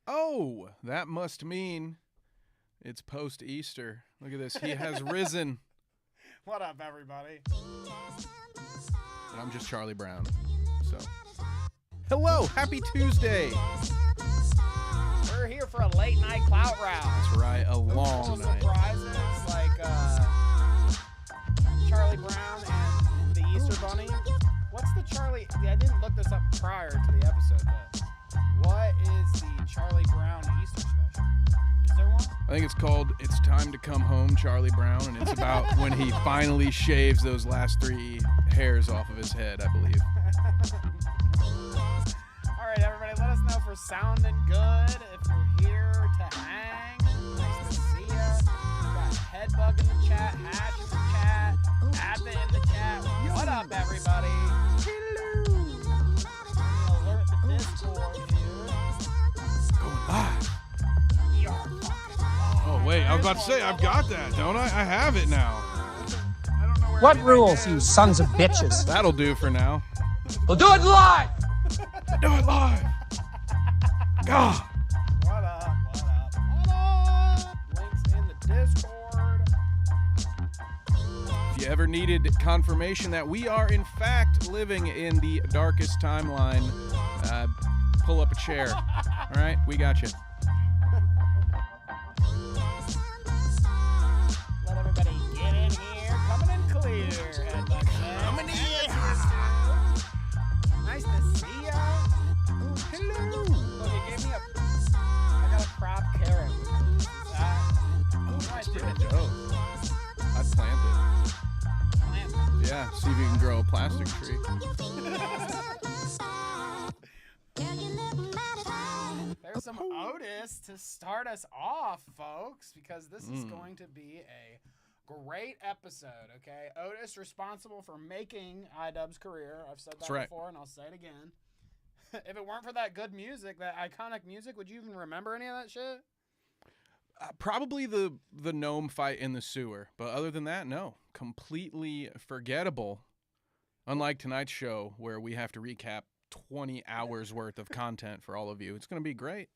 Oh, that must mean it's post-Easter. Look at this. He has risen. What up, everybody? And I'm just Charlie Brown. So, hello. Happy Tuesday. We're here for a late night Clout round. That's right. A long night. Surprises like Charlie Brown and the Easter Bunny. What's the Charlie? I didn't look this up prior to the episode, but what is the Charlie Brown Easter special? Is there one? I think it's called It's Time to Come Home, Charlie Brown, and it's about when he finally shaves those last 3 hairs off of his head, I believe. All right, everybody, let us know if we're sounding good, if we're here to hang. Nice to see ya. We got Headbug in the chat, Hash in the chat, Abba in the chat. What up, everybody? Hello. Alert the Discord here. Going live. We are fucking live. Oh, wait. I was about to say, I've got that, don't I? I have it now. I don't know where What anybody rules, is. you sons of bitches? That'll do for now. We'll do it live! Do it live. God. What up? What up? What up? Links in the Discord. If you ever needed confirmation that we are, in fact, living in the darkest timeline, pull up a chair. All right? We got you. Let everybody get in here. Coming in clear. Headbug says. Coming in. Nice to see ya. Hello. Look, it gave me I got a crop carrot. Is that? That's pretty dope. I'd plant it. Plant. Yeah, see if you can grow a plastic tree. There's some Otis to start us off, folks, because this is going to be a great episode, okay? Otis responsible for making idubbbz career. I've said that That's right. before, and I'll say it again. If it weren't for that good music, that iconic music, would you even remember any of that shit? Probably the gnome fight in the sewer, but other than that, no. Completely forgettable. Unlike tonight's show, where we have to recap 20 hours worth of content for all of you. It's going to be great.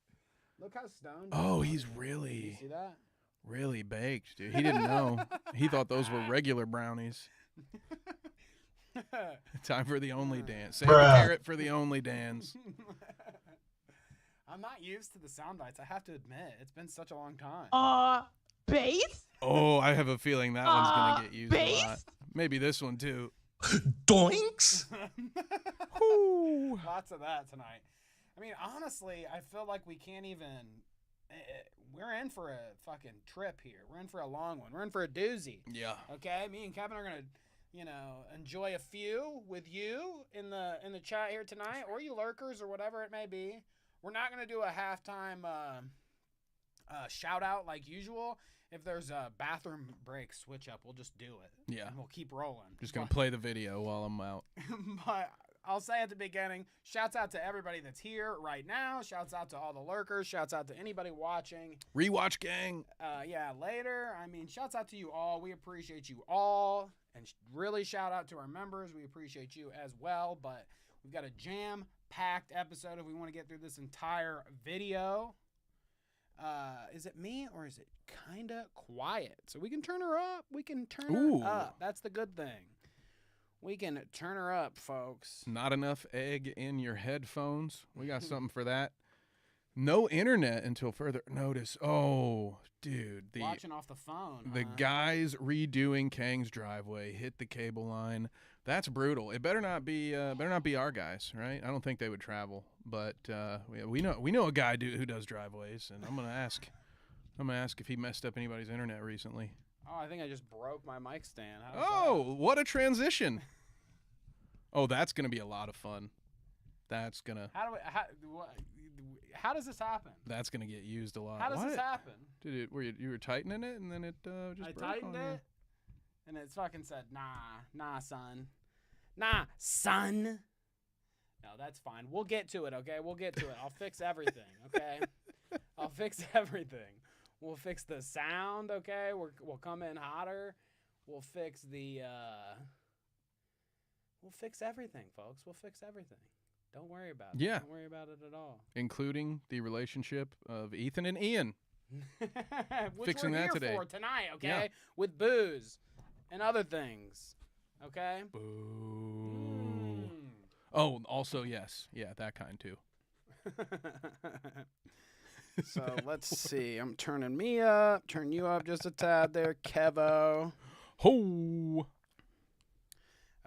Look how stoned. Oh, he's You really, see that? really baked, dude. He didn't know. He thought those were regular brownies. Time for the only dance. Save the carrot for the only dance. I'm not used to the sound bites, I have to admit. It's been such a long time. Bass? Oh, I have a feeling that one's going to get used a lot. Bass? Maybe this one, too. Doinks? Woo. Lots of that tonight. I mean, honestly, I feel like we can't even... We're in for a fucking trip here. We're in for a long one. We're in for a doozy. Yeah. Okay? Me and Kevin are going to, enjoy a few with you in the chat here tonight, or you lurkers or whatever it may be. We're not going to do a halftime shout-out like usual. If there's a bathroom break switch up, we'll just do it. Yeah. And we'll keep rolling. Just going to play the video while I'm out. But I'll say at the beginning, shouts out to everybody that's here right now. Shouts out to all the lurkers. Shouts out to anybody watching. Rewatch gang. Yeah, later. I mean, shouts out to you all. We appreciate you all. And really shout out to our members. We appreciate you as well. But we've got a jam-packed episode if we want to get through this entire video. Is it me or is it kind of quiet? So we can turn her up. We can turn her up. That's the good thing. We can turn her up, folks. Not enough egg in your headphones. We got something for that. No internet until further notice. Oh, dude. Watching off the phone. The guys redoing Kang's driveway hit the cable line. That's brutal. It better not be our guys, right? I don't think they would travel, but we know a guy who does driveways, and I'm gonna ask if he messed up anybody's internet recently. Oh, I think I just broke my mic stand. What a transition! Oh, that's gonna be a lot of fun. That's gonna. How does this happen? That's gonna get used a lot. How does this happen? Dude, you were tightening it and then it just I broke tightened on it, you. and it fucking said, nah, son. Nah, son. No, that's fine. We'll get to it, okay? We'll get to it. I'll fix everything, okay? I'll fix everything. We'll fix the sound, okay? We'll come in hotter. We'll fix the, we'll fix everything, folks. We'll fix everything. Don't worry about it. Yeah. Don't worry about it at all. Including the relationship of Ethan and Ian. Which Fixing we're that here today. for tonight, okay? Yeah. With booze and other things, okay? Boo. Oh, also, yes. Yeah, that kind, too. So let's see. I'm turning me up. Turn you up just a tad there, Kevo. Ho!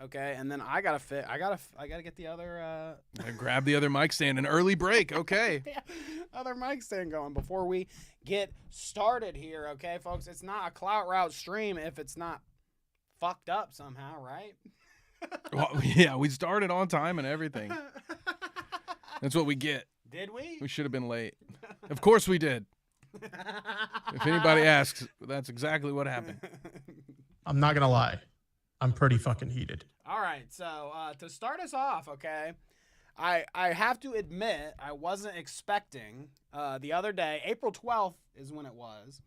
Okay, and then I gotta get the other Grab the other mic stand. An early break. Okay. other mic stand going before we get started here. Okay, folks, it's not a Clout Route stream if it's not fucked up somehow, right? Well, yeah, we started on time and everything. That's what we get. Did we? We should have been late. Of course we did. If anybody asks, that's exactly what happened. I'm not gonna lie. I'm pretty fucking heated. All right, so to start us off, okay, I have to admit I wasn't expecting the other day, April 12th is when it was,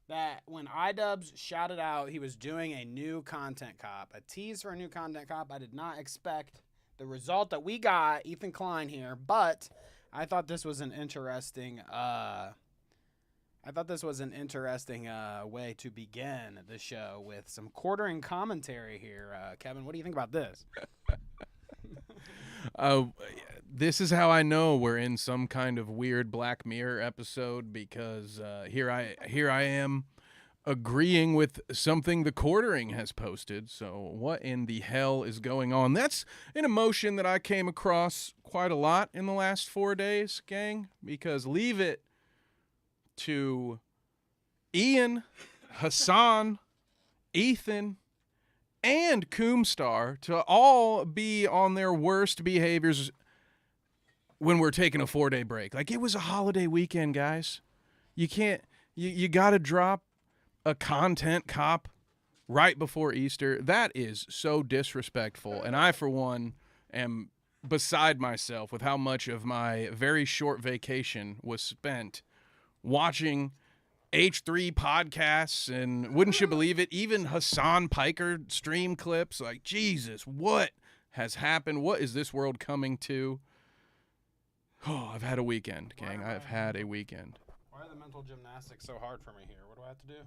that when idubbbz shouted out he was doing a new content cop, a tease for a new content cop. I did not expect the result that we got, Ethan Klein here, but I thought this was an interesting way to begin the show with some quartering commentary here. Kevin, what do you think about this? This is how I know we're in some kind of weird Black Mirror episode, because here I am agreeing with something the quartering has posted. So what in the hell is going on? That's an emotion that I came across quite a lot in the last 4 days, gang, because leave it to Ian, Hasan, Ethan, and Keemstar to all be on their worst behaviors when we're taking a 4-day break. Like, it was a holiday weekend, guys. You can't, you got to drop a content cop right before Easter. That is so disrespectful. And I, for one, am beside myself with how much of my very short vacation was spent watching H3 podcasts, and wouldn't you believe it, even Hasan Piker stream clips. Like, Jesus, what has happened? What is this world coming to? Oh, I've had a weekend, gang. I've had a weekend. Why are the mental gymnastics so hard for me here? What do I have to do?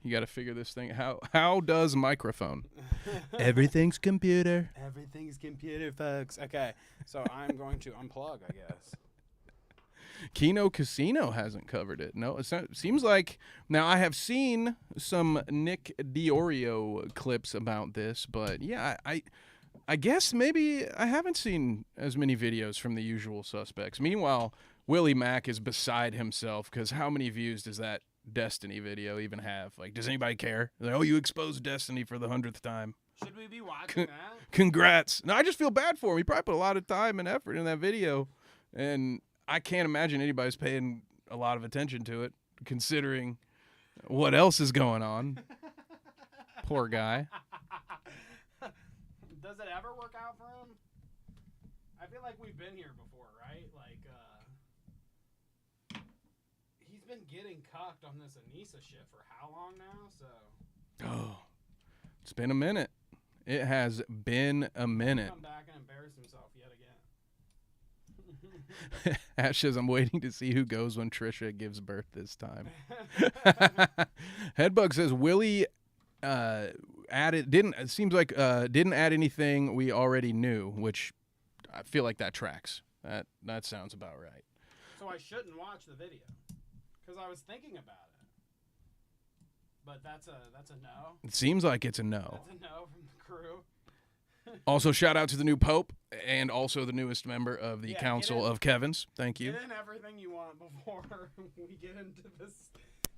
You got to figure this thing. How does microphone? Everything's computer. Everything's computer, folks. Okay, so I'm going to unplug, I guess. Kino Casino hasn't covered it. No, it seems like, now I have seen some Nick Diorio clips about this, but yeah, I guess maybe I haven't seen as many videos from the usual suspects. Meanwhile, Willie Mack is beside himself, because how many views does that Destiny video even have? Like, does anybody care? Like, oh, you exposed Destiny for the 100th time. Should we be watching that? Congrats. No, I just feel bad for him. He probably put a lot of time and effort in that video, and I can't imagine anybody's paying a lot of attention to it, considering what else is going on. Poor guy. Does it ever work out for him? I feel like we've been here before, right? Like, he's been getting cucked on this Anissa shit for how long now? So. Oh, it's been a minute. It has been a minute. Come back and embarrass himself yet again. Ash says, I'm waiting to see who goes when Trisha gives birth this time. Headbug says, Willie didn't add anything we already knew, which I feel like that tracks. That sounds about right. So I shouldn't watch the video, because I was thinking about it. But that's a no. It seems like it's a no. That's a no from the crew. Also, shout out to the new Pope and also the newest member of the Council of Kevins. Thank you. Get in everything you want before we get into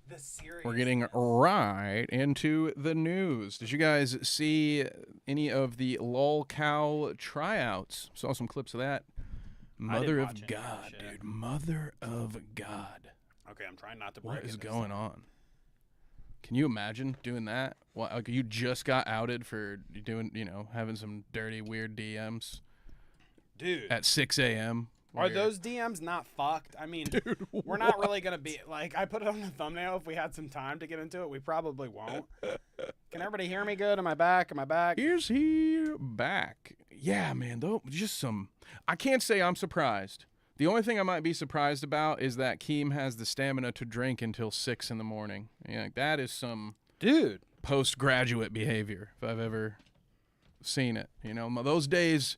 this series. We're getting right into the news. Did you guys see any of the Lolcow tryouts? Saw some clips of that. Mother of God, dude. Mother of God. Okay, I'm trying not to break it. What is going on? Can you imagine doing that? Well, like, you just got outed for doing, having some dirty, weird DMs. Dude. At 6 a.m. Are those DMs not fucked? I mean, dude, we're not really going to be, like, I put it on the thumbnail. If we had some time to get into it, we probably won't. Can everybody hear me good? Am I back? Here's here back. yeah, man, though, just some. I can't say I'm surprised. The only thing I might be surprised about is that Keem has the stamina to drink until 6 in the morning. Yeah, that is some Dude. postgraduate behavior if I've ever seen it. You know, those days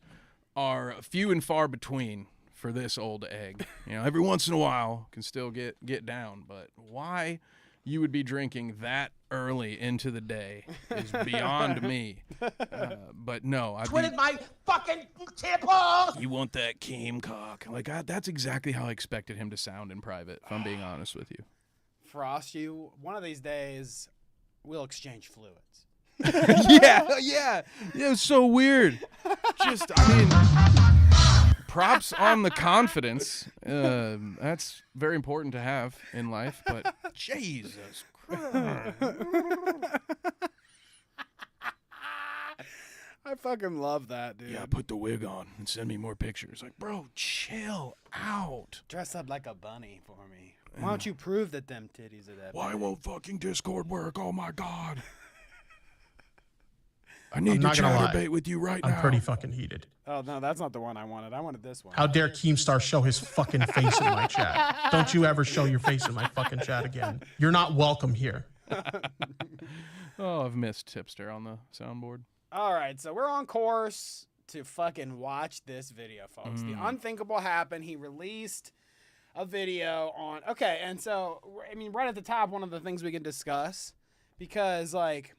are few and far between for this old egg. You know, every once in a while can still get down, but why you would be drinking that early into the day is beyond me. But no, Twitted my fucking temple! You want that Keem cock? Like that's exactly how I expected him to sound in private. If I'm being honest with you. Frost, you one of these days we'll exchange fluids. yeah. It was so weird. Just, I mean, props on the confidence. That's very important to have in life. But Jesus Christ. I fucking love that, dude. Yeah, put the wig on and send me more pictures. Like, bro, chill out. Dress up like a bunny for me. Why don't you prove that them titties are that Why big? won't fucking Discord work? Oh my God. I need I'm to not gonna lie. chatterbait with you right now. I'm pretty fucking heated. Oh, no, that's not the one I wanted. I wanted this one. How dare Keemstar show his fucking face in my chat? Don't you ever show your face in my fucking chat again. You're not welcome here. Oh, I've missed Tipster on the soundboard. All right, so we're on course to fucking watch this video, folks. The unthinkable happened. He released a video on... Okay, and so, I mean, right at the top, one of the things we can discuss, because, like,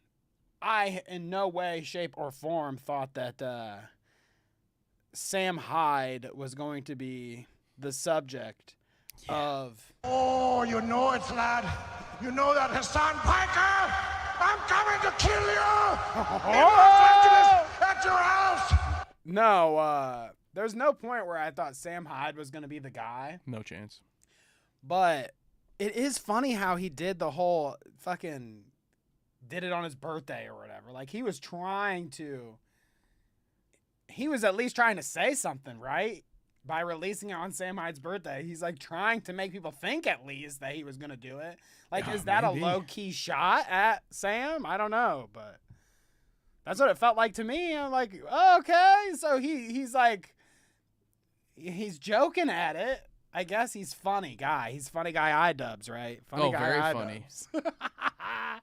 I, in no way, shape, or form, thought that Sam Hyde was going to be the subject of... Oh, you know it, lad. You know that Hasan Piker? I'm coming to kill you! In Los Angeles, at your house! No, there's no point where I thought Sam Hyde was going to be the guy. No chance. But it is funny how he did the whole fucking... did it on his birthday or whatever. Like, he was trying to... He was at least trying to say something, right? By releasing it on Sam Hyde's birthday. He's, like, trying to make people think at least that he was going to do it. Like, Yeah, is that maybe. a low-key shot at Sam? I don't know, but... That's what it felt like to me. I'm like, oh, okay. So he's like... He's joking at it. I guess he's funny guy. He's funny guy idubbbz, right? Funny guy very funny. idubbbz.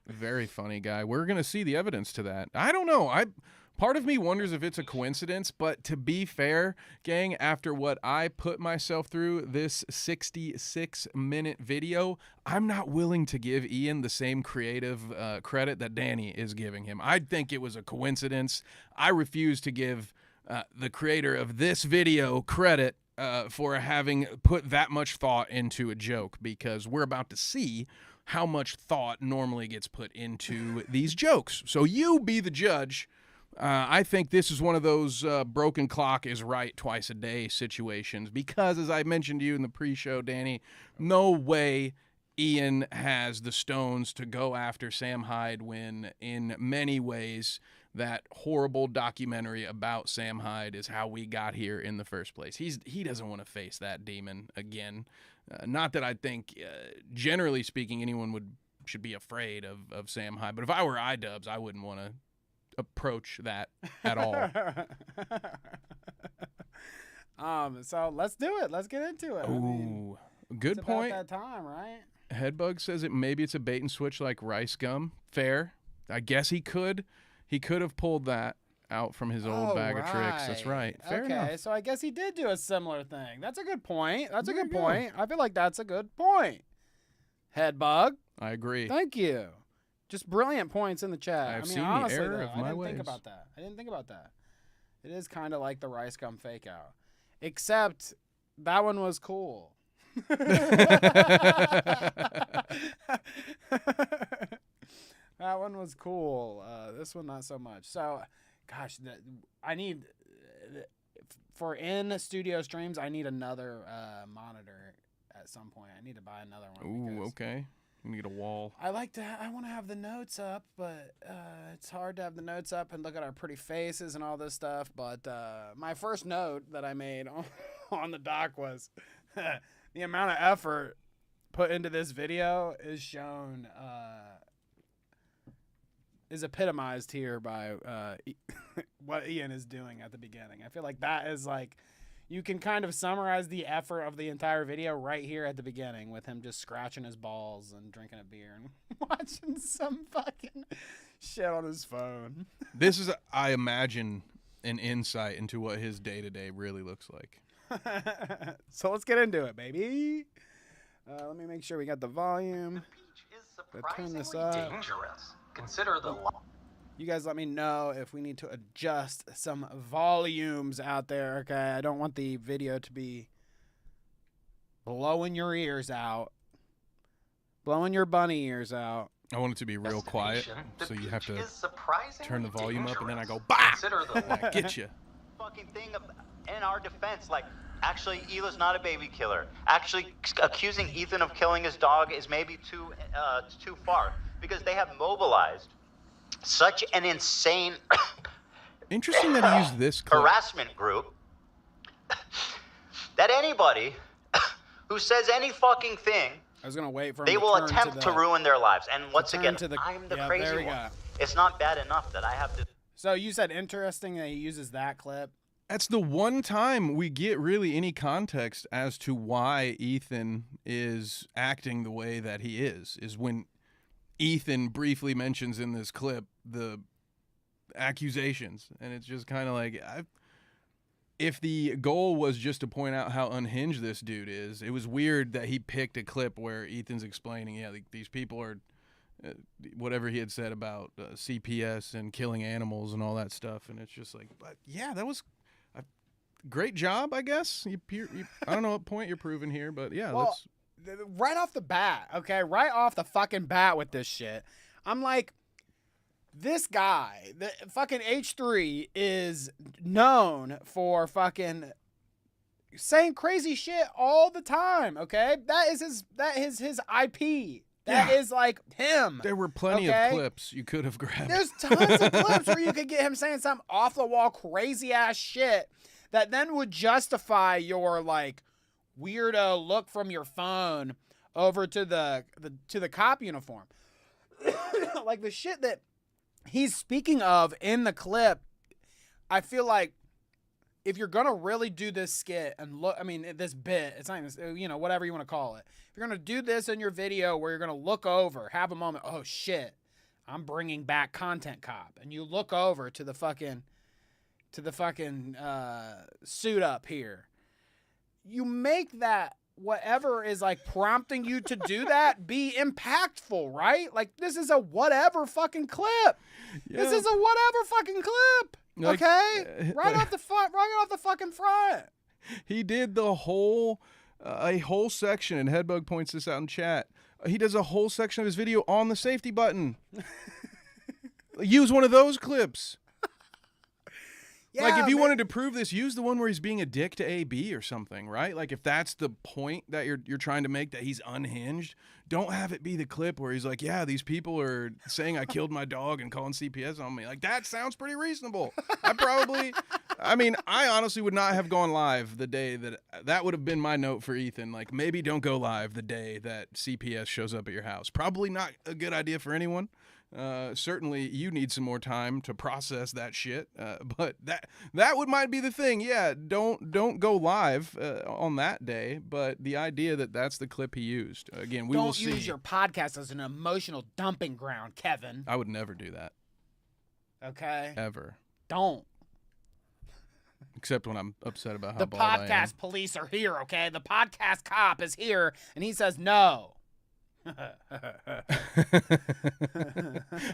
Very funny guy. We're going to see the evidence to that. I don't know. Part of me wonders if it's a coincidence, but to be fair, gang, after what I put myself through this 66-minute video, I'm not willing to give Ian the same creative credit that Danny is giving him. I think it was a coincidence. I refuse to give the creator of this video credit for having put that much thought into a joke, because we're about to see how much thought normally gets put into these jokes. So you be the judge. I think this is one of those broken clock is right twice a day situations, because as I mentioned to you in the pre-show, Danny, no way Ian has the stones to go after Sam Hyde when in many ways that horrible documentary about Sam Hyde is how we got here in the first place. He doesn't want to face that demon again. Not that I think, generally speaking, anyone should be afraid of Sam Hyde, but if I were idubbbz, I wouldn't want to approach that at all. So let's do it. Let's get into it. Ooh, good it's point. About that time, right? Headbug says maybe it's a bait and switch like rice gum. Fair. I guess he could have pulled that out from his old bag of tricks. That's right. Fair enough. So I guess he did do a similar thing. That's a good point. That's a There good you go. point. I feel like that's a good point. Headbug. I agree. Thank you. Just brilliant points in the chat. I've I mean, seen the honestly, error though, of I my didn't think ways. about that. I didn't think about that. It is kind of like the rice gum fake out, except that one was cool. That one was cool. This one not so much. So, gosh, I need for in studio streams. I need another monitor at some point. I need to buy another one. Ooh, because okay. You need a wall. I want to have the notes up, but it's hard to have the notes up and look at our pretty faces and all this stuff. But my first note that I made on the doc was the amount of effort put into this video is shown is epitomized here by what Ian is doing at the beginning. I feel like that is like, you can kind of summarize the effort of the entire video right here at the beginning with him just scratching his balls and drinking a beer and watching some fucking shit on his phone. This is, I imagine, an insight into what his day-to-day really looks like. So let's get into it, baby. Let me make sure we got the volume. Turn this up. Dangerous. Consider the law. You guys let me know if we need to adjust some volumes out there, okay? I don't want the video to be blowing your ears out. Blowing your bunny ears out. I want it to be real quiet, so you have to turn the volume up, and then I go, bah! I get you. Fucking thing in our defense, like, actually, Hila's not a baby killer. Actually, accusing Ethan of killing his dog is maybe too far, because they have mobilized such an insane Interesting that he used this clip. harassment group that anybody who says any fucking thing, I was gonna wait for him they to will turn attempt to ruin their lives. And once again, I'm the there crazy we one. go. It's not bad enough that I have to. So you said interesting that he uses that clip. That's the one time we get really any context as to why Ethan is acting the way that he is when Ethan briefly mentions in this clip the accusations. And it's just kind of like, if the goal was just to point out how unhinged this dude is, it was weird that he picked a clip where Ethan's explaining, yeah, these people are, whatever he had said about CPS and killing animals and all that stuff. And it's just like, but yeah, that was a great job, I guess. I don't know what point you're proving here, but yeah, well, right off the bat, okay? Right off the fucking bat with this shit, I'm like, this guy, the fucking H3, is known for fucking saying crazy shit all the time, okay? That is his IP. That is like him. There were plenty of clips you could have grabbed. There's tons of clips where you could get him saying some off the wall crazy ass shit that then would justify your like weirdo look from your phone over to the cop uniform. Like the shit that he's speaking of in the clip, I feel like if you're gonna really do this skit and this bit, it's not even, whatever you want to call it. If you're gonna do this in your video where you're gonna look over, have a moment, oh shit, I'm bringing back Content Cop, and you look over to the fucking suit up here. You make that whatever is like prompting you to do that be impactful, right? Like this is a whatever fucking clip. Yeah. This is a whatever fucking clip. Like, okay, right off the fucking front. He did the whole a whole section, and Headbug points this out in chat. He does a whole section of his video on the safety button. Use one of those clips. Yeah, like, if you wanted to prove this, use the one where he's being a dick to AB or something, right? Like, if that's the point that you're trying to make, that he's unhinged, don't have it be the clip where he's like, yeah, these people are saying I killed my dog and calling CPS on me. Like, that sounds pretty reasonable. I honestly would not have gone live the day that would have been my note for Ethan. Like, maybe don't go live the day that CPS shows up at your house. Probably not a good idea for anyone. Certainly you need some more time to process that shit, but that might be the thing. Yeah, don't go live on that day, but the idea that that's the clip he used, again, we will see. Don't use your podcast as an emotional dumping ground, Kevin. I would never do that. Okay? Ever. Don't. Except when I'm upset about how the bald I am. podcast police are here, okay? The podcast cop is here, and he says no.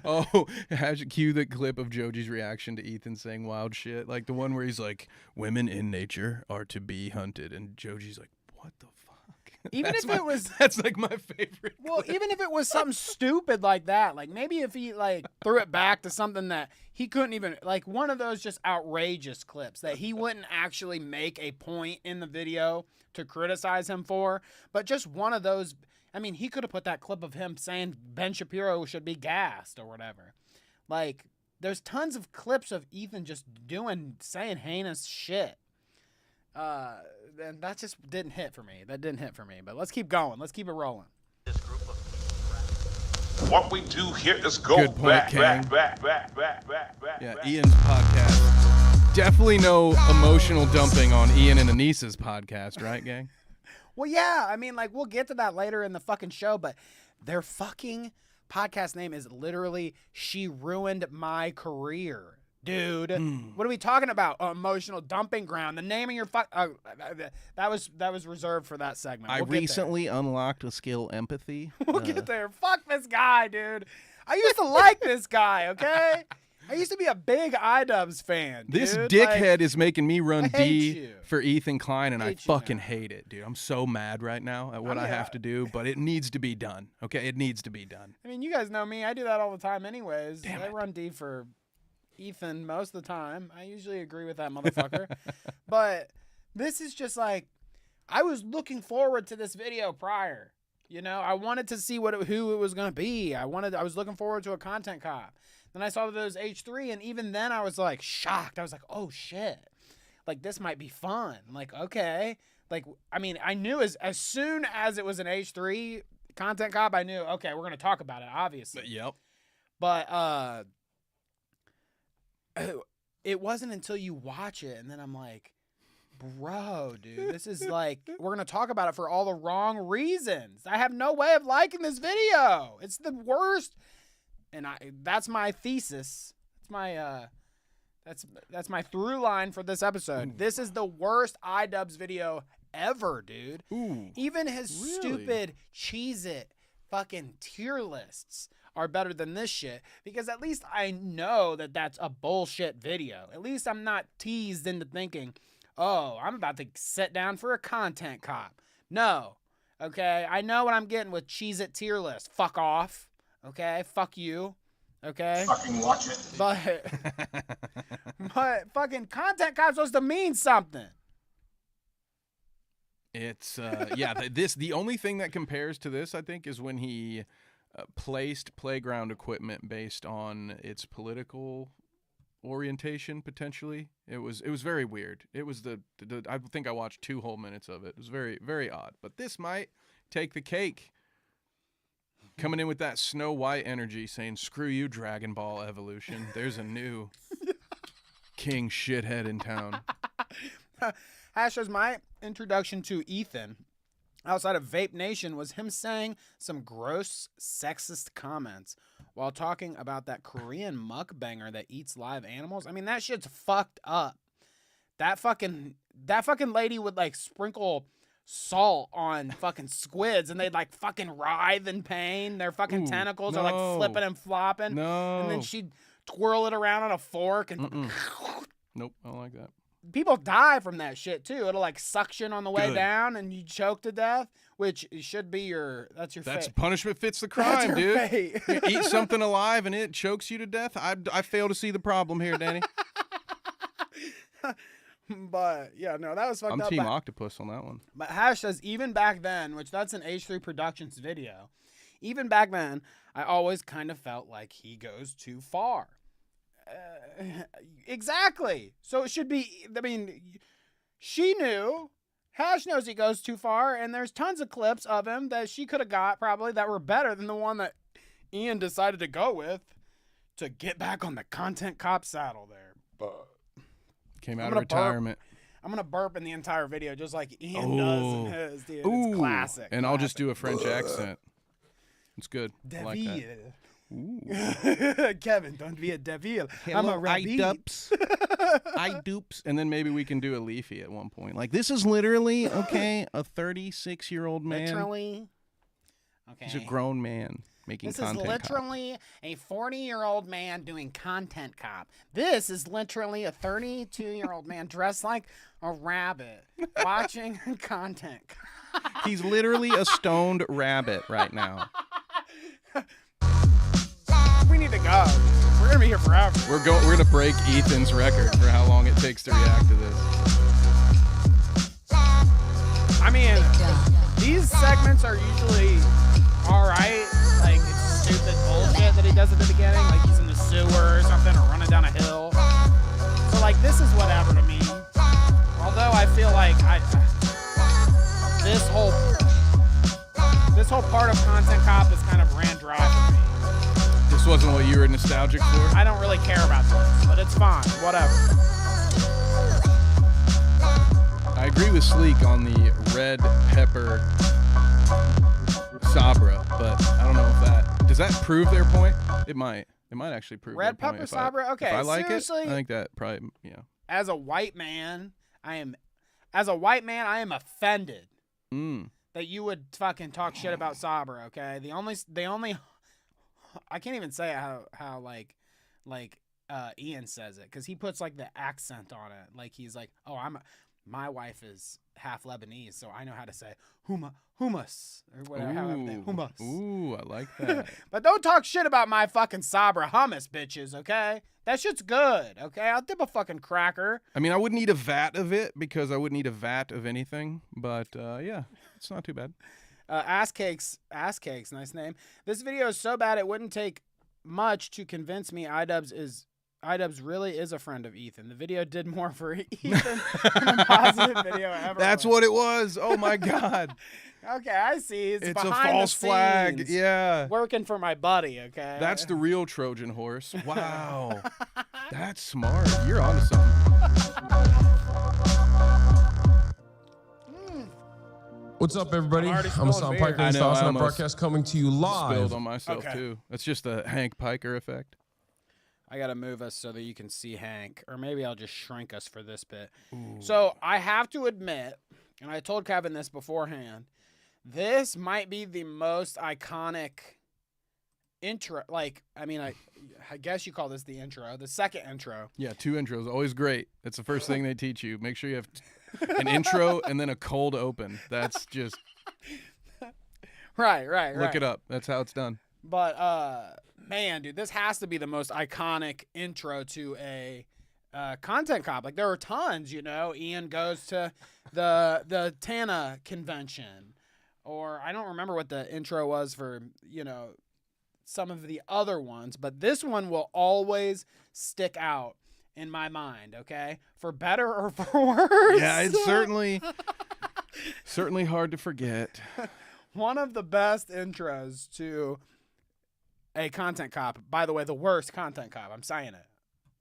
Oh, cue the clip of Joji's reaction to Ethan saying wild shit, like the one where he's like, women in nature are to be hunted, and Joji's like, what the fuck? That's like my favorite clip. Even if it was something stupid like that, like maybe if he like threw it back to something that he couldn't even, like one of those just outrageous clips that he wouldn't actually make a point in the video to criticize him for, but just one of those. I mean, he could have put that clip of him saying Ben Shapiro should be gassed or whatever. Like, there's tons of clips of Ethan just saying heinous shit. And that just didn't hit for me. That didn't hit for me. But let's keep going. Let's keep it rolling. This group of What we do here is go Good point, back. Yeah, Ian's podcast. Definitely no emotional dumping on Ian and Anissa's podcast, right, gang? Well, yeah. I mean, like, we'll get to that later in the fucking show, but their fucking podcast name is literally She Ruined My Career. Dude, what are we talking about? Emotional dumping ground. The name of your that was reserved for that segment. I recently unlocked a skill, empathy. We'll get there. Fuck this guy, dude. I used to like this guy, okay? I used to be a big idubbbz fan, dude. This dickhead is making me run D you. for Ethan Klein, and I Hate you fucking now. hate it, dude. I'm so mad right now at what I have to do, but it needs to be done, okay? It needs to be done. I mean, you guys know me. I do that all the time anyways. Damn I it. run D for Ethan most of the time. I usually agree with that motherfucker. But this is just like, I was looking forward to this video prior. You know, I wanted to see who it was going to be. I was looking forward to a content cop. Then I saw that it was H3, and even then I was like shocked. I was like, oh shit. Like, this might be fun. Like, okay. Like, I mean, I knew as soon as it was an H3 content cop, I knew, okay, we're going to talk about it, obviously. Yep. But it wasn't until you watch it, and then I'm like, bro, dude, this is like, we're going to talk about it for all the wrong reasons. I have no way of liking this video. It's the worst. And that's my thesis. That's my through line for this episode. Ooh. This is the worst idubbbz video ever, dude. Ooh, even his really? Stupid Cheez-It fucking tier lists are better than this shit, because at least I know that that's a bullshit video. At least I'm not teased into thinking, oh, I'm about to sit down for a content cop. No. Okay? I know what I'm getting with Cheez-It tier list. Fuck off. Okay? Fuck you. Okay? Fucking watch it. But fucking content cop's supposed to mean something. It's the only thing that compares to this, I think, is when he placed playground equipment based on its political orientation, potentially. It was very weird. It was I think I watched 2 whole minutes of it. It was very, very odd. But this might take the cake. Coming in with that Snow White energy, saying, screw you, Dragon Ball Evolution. There's a new king shithead in town. Hashtag's my introduction to Ethan outside of Vape Nation was him saying some gross sexist comments while talking about that Korean mukbanger that eats live animals. I mean, that shit's fucked up. That fucking lady would like sprinkle salt on fucking squids and they'd like fucking writhe in pain. Their fucking tentacles are like flipping and flopping. No. And then she'd twirl it around on a fork and Nope, I don't like that. People die from that shit too. It'll like suction on the way Good. down and you choke to death, which should be that's your That's fate. punishment fits the That's crime, your dude. fate. You eat something alive and it chokes you to death. I fail to see the problem here, Danny. But yeah, no, that was fucked I'm up. Team Octopus on that one. But Hash says, even back then, which that's an H3 Productions video, even back then, I always kind of felt like he goes too far. Exactly. So it should be, I mean, she knew. Hash knows he goes too far, and there's tons of clips of him that she could have got probably that were better than the one that Ian decided to go with to get back on the content cop saddle there. But Came out of retirement. I'm going to burp in the entire video just like Ian does in his, dude. Ooh. It's classic. And I'll just do a French accent. It's good. I like that. Devil. Kevin, don't be a devil. I'm a rabbit. idubbbz. And then maybe we can do a Leafy at one point. Like, this is literally, okay, a 36-year-old man. Literally. Okay. He's a grown man making content. This is literally a 40-year-old man doing content cop. This is literally a 32-year-old man dressed like a rabbit watching content cop. He's literally a stoned rabbit right now. We need to go. We're gonna be here forever. We're gonna break Ethan's record for how long it takes to react to this. I mean, these segments are usually all right. Like, it's stupid bullshit that he does at the beginning, like he's in the sewer or something, or running down a hill. So like, this is whatever to me. Although I feel like this this whole part of Content Cop is kind of ran dry for me. This wasn't what you were nostalgic for? I don't really care about this, but it's fine. Whatever. I agree with Sleek on the red pepper Sabra, but I don't know if that... Does that prove their point? It might. It might actually prove Red their point. pepper Sabra? Okay, if I like seriously? it, I think that probably, yeah. As a white man, I am offended that you would fucking talk shit about Sabra, okay? The only I can't even say it how like Ian says it, because he puts like the accent on it. Like he's like, oh, my wife is half Lebanese, so I know how to say hummus or whatever. Hummus. Ooh, I like that. But don't talk shit about my fucking Sabra hummus, bitches, okay? That shit's good, okay? I'll dip a fucking cracker. I mean, I wouldn't eat a vat of it because I wouldn't eat a vat of anything, but yeah, it's not too bad. Ass cakes, nice name. This video is so bad it wouldn't take much to convince me idubbbz really is a friend of Ethan. The video did more for Ethan than a positive video ever. That's what it was. Oh my God. Okay, I see. It's a behind false the flag. scenes, Yeah. working for my buddy, okay? That's the real Trojan horse. Wow. That's smart. You're onto something. What's up, everybody? I'm already I'm Hasan spilling Piker. beer. This is I know, the I Hasan almost broadcast coming to you live. Spilled on myself Okay. too. That's just the Hank Piker effect. I gotta move us so that you can see Hank, or maybe I'll just shrink us for this bit. So I have to admit, and I told Kevin this beforehand, this might be the most iconic intro. Like, I mean, I guess you call this the intro, the second intro. Yeah, 2 intros, always great. That's the first thing they teach you. Make sure you have an intro and then a cold open. That's just Right. look it up. That's how it's done. But man, dude, this has to be the most iconic intro to a Content Cop. Like, there are tons, you know. Ian goes to the Tana convention, or I don't remember what the intro was for, you know, some of the other ones, but this one will always stick out in my mind, okay? For better or for worse. Yeah, it's certainly hard to forget. One of the best intros to a Content Cop. By the way, the worst Content Cop. I'm saying it,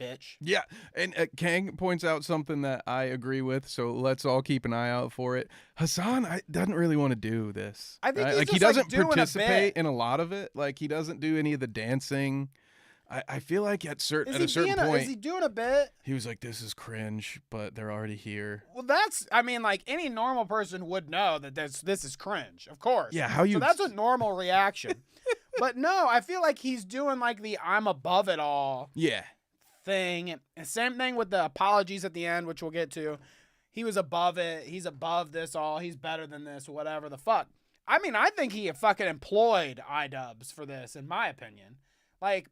bitch. Yeah, and Kang points out something that I agree with, so let's all keep an eye out for it. Hasan doesn't really want to do this. I think right? he's like just, he doesn't doing a participate bit. in a lot of it. Like he doesn't do any of the dancing. I feel like at a certain point, is he doing a bit? he was like, "This is cringe," but they're already here. Well, that's, I mean, like, any normal person would know that this is cringe, of course. Yeah, how you? So that's a normal reaction. But no, I feel like he's doing like the I'm above it all Yeah. thing. And same thing with the apologies at the end, which we'll get to. He was above it. He's above this all. He's better than this, whatever the fuck. I mean, I think he fucking employed idubbbz for this, in my opinion. Like,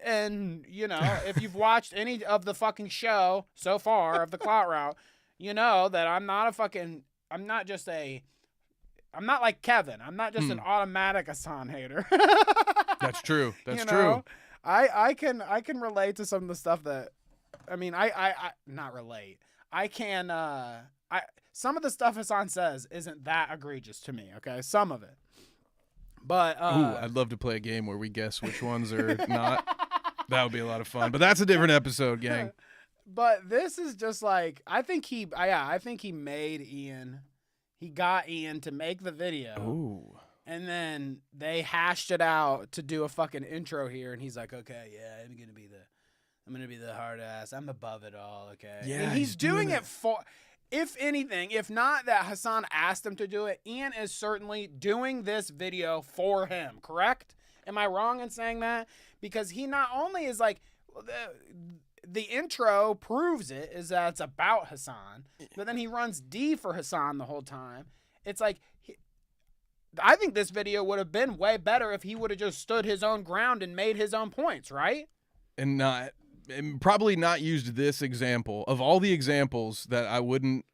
and you know, if you've watched any of the fucking show so far of the Clout route, you know that I'm not like Kevin. I'm not just an automatic Hasan hater. That's true. That's You true. know? I can relate to some of the stuff that, I mean, I not relate. I can, some of the stuff Hasan says isn't that egregious to me, okay? Some of it. But, Ooh, I'd love to play a game where we guess which ones are not. That would be a lot of fun. But that's a different episode, gang. But this is just like, I think he made Ian, he got Ian to make the video. Ooh. And then they hashed it out to do a fucking intro here, and he's like, "Okay, yeah, I'm gonna be the hard ass. I'm above it all, okay." Yeah, and he's doing it for, if anything, if not that Hasan asked him to do it, Ian is certainly doing this video for him. Correct? Am I wrong in saying that? Because he not only is like, the intro proves it, is that it's about Hasan, but then he runs D for Hasan the whole time. It's like, I think this video would have been way better if he would have just stood his own ground and made his own points, right? And probably not used this example. Of all the examples that I wouldn't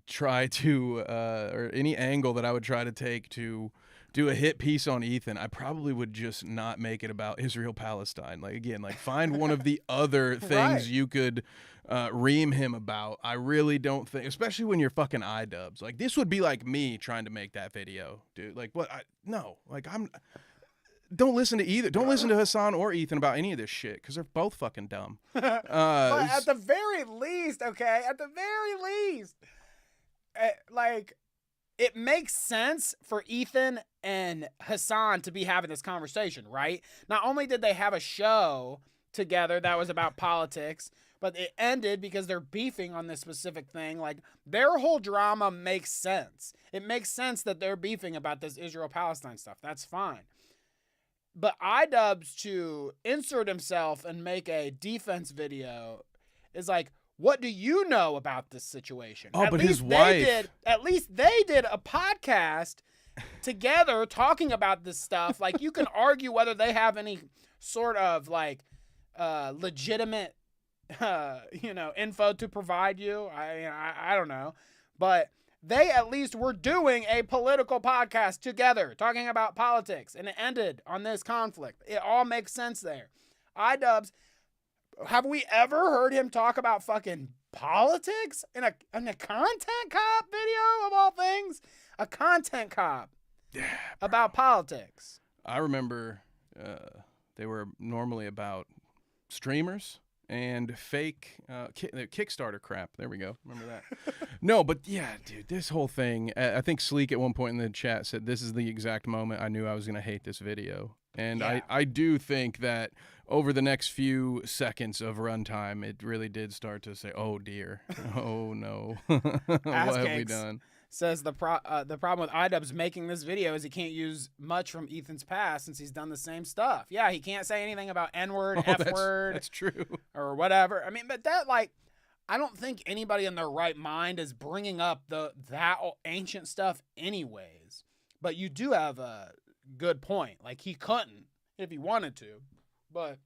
try to, or any angle that I would try to take to do a hit piece on Ethan, I probably would just not make it about Israel-Palestine. Like, again, like find one of the other things you could ream him about. I really don't think, especially when you're fucking idubbbz. Like, this would be like me trying to make that video, dude. Like, what? No, like don't listen to either. Don't listen to Hasan or Ethan about any of this shit because they're both fucking dumb. But at the very least, okay, at the very least, like, it makes sense for Ethan and Hasan to be having this conversation, right? Not only did they have a show together that was about politics, but it ended because they're beefing on this specific thing. Like, their whole drama makes sense. It makes sense that they're beefing about this Israel-Palestine stuff. That's fine. But idubbbz to insert himself and make a defense video is like, what do you know about this situation? Oh, but his wife. At least they did a podcast together talking about this stuff. Like, you can argue whether they have any sort of like legitimate, info to provide you. I don't know, but they at least were doing a political podcast together, talking about politics, and it ended on this conflict. It all makes sense there. idubbbz, have we ever heard him talk about fucking politics in a content cop video of all things? A content cop about politics. I remember they were normally about streamers and fake Kickstarter crap. There we go. Remember that? No, but yeah, dude, this whole thing. I think Sleek at one point in the chat said, this is the exact moment I knew I was going to hate this video. And yeah. I do think that over the next few seconds of runtime, it really did start to say, oh, dear. Oh, no. What have we done? Says the problem with idubbbz making this video is he can't use much from Ethan's past since he's done the same stuff. Yeah, he can't say anything about N-word, F-word. That's true. Or whatever. I mean, but that, like, I don't think anybody in their right mind is bringing up that ancient stuff anyways. But you do have a good point. Like, he couldn't if he wanted to. But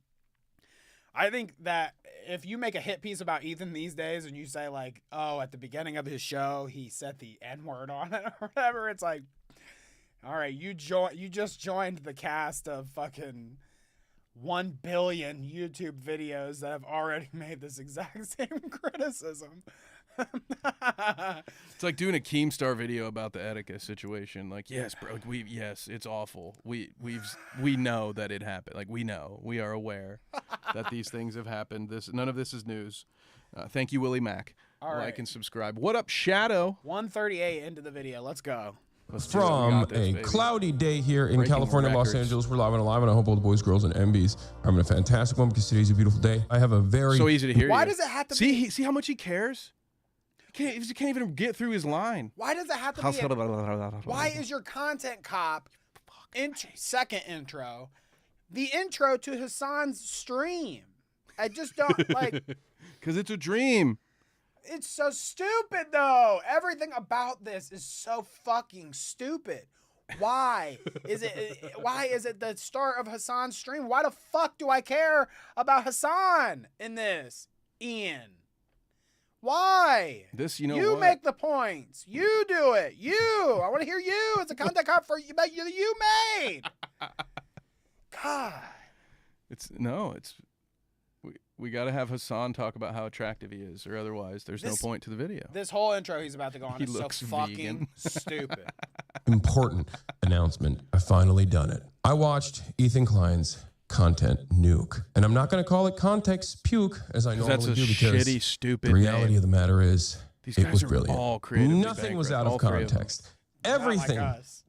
I think that if you make a hit piece about Ethan these days and you say, like, oh, at the beginning of his show, he said the N-word on it or whatever, it's like, all right, you just joined the cast of fucking 1 billion YouTube videos that have already made this exact same criticism. It's like doing a Keemstar video about the Etika situation. Like, yes, bro, yes, it's awful. We know that it happened. Like, we are aware that these things have happened. None of this is news. Thank you, Willie Mack. All right. Like and subscribe. What up, Shadow? 138 into the video. Let's go. From a cloudy day here in California, Los Angeles, we're live and alive, and I hope all the boys, girls, and MBs are having a fantastic one because today's a beautiful day. I have a very so easy to hear. Why does it have to be? See how much he cares? He can't even get through his line. Why does it have to be? Why is your content cop second intro the intro to Hasan's stream? I just don't like. Because it's a dream. It's so stupid, though. Everything about this is so fucking stupid. Why is it? Why is it the start of Hasan's stream? Why the fuck do I care about Hasan in this, Ian? Why? You make the points. You do it. I want to hear you. It's a content cop for you that you made. God. We got to have Hasan talk about how attractive he is, or otherwise there's no point to the video. This whole intro he's about to go on is so fucking stupid. Important announcement. I've finally done it. I watched Ethan Klein's content nuke, and I'm not going to call it context puke as I normally do because shitty, stupid the reality of the matter is it was brilliant. All Nothing was out of context. Everything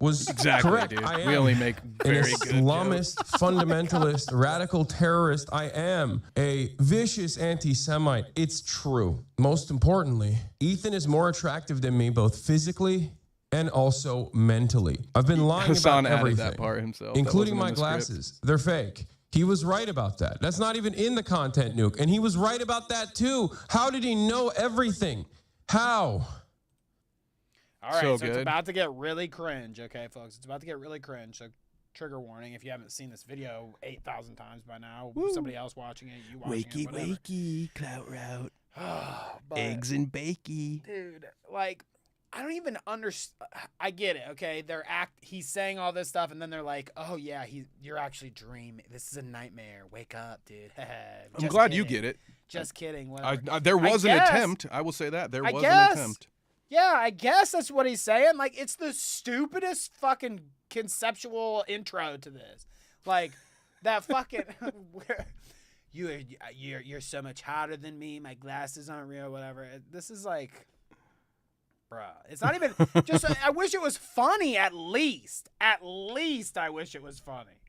was correct. Dude. I am we only make very an good Islamist, fundamentalist, radical terrorist. I am a vicious anti-Semite. It's true. Most importantly, Ethan is more attractive than me, both physically and also mentally. I've been lying Hasan about everything, added that part himself, including my glasses. They're fake. He was right about that. That's not even in the content nuke. And he was right about that too. How did he know everything? How? All right, so it's about to get really cringe, okay, folks? It's about to get really cringe. So, trigger warning if you haven't seen this video 8,000 times by now. Woo. Somebody else watching it, you watching it, whatever. Wakey, Clout route. Eggs and bakey. Dude, like, I don't even understand. I get it. Okay. He's saying all this stuff. And then they're like, oh yeah, you're actually dreaming. This is a nightmare. Wake up, dude. I'm glad you get it. Just kidding. Whatever. There was an attempt. I will say that. There was an attempt. Yeah, I guess that's what he's saying. Like, it's the stupidest fucking conceptual intro to this. Like, that fucking you're so much hotter than me. My glasses aren't real. Whatever. This is like, bruh. It's not even just. I wish it was funny. At least, I wish it was funny.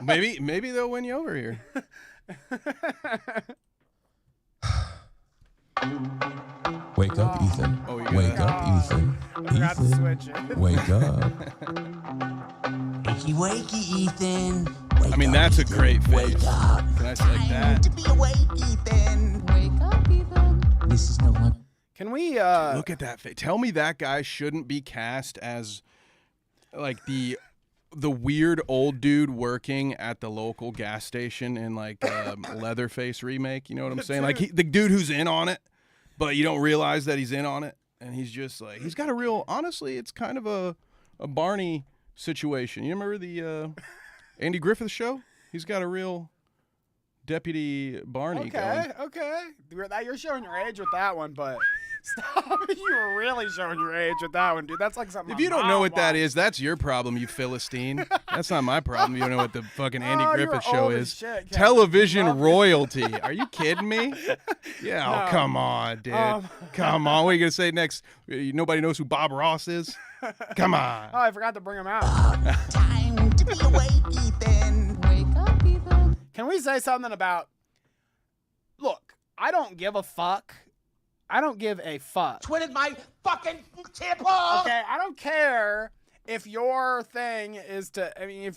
maybe they'll win you over here. Wake up, Ethan. Oh, Wake up, Ethan. I forgot to switch it. Wake up. Wakey, wakey, Ethan. Wake I mean, up, that's a Ethan. great face. Wake up. Can I say like Time that? to be awake, Ethan. Wake up, Ethan. This is no one. Can we Look at that face. Tell me that guy shouldn't be cast as like the weird old dude working at the local gas station in like Leatherface remake. You know what I'm saying? Like the dude who's in on it, but you don't realize that he's in on it, and he's just like he's got a real. Honestly, it's kind of a Barney situation. You remember the Andy Griffith show? He's got a real Deputy Barney going. Okay. You're showing your age with that one, but stop. You were really showing your age with that one, dude. That's like something. If you don't know what that is, that's your problem, you Philistine. That's not my problem. You don't know what the fucking Andy Griffith show old as is. shit, Kevin. Television Love it. royalty. Are you kidding me? Yeah, No. oh, come on, dude. Come on. What are you going to say next? Nobody knows who Bob Ross is? Come on. Oh, I forgot to bring him out. Time to be awake, Ethan. Wake up, Ethan. Can we say something about? Look, I don't give a fuck. I don't give a fuck. Twitted my fucking tip off. Okay, I don't care if your thing is to. I mean,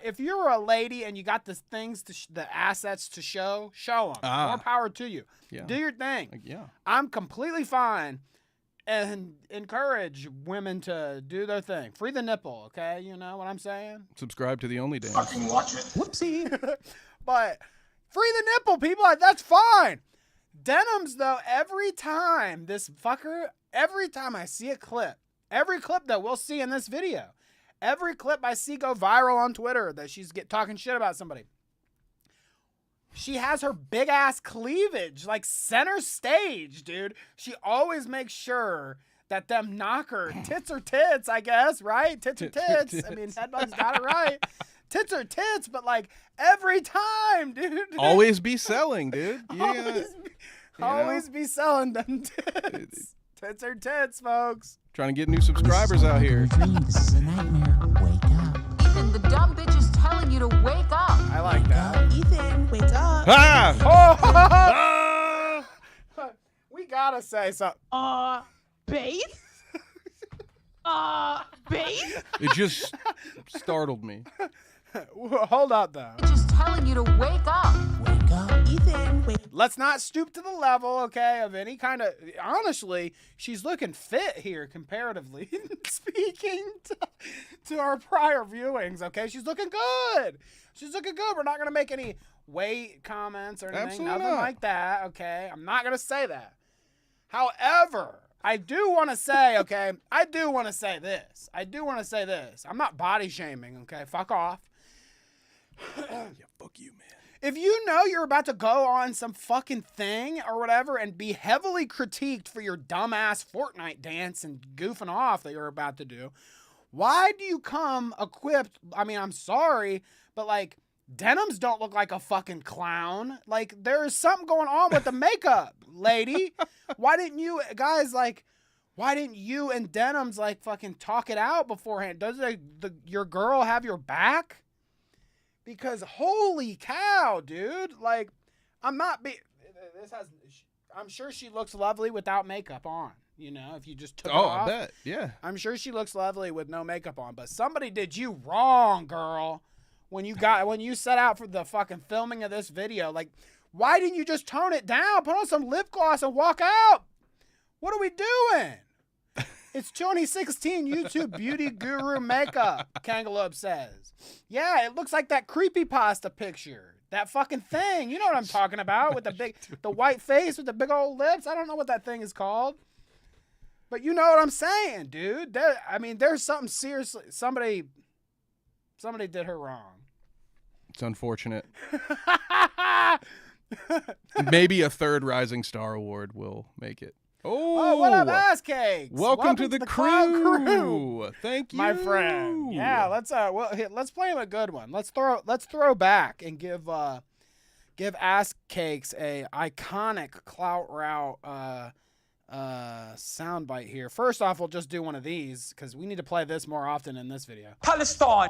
if you're a lady and you got the things the assets to show them. More power to you. Yeah. Do your thing. Like, yeah. I'm completely fine and encourage women to do their thing. Free the nipple, okay? You know what I'm saying? Subscribe to the Only Dance. Fucking watch it. Whoopsie. But free the nipple, people. That's fine. Denims, though, every time I see a clip, every clip that we'll see in this video, every clip I see go viral on Twitter that she's talking shit about somebody, she has her big ass cleavage like center stage, dude. She always makes sure that them knocker tits are tits, I guess, right? Tits are tits. I mean, Headbut's got it right. Tits are tits, but like every time, dude. Always be selling, dude. Always be selling them tits. Tits are tits, folks. Trying to get new subscribers out here. Dream. This is a nightmare. Wake up. Ethan, the dumb bitch is telling you to wake up. I like that. Ethan, wake up. Ah! We gotta say something. Babe? Babe? It just startled me. Hold up, though. Bitch is telling you to wake up. Wake up, Ethan. Wake Let's not stoop to the level, okay, of any kind of. Honestly, she's looking fit here comparatively speaking to our prior viewings, okay? She's looking good. We're not going to make any weight comments or anything. Absolutely Nothing not. like that, okay? I'm not going to say that. However, I do want to say, okay, this. I'm not body shaming, okay? Fuck off. Yeah, fuck you, man. If you know you're about to go on some fucking thing or whatever and be heavily critiqued for your dumbass Fortnite dance and goofing off that you're about to do, why do you come equipped? I mean, I'm sorry, but like, denims don't look like a fucking clown. Like, there is something going on with the makeup, lady. Why didn't you and denims like fucking talk it out beforehand? Does your girl have your back? Because holy cow, dude! Like, I'm sure she looks lovely without makeup on. You know, if you just took it off. I bet. Yeah. I'm sure she looks lovely with no makeup on. But somebody did you wrong, girl. When you set out for the fucking filming of this video, like, why didn't you just tone it down? Put on some lip gloss and walk out. What are we doing? It's 2016 YouTube beauty guru makeup, Kangaloob says. Yeah, it looks like that creepypasta picture. That fucking thing. You know what I'm talking about with the white face with the big old lips. I don't know what that thing is called. But you know what I'm saying, dude. There's something seriously. Somebody did her wrong. It's unfortunate. Maybe a third Rising Star Award will make it. Oh, what up, ass cakes? Welcome to the Clout crew. Thank you, my friend. Yeah, let's play him a good one. Let's throw back and give ass cakes a iconic Clout route soundbite here. First off, we'll just do one of these because we need to play this more often in this video. Palestine.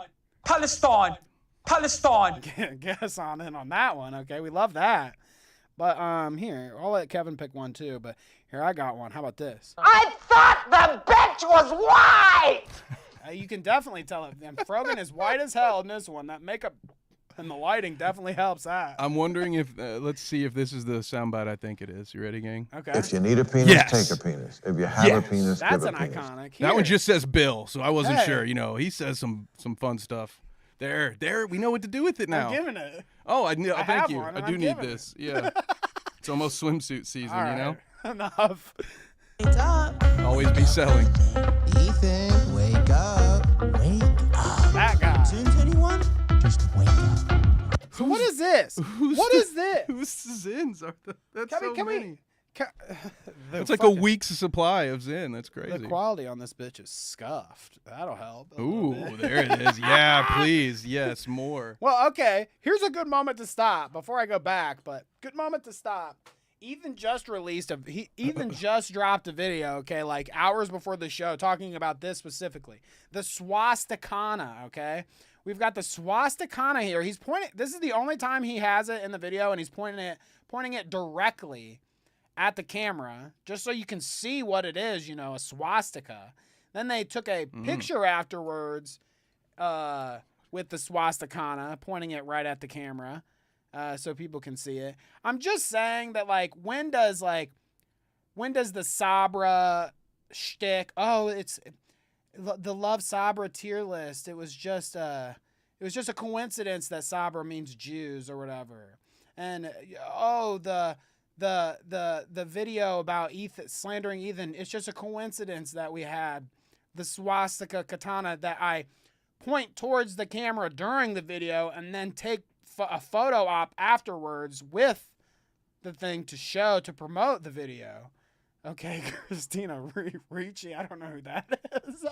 Get us on in on that one, okay? We love that. But here, I'll let Kevin pick one too. But here, I got one. How about this? I thought the bitch was white. You can definitely tell it. And Frogan is white as hell in this one. That makeup and the lighting definitely helps that. I'm wondering if let's see if this is the soundbite I think it is. You ready, gang? Okay. If you need a penis, Yes. take a penis. If you have a penis, That's give a an penis. iconic. That one Here. just says Bill, so I wasn't Hey. sure. You know, he says some fun stuff. There, we know what to do with it now. I'm giving it. Oh, I thank have you. one, I and do I'm need giving this. Yeah. It's almost swimsuit season, All you know? right. Enough. Wake up. Always be selling. Ethan, wake up. Wake up. That guy. Tunes anyone? Just wake up. So what is this? What is this? Whose Zins are that's Can we- so can we- many. The It's like a fucking- week's supply of Zin. That's The crazy. quality on this bitch is scuffed. That'll help. a little Ooh, bit. there it is. Yeah, please. Yes, more. Well, okay. Here's a good moment to stop before I go back, but good moment to stop. Ethan just Ethan just dropped a video, okay, like hours before the show, talking about this specifically. The swastikana, okay? We've got the swastikana here. He's pointing. This is the only time he has it in the video, and he's pointing it directly at the camera, just so you can see what it is, you know, a swastika. Then they took a picture afterwards with the swastikana, pointing it right at the camera, so people can see it. I'm just saying that, like, when does the Sabra shtick? Oh, it's the Love Sabra tier list. It was just a coincidence that Sabra means Jews or whatever. And the video about Ethan slandering Ethan, it's just a coincidence that we had the swastika katana that I point towards the camera during the video and then take a photo op afterwards with the thing to promote the video. Okay, Christina Ricci, I don't know who that is.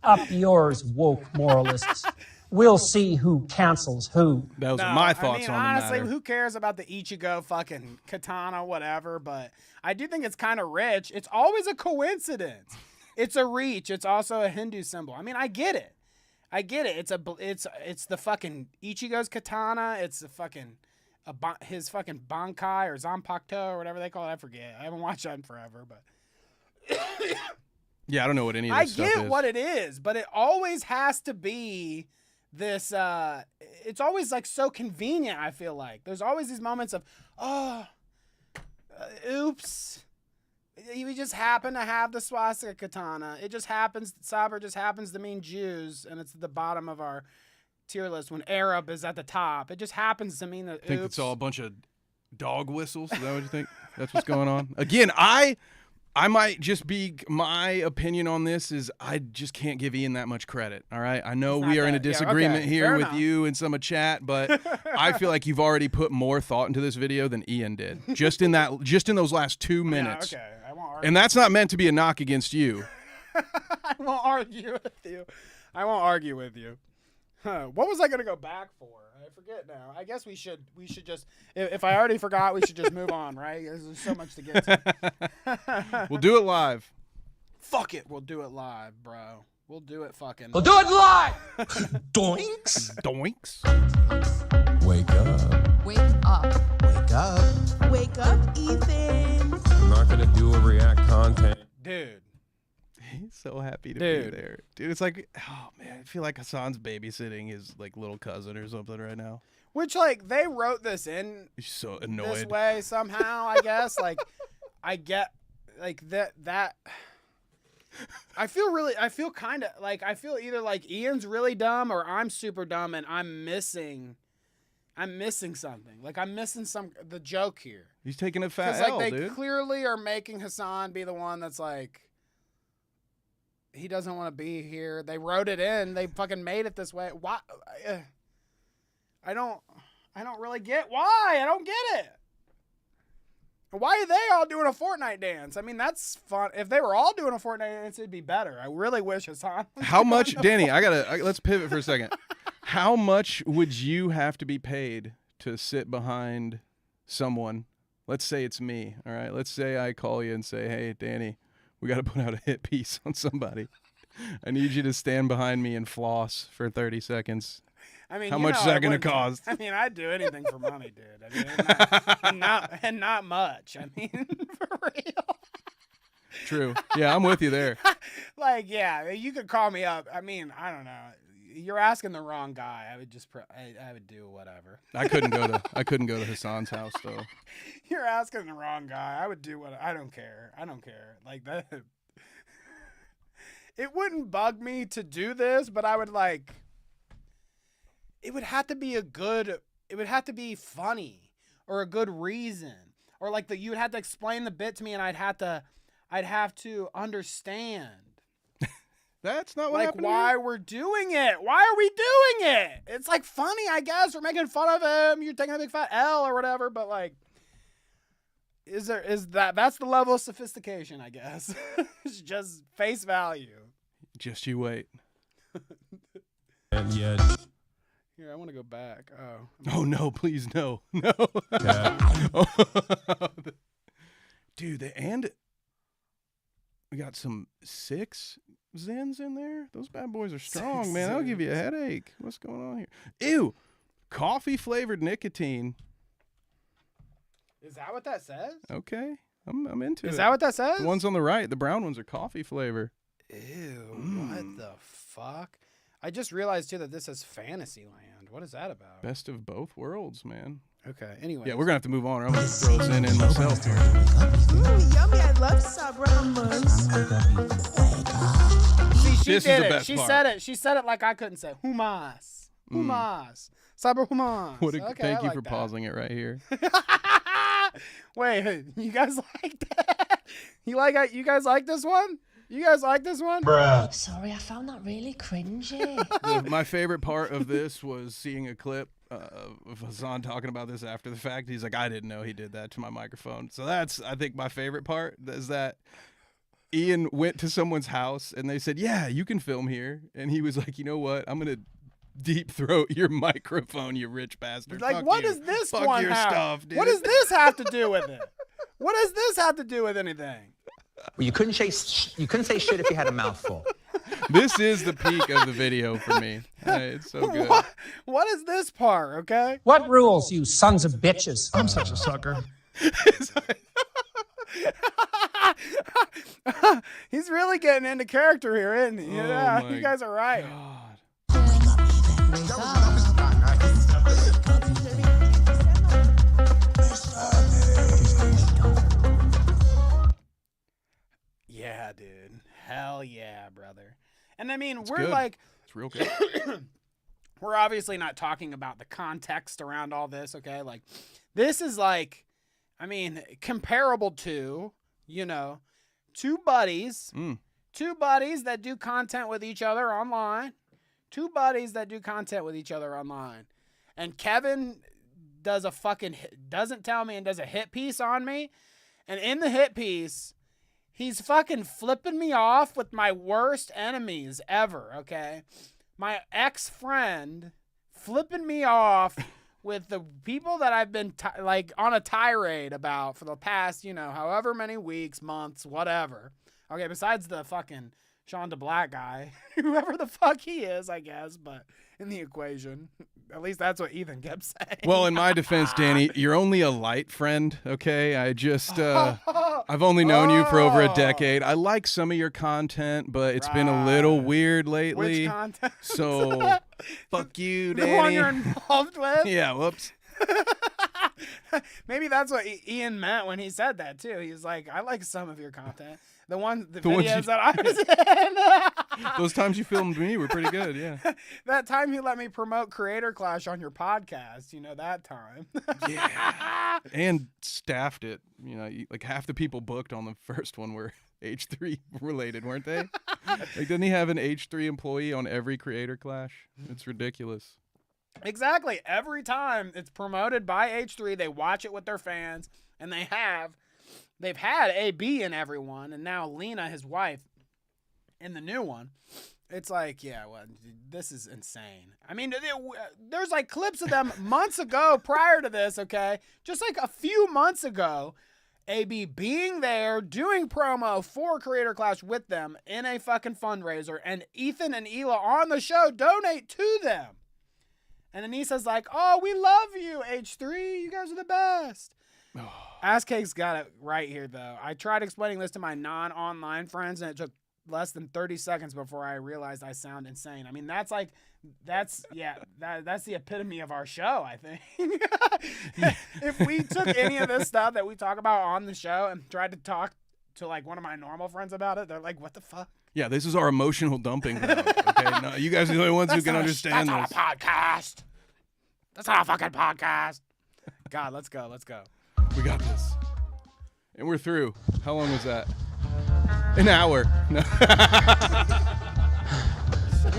Up yours, woke moralists. We'll see who cancels who. Those are my thoughts on honestly, the matter. who cares about the Ichigo fucking katana, whatever, but I do think it's kind of rich. It's always a coincidence. It's a reach. It's also a Hindu symbol. I mean, I get it. It's the fucking Ichigo's katana. It's the fucking his fucking Bankai or Zanpakuto or whatever they call it. I forget. I haven't watched that in forever, but Yeah, I don't know what any of this stuff is. I get what it is, but it always has to be this. It's always like so convenient. I feel like there's always these moments of, oops. We just happen to have the swastika katana. It just happens. Sabra just happens to mean Jews, and it's at the bottom of our tier list when Arab is at the top. It just happens to mean that. I think it's all a bunch of dog whistles. Is that what you think? That's what's going on? Again, I might just be, my opinion on this is I just can't give Ian that much credit. All right. I know we are in a disagreement here fair with enough. you and some of chat, but I feel like you've already put more thought into this video than Ian did. Just in those last 2 minutes. Yeah, okay. I won't argue. And that's not meant to be a knock against you. I won't argue with you. Huh. What was I gonna go back for? I forget now. I guess we should just. If I already forgot, we should just move on, right? There's so much to get to. We'll do it live. Fuck it, we'll do it live, bro. We'll do it fucking. We'll do it live. Doinks. Doinks. Wake up. Wake up. Wake up. Wake up, Ethan. I'm not going to do a react content. Dude. He's so happy to Dude. be there. Dude, it's like, oh, man, I feel like Hassan's babysitting his, like, little cousin or something right now. Which, like, they wrote this in He's so this annoyed. way somehow, I guess. Like, I get, like, that. I feel kind of, like, I feel either, like, Ian's really dumb or I'm super dumb and I'm missing something. Like, I'm missing the joke here. He's taking a fat Because, L, like, they dude. clearly are making Hasan be the one that's, like, he doesn't want to be here. They wrote it in. They fucking made it this way. Why? I don't really get why. I don't get it. Why are they all doing a Fortnite dance? I mean, that's fun. If they were all doing a Fortnite dance, it'd be better. I really wish Hasan. How much, Danny? Let's pivot for a second. How much would you have to be paid to sit behind someone? Let's say it's me. All right. Let's say I call you and say, "Hey, Danny, we got to put out a hit piece on somebody. I need you to stand behind me and floss for 30 seconds." I mean, how much is that going to cost? I mean, I'd do anything for money, dude. I mean, not much. I mean, for real. True. Yeah, I'm with you there. Like, yeah, you could call me up. I mean, I don't know. You're asking the wrong guy. I would just, I would do whatever. I couldn't go to Hasan's house though. You're asking the wrong guy. I would do what. I don't care. Like that. It wouldn't bug me to do this, but I would like. It would have to be it would have to be funny or a good reason, or like you would have to explain the bit to me and I'd have to understand. That's not what happened. Like why we're doing it. Why are we doing it? It's like funny, I guess. We're making fun of him. You're taking a big fat L or whatever, but like that's the level of sophistication, I guess. It's just face value. Just you wait. And yet. Here, I want to go back. Oh no, please no. No. Yeah. Dude, we got some 6 Zins in there. Those bad boys are strong, 6 man. That'll Zins. give you a headache. What's going on here? Ew. Coffee flavored nicotine. Is that what that says? Okay. I'm into it. Is that what that says? The ones on the right, the brown ones are coffee flavor. Ew, what the fuck? I just realized, too, that this is Fantasyland. What is that about? Best of both worlds, man. Okay, anyway. Yeah, we're going to have to move on or I'm going to throw this in myself here. Yummy, I love Sabra hummus. See, she This is did the it. best She part. said it. She said it like I couldn't say. Humas. Humas. Sabra humas. Thank you for pausing it right here. Wait, you guys like that? You guys like this one? You guys like this one? Sorry, I found that really cringy. My favorite part of this was seeing a clip of Hasan talking about this after the fact. He's like, I didn't know he did that to my microphone. So that's, I think, my favorite part is that Ian went to someone's house and they said, yeah, you can film here. And he was like, you know what? I'm going to deep throat your microphone, you rich bastard. Like, Fuck what you. does this Fuck one your have? stuff, dude. What does this have to do with it? What does this have to do with anything? Well, you couldn't say shit if you had a mouthful. This is the peak of the video for me. It's so good. What is this part, okay? What rules, you sons of bitches? I'm such a sucker. He's really getting into character here, isn't he? Oh Yeah, my you guys are right. Yeah, dude. Hell yeah, brother. And I mean, we're good. like, It's real good. we're obviously not talking about the context around all this, okay? Like, this is like, I mean, comparable to, you know, two buddies that do content with each other online. Two buddies that do content with each other online. And Kevin does doesn't tell me and does a hit piece on me. And in the hit piece, he's fucking flipping me off with my worst enemies ever, okay? My ex-friend flipping me off with the people that I've been on a tirade about for the past, you know, however many weeks, months, whatever. Okay, besides the fucking Sean DeBlack guy, whoever the fuck he is, I guess, but in the equation, at least that's what Ethan kept saying. Well, in my defense, Danny, you're only a light friend, okay? I just, I've only known you for over a decade. I like some of your content, but it's been a little weird lately. Which content? So, fuck you, Danny. The one you're involved with? Yeah, whoops. Maybe that's what Ian meant when he said that, too. He's like, I like some of your content. The ones videos that I was in. Those times you filmed me were pretty good, yeah. That time you let me promote Creator Clash on your podcast, that time. Yeah. And staffed it. Like half the people booked on the first one were H3 related, weren't they? Like, didn't he have an H3 employee on every Creator Clash? It's ridiculous. Exactly. Every time it's promoted by H3, they watch it with their fans, and they've had AB in everyone, and now Lena, his wife, in the new one. It's like, this is insane. I mean, there's like clips of them months ago prior to this, okay? Just like a few months ago, AB being there, doing promo for Creator Clash with them in a fucking fundraiser, and Ethan and Hila on the show donate to them. And Anissa's like, oh, we love you, H3. You guys are the best. Asscake's got it right here, though. I tried explaining this to my non-online friends, and it took less than 30 seconds before I realized I sound insane. I mean, that's the epitome of our show, I think. If we took any of this stuff that we talk about on the show and tried to talk to, like, one of my normal friends about it, they're like, what the fuck? Yeah, this is our emotional dumping ground, okay? No, you guys are the only ones who can understand this. That's not a podcast. That's not a fucking podcast. God, let's go. We got this. And we're through. How long was that? An hour. No.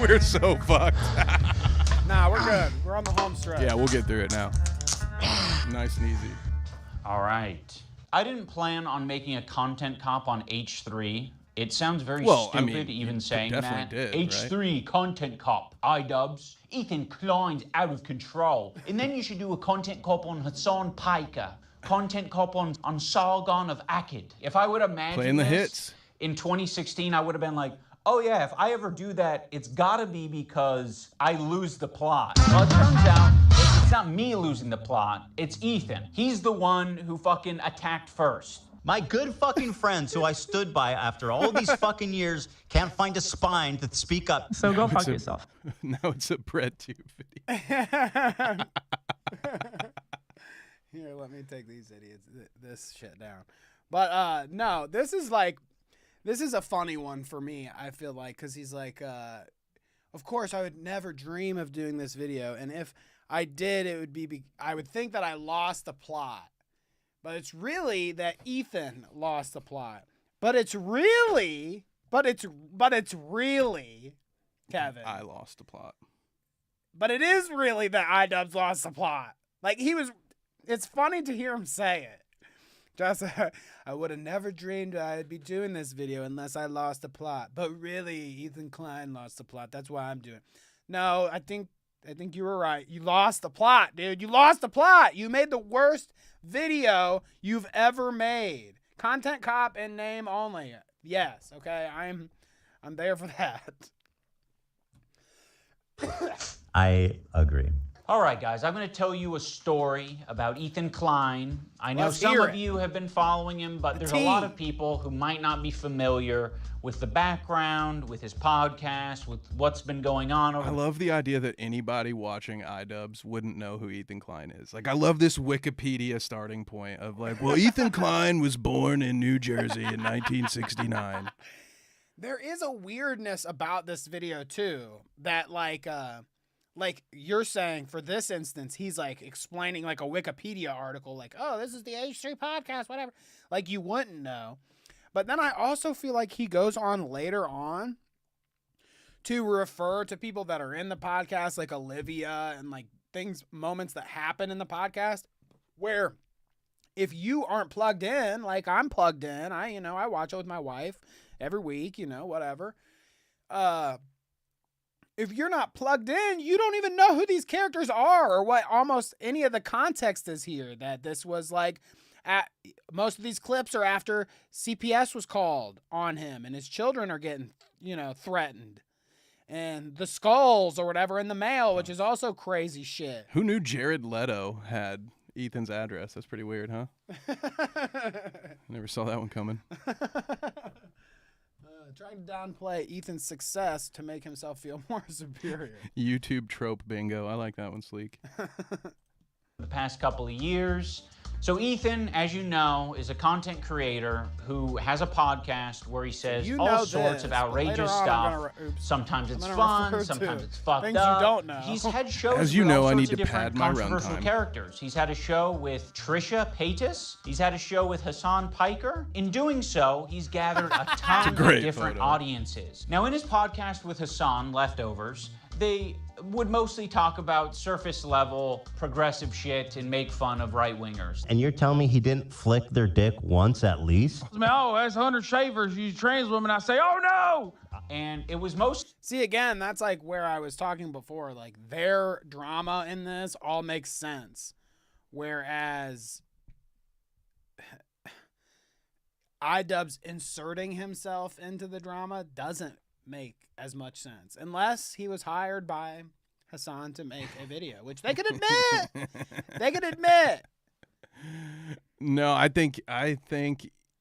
We're so fucked. Nah, we're good. We're on the home stretch. Yeah, we'll get through it now. Nice and easy. All right. I didn't plan on making a content cop on H3. It sounds very stupid even saying that. H3, right? Content cop, idubbbz. Ethan Klein's out of control. And then you should do a content cop on Hasan Piker. Content cop on Sargon of Akkad. If I would imagine playing the hits in 2016, I would have been like, oh yeah, if I ever do that, it's gotta be because I lose the plot. Well, it turns out it's not me losing the plot, it's Ethan. He's the one who fucking attacked first. My good fucking friends who I stood by after all these fucking years can't find a spine to speak up. So go fuck yourself. Now it's a BreadTube video. Here, let me take these idiots, this shit down. But no, this is a funny one for me, I feel like, because he's like, of course, I would never dream of doing this video. And if I did, it would be I would think that I lost the plot. But it's really that Ethan lost the plot. But it's really, Kevin. I lost the plot. But it is really that idubbbz lost the plot. Like, it's funny to hear him say it. Just, I would have never dreamed I'd be doing this video unless I lost the plot. But really, Ethan Klein lost the plot. That's why I'm doing it. No, I think you were right. You lost the plot, dude. You lost the plot. You made the worst video you've ever made. Content cop and name only. Yes, okay. I'm there for that. I agree. All right, guys, I'm going to tell you a story about Ethan Klein. I know some of you have been following him, but there's a lot of people who might not be familiar with the background, with his podcast, with what's been going on over. I love the idea that anybody watching idubbbz wouldn't know who Ethan Klein is. Like, I love this Wikipedia starting point of like, well, Ethan Klein was born in New Jersey in 1969. There is a weirdness about this video too, that like you're saying for this instance, he's like explaining like a Wikipedia article, like, oh, this is the H3 podcast, whatever. Like, you wouldn't know. But then I also feel like he goes on later on to refer to people that are in the podcast, like Olivia, and like moments that happen in the podcast where if you aren't plugged in, like I'm plugged in, I watch it with my wife every week, whatever. If you're not plugged in, you don't even know who these characters are or what almost any of the context is here. That this was like, most of these clips are after CPS was called on him and his children are getting, threatened. And the skulls or whatever in the mail, which is also crazy shit. Who knew Jared Leto had Ethan's address? That's pretty weird, huh? Never saw that one coming. Trying to downplay Ethan's success to make himself feel more superior. YouTube trope bingo. I like that one, Sleek. The past couple of years, So Ethan, as you know, is a content creator who has a podcast where he says all sorts of outrageous stuff. Sometimes it's fun, sometimes it's fucked things up. You don't know. He's had shows As you with know, all I sorts need of to different pad my controversial runtime. characters. He's had a show with Trisha Paytas. He's had a show with Hasan Piker. In doing so, he's gathered a ton of different audiences. Now, in his podcast with Hasan, Leftovers, they would mostly talk about surface level progressive shit and make fun of right-wingers. And you're telling me he didn't flick their dick once at least? Oh, that's 100 shavers, you trans women. I say, oh no! And it was most... See, again, that's like where I was talking before. Like, their drama in this all makes sense. Whereas idubbbz inserting himself into the drama doesn't make as much sense. Unless he was hired by Hasan to make a video, which they could admit. They could admit. No, I think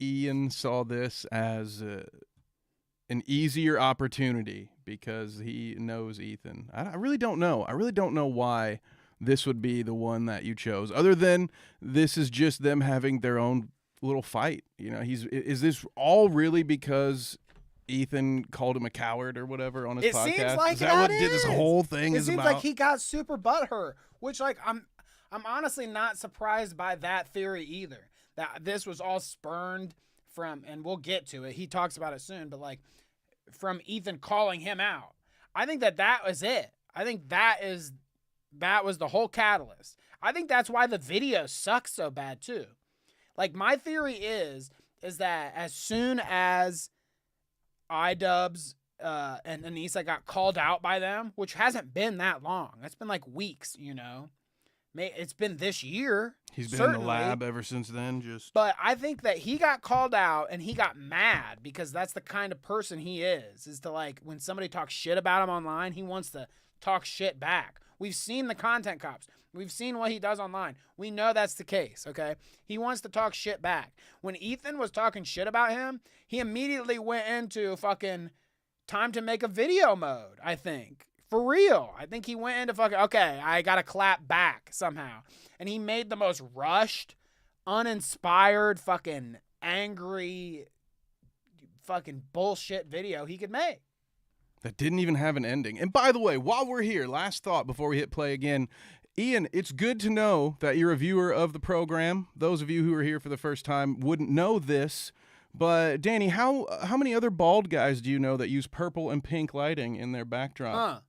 Ian saw this as an easier opportunity because he knows Ethan. I really don't know. I really don't know why this would be the one that you chose, other than this is just them having their own little fight. You know, is this all really because Ethan called him a coward or whatever on his podcast? It seems like is that what this whole thing is about? It seems like he got super butthurt, which, like, I'm honestly not surprised by that theory either. That this was all spurned from, and we'll get to it. He talks about it soon, but like from Ethan calling him out. I think that was it. I think that was the whole catalyst. I think that's why the video sucks so bad too. Like, my theory is that as soon as idubbbz and Anissa got called out by them, which hasn't been that long. It's been like weeks, you know. It's been this year. He's been in the lab ever since then. But I think that he got called out and he got mad because that's the kind of person he is to, like, when somebody talks shit about him online, he wants to talk shit back. We've seen the content cops. We've seen what he does online. We know that's the case, okay? He wants to talk shit back. When Ethan was talking shit about him, he immediately went into fucking time to make a video mode, I think. For real. I think he went into fucking, okay, I got to clap back somehow. And he made the most rushed, uninspired, fucking angry, fucking bullshit video he could make. That didn't even have an ending. And by the way, while we're here, last thought before we hit play again, Ian, it's good to know that you're a viewer of the program. Those of you who are here for the first time wouldn't know this, but Danny, how many other bald guys do you know that use purple and pink lighting in their backdrop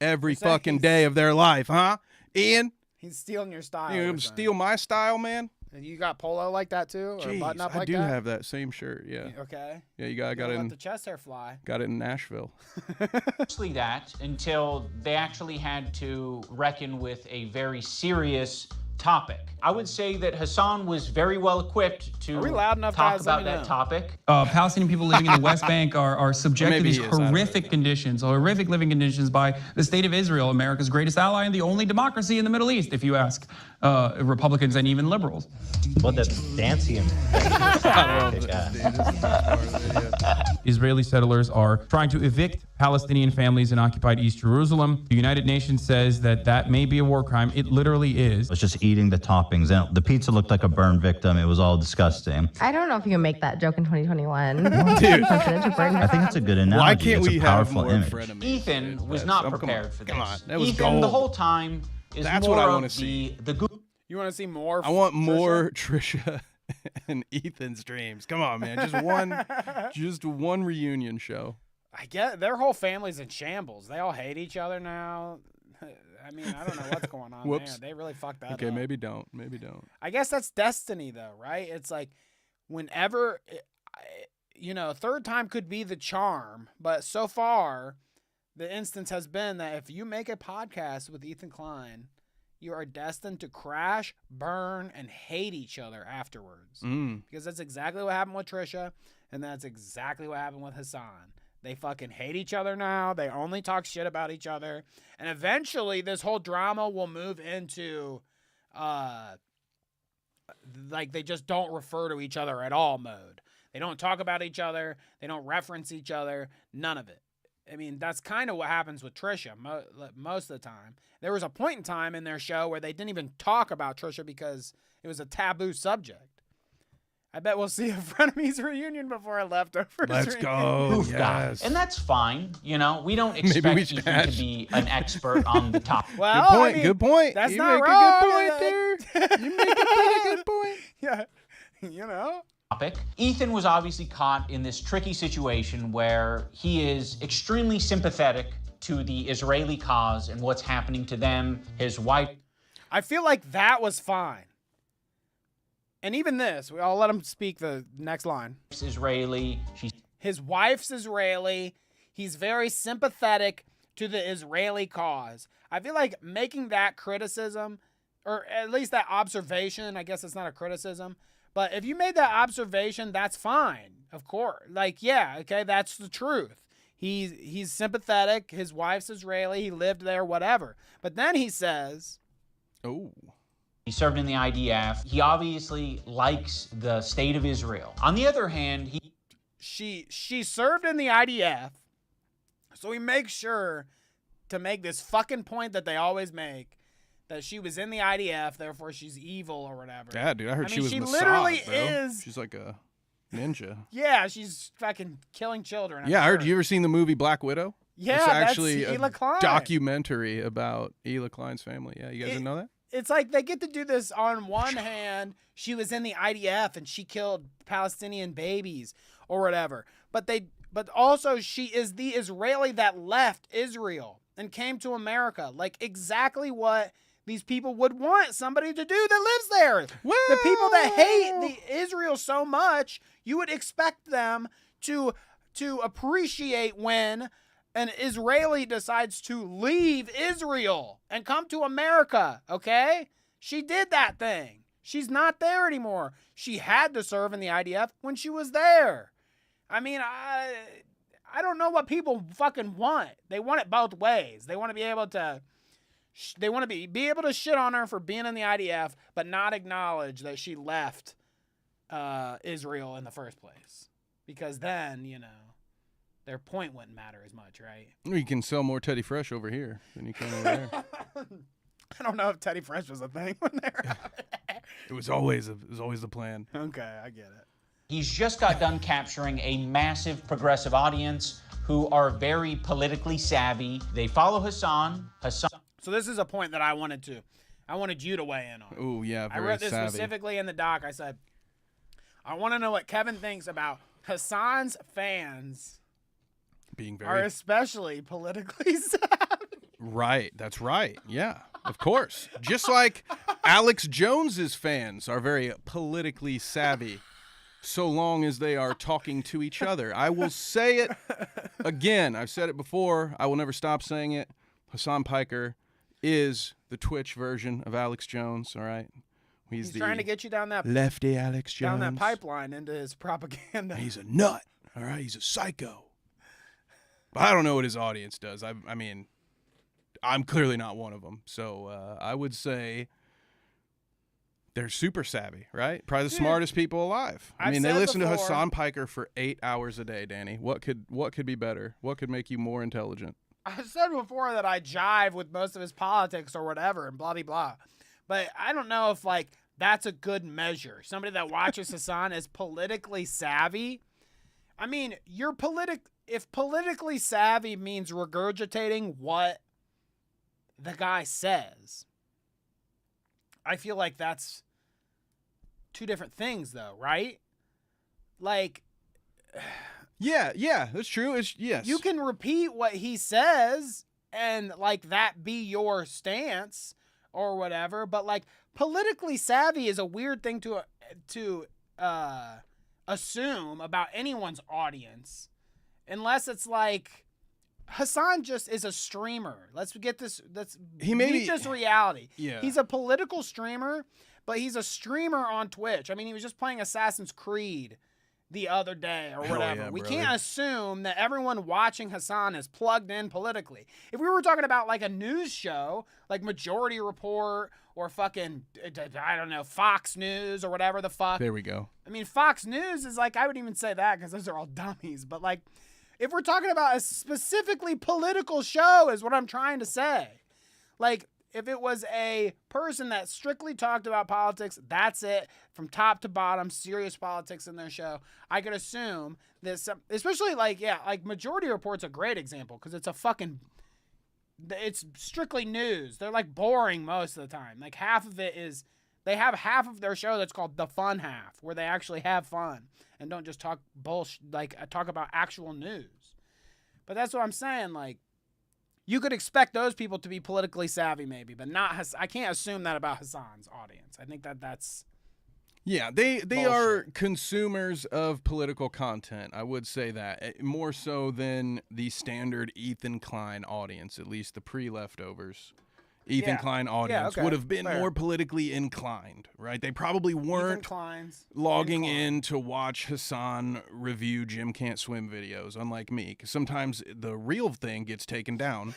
every fucking day of their life, huh? Ian? He's stealing your style. You gonna steal my style, man? And you got polo like that too, or button up like that? I do have that same shirt. Yeah. Okay. Yeah, you got it in. Let the chest hair fly. Got it in Nashville. Mostly that until they actually had to reckon with a very serious topic. I would say that Hasan was very well equipped to talk about that topic. Palestinian people living in the West Bank are subject to these horrific conditions, horrific living conditions by the state of Israel, America's greatest ally and the only democracy in the Middle East, if you ask Republicans and even liberals. Well, that's dancing. Israeli settlers are trying to evict Palestinian families in occupied East Jerusalem. The United Nations says that may be a war crime. It literally is. I was just eating the toppings. And the pizza looked like a burn victim. It was all disgusting. I don't know if you can make that joke in 2021. Dude. I think it's a good analogy. Why can't we have more image. frenemies? Ethan was not prepared for this. Come on, that was Ethan, gold. the whole time, is That's more what I of want to see. You want to see more? I want more Trisha and Ethan's dreams. Come on, man. Just one reunion show. I get their whole family's in shambles. They all hate each other now. I mean, I don't know what's going on there. They really fucked that up. Okay, maybe don't. I guess that's destiny, though, right? It's like whenever, third time could be the charm. But so far, the instance has been that if you make a podcast with Ethan Klein, you are destined to crash, burn, and hate each other afterwards. Because that's exactly what happened with Trisha, and that's exactly what happened with Hasan. They fucking hate each other now. They only talk shit about each other. And eventually this whole drama will move into like they just don't refer to each other at all mode. They don't talk about each other. They don't reference each other. None of it. I mean, that's kind of what happens with Trisha most of the time. There was a point in time in their show where they didn't even talk about Trisha because it was a taboo subject. I bet we'll see a Frenemies reunion before a Leftovers Let's reunion. go. Yes. And that's fine. You know, we don't expect Ethan to be an expert on the topic. Well, good point. I mean, good point. That's you not make wrong. a good point there. You make a pretty good point. Yeah, you know. Ethan was obviously caught in this tricky situation where he is extremely sympathetic to the Israeli cause and what's happening to them, his wife. I feel like that was fine. And even this, I'll let him speak the next line. Israeli. His wife's Israeli. He's very sympathetic to the Israeli cause. I feel like making that criticism, or at least that observation, I guess it's not a criticism, but if you made that observation, that's fine, of course. Like, yeah, okay, that's the truth. He's sympathetic. His wife's Israeli. He lived there, whatever. But then he says, "Oh, he served in the IDF. He obviously likes the state of Israel. On the other hand, she served in the IDF, so he makes sure to make this fucking point that they always make, that she was in the IDF, therefore she's evil or whatever. Yeah, dude, I heard she was she Mossad, literally bro. is. She's like a ninja. Yeah, she's fucking killing children. I heard. You ever seen the movie Black Widow? Yeah, it's actually that's a Ethan Klein. documentary about Ethan Klein's family. Yeah, you guys didn't know that? It's like they get to do this on one hand, she was in the IDF and she killed Palestinian babies or whatever. But also she is the Israeli that left Israel and came to America. Like exactly what these people would want somebody to do that lives there. Well, the people that hate Israel so much, you would expect them to appreciate when an Israeli decides to leave Israel and come to America, okay? She did that thing. She's not there anymore. She had to serve in the IDF when she was there. I mean, I don't know what people fucking want. They want it both ways. They want to be able to be able to shit on her for being in the IDF, but not acknowledge that she left Israel in the first place. Because then, you know, their point wouldn't matter as much, right? You can sell more Teddy Fresh over here than you can over there. I don't know if Teddy Fresh was a thing when they were It was always the plan. Okay, I get it. He's just got done capturing a massive progressive audience who are very politically savvy. They follow Hassan. So this is a point that I wanted you to weigh in on. Oh, yeah, very I wrote this savvy. specifically in the doc. I said, I want to know what Kevin thinks about Hassan's fans being are very especially politically savvy. Right, that's right. Yeah, of course. Just like Alex Jones's fans are very politically savvy, so long as they are talking to each other. I will say it again. I've said it before. I will never stop saying it. Hasan Piker is the Twitch version of Alex Jones, all right? He's trying to get you down that lefty Alex Jones. Down that pipeline into his propaganda. He's a nut, all right? He's a psycho. But I don't know what his audience does. I mean, I'm clearly not one of them. So I would say they're super savvy, right? Probably the smartest people alive. I mean, they listen to Hasan Piker for 8 hours a day, Danny. What could be better? What could make you more intelligent? I said before that I jive with most of his politics or whatever and blah, blah, blah. But I don't know if, like, that's a good measure. Somebody that watches Hasan is politically savvy. I mean, if politically savvy means regurgitating what the guy says, I feel like that's two different things, though, right? Like, yeah, that's true. Yes. You can repeat what he says and, like, that be your stance or whatever, but, like, politically savvy is a weird thing to assume about anyone's audience, unless it's like Hasan just is a streamer. Let's get this. Meet this reality. Yeah. He's a political streamer, but he's a streamer on Twitch. I mean, he was just playing Assassin's Creed the other day or whatever. Yeah, we brother. can't assume that everyone watching Hasan is plugged in politically. If we were talking about like a news show, like Majority Report or fucking, I don't know, Fox News or whatever the fuck. There we go. I mean, Fox News is like, I would even say that because those are all dummies. But like, If we're talking about a specifically political show is what I'm trying to say. Like, if it was a person that strictly talked about politics, that's it, from top to bottom, serious politics in their show, I could assume that some, especially like Majority Report's a great example because it's it's strictly news. They're like boring most of the time. Like half of it is, they have half of their show that's called the fun half, where they actually have fun and don't just talk bullshit, like talk about actual news. But that's what I'm saying, like, you could expect those people to be politically savvy maybe, but not I can't assume that about Hasan's audience. I think that's yeah, they are consumers of political content. I would say that more so than the standard Ethan Klein audience, at least the pre-leftovers. Ethan Klein audience would have been more politically inclined, right? They probably weren't logging in to watch Hasan review Jim Can't Swim videos, unlike me, because sometimes the real thing gets taken down,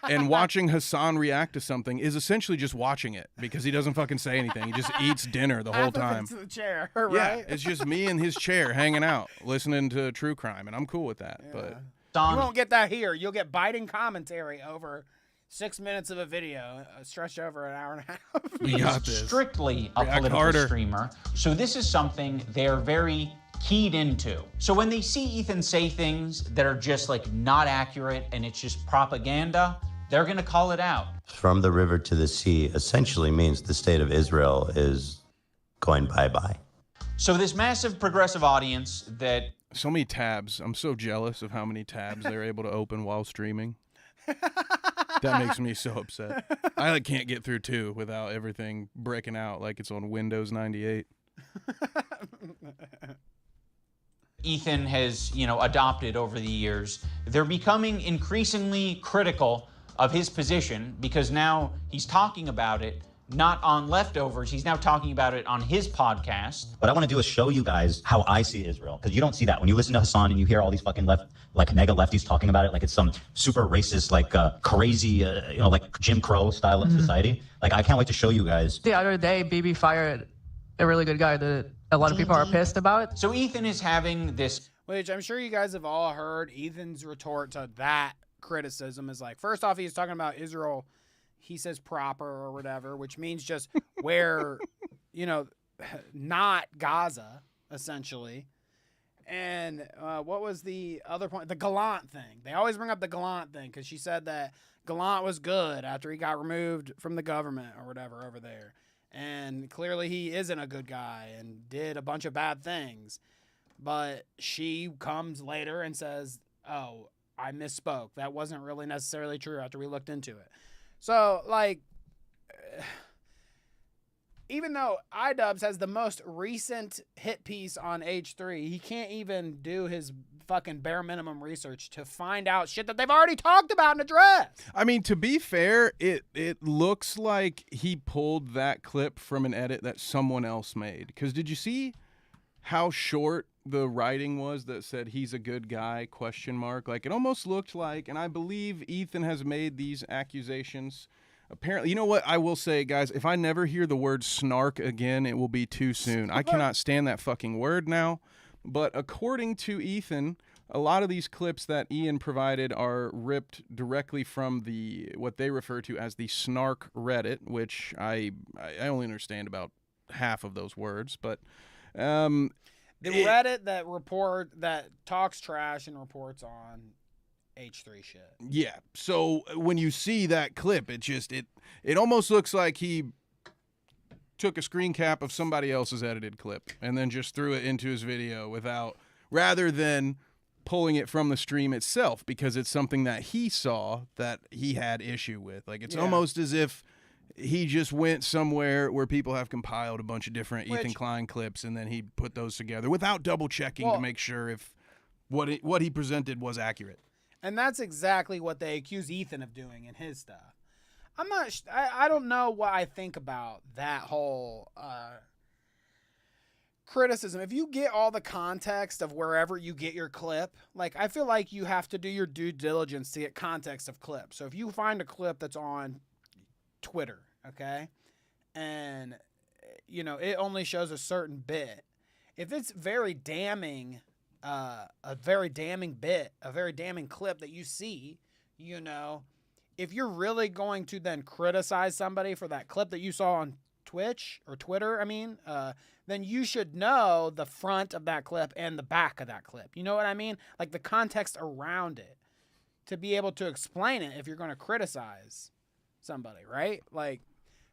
and watching Hasan react to something is essentially just watching it, because he doesn't fucking say anything. He just eats dinner the whole time. To the chair, right? Yeah, it's just me in his chair hanging out, listening to true crime, and I'm cool with that. Yeah. But you won't get that here. You'll get biting commentary over 6 minutes of a video stretched over an hour and a half. We got this. Strictly a political streamer. So this is something they're very keyed into. So when they see Ethan say things that are just like not accurate and it's just propaganda, they're gonna call it out. From the river to the sea essentially means the state of Israel is going bye-bye. So this massive progressive audience that... So many tabs. I'm so jealous of how many tabs they're able to open while streaming. That makes me so upset. I can't get through 2 without everything breaking out like it's on Windows 98. Ethan has, adopted over the years. They're becoming increasingly critical of his position because now he's talking about it not on Leftovers. He's now talking about it on his podcast. What I want to do is show you guys how I see Israel, because you don't see that. When you listen to Hasan and you hear all these fucking mega lefties talking about it like it's some super racist, crazy, like Jim Crow style of society. Like, I can't wait to show you guys. The other day, BB fired a really good guy that a lot of people are pissed about. So Ethan is having this... Which I'm sure you guys have all heard. Ethan's retort to that criticism is like, first off, he's talking about Israel... He says proper or whatever, which means just where, not Gaza, essentially. And what was the other point? The Gallant thing. They always bring up the Gallant thing because she said that Gallant was good after he got removed from the government or whatever over there. And clearly he isn't a good guy and did a bunch of bad things. But she comes later and says, oh, I misspoke. That wasn't really necessarily true after we looked into it. So, even though idubbbz has the most recent hit piece on H3, he can't even do his fucking bare minimum research to find out shit that they've already talked about and addressed. I mean, to be fair, it looks like he pulled that clip from an edit that someone else made. Because did you see how short the writing was that said he's a good guy, ? Like, it almost looked like, and I believe Ethan has made these accusations. Apparently, you know what I will say, guys? If I never hear the word snark again, it will be too soon. I cannot stand that fucking word now. But according to Ethan, a lot of these clips that Ian provided are ripped directly from what they refer to as the snark Reddit, which I only understand about half of those words, but... The Reddit that talks trash and reports on H3 shit. Yeah. So when you see that clip, it almost looks like he took a screen cap of somebody else's edited clip and then just threw it into his video rather than pulling it from the stream itself, because it's something that he saw that he had issue with. Like, it's almost as if he just went somewhere where people have compiled a bunch of different Ethan Klein clips, and then he put those together without double checking to make sure if what he presented was accurate. And that's exactly what they accuse Ethan of doing in his stuff. I don't know what I think about that whole criticism. If you get all the context of wherever you get your clip, like, I feel like you have to do your due diligence to get context of clips. So if you find a clip that's on Twitter, okay, and it only shows a certain bit, if it's very damning a very damning bit, a very damning clip that you see, you know, if you're really going to then criticize somebody for that clip that you saw on Twitch or Twitter, then you should know the front of that clip and the back of that clip. You know what I mean? Like the context around it to be able to explain it if you're going to criticize somebody, right? Like,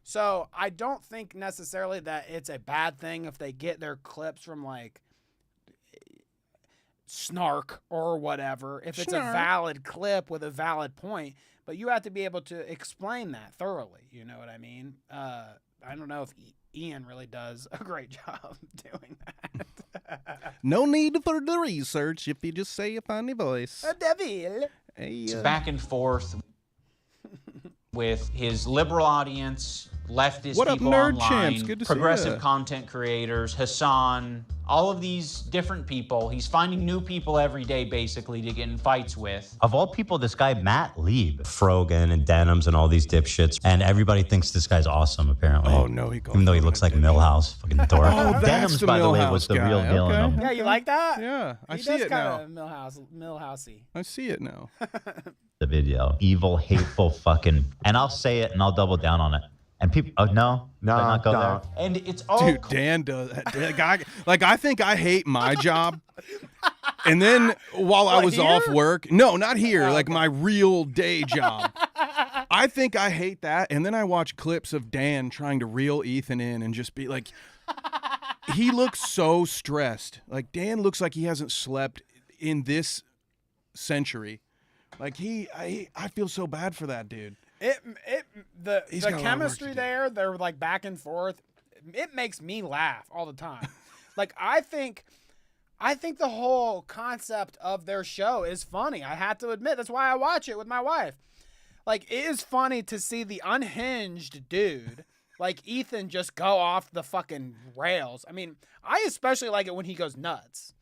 so I don't think necessarily that it's a bad thing if they get their clips from like Snark or whatever, if it's a valid clip with a valid point, but you have to be able to explain that thoroughly. You know what I mean? I don't know if Ian really does a great job doing that. No need for the research if you just say a funny voice. A devil. It's back and forth with his liberal audience, leftist What up, people nerd online, champs? Good to see progressive ya. content creators, Hasan, all of these different people. He's finding new people every day, basically, to get in fights with. Of all people, this guy, Matt Lieb, Frogan and Denims and all these dipshits, and everybody thinks this guy's awesome, apparently. Oh, no, he Even though he looks like Millhouse, fucking dork. Oh, that's Denims, the by the way, Millhouse was the guy. real deal in Okay. them. Yeah, you like that? Yeah, I He see does it now. kind of Millhousey. I see it now. The video. Evil, hateful fucking, and I'll say it and I'll double down on it. And people, oh, no, did I not go there? And it's all... Dude, Dan does that. Guy, like, I think I hate my job. And then while I was off work, no, not here, like my real day job. I think I hate that. And then I watch clips of Dan trying to reel Ethan in and just be like, he looks so stressed. Like, Dan looks like he hasn't slept in this century. Like, I feel so bad for that dude. The He's got a lot of work chemistry to do. there, they're like back and forth. It makes me laugh all the time. Like I think the whole concept of their show is funny. I have to admit, that's why I watch it with my wife. Like it is funny to see the unhinged dude like Ethan just go off the fucking rails. I mean, I especially like it when he goes nuts.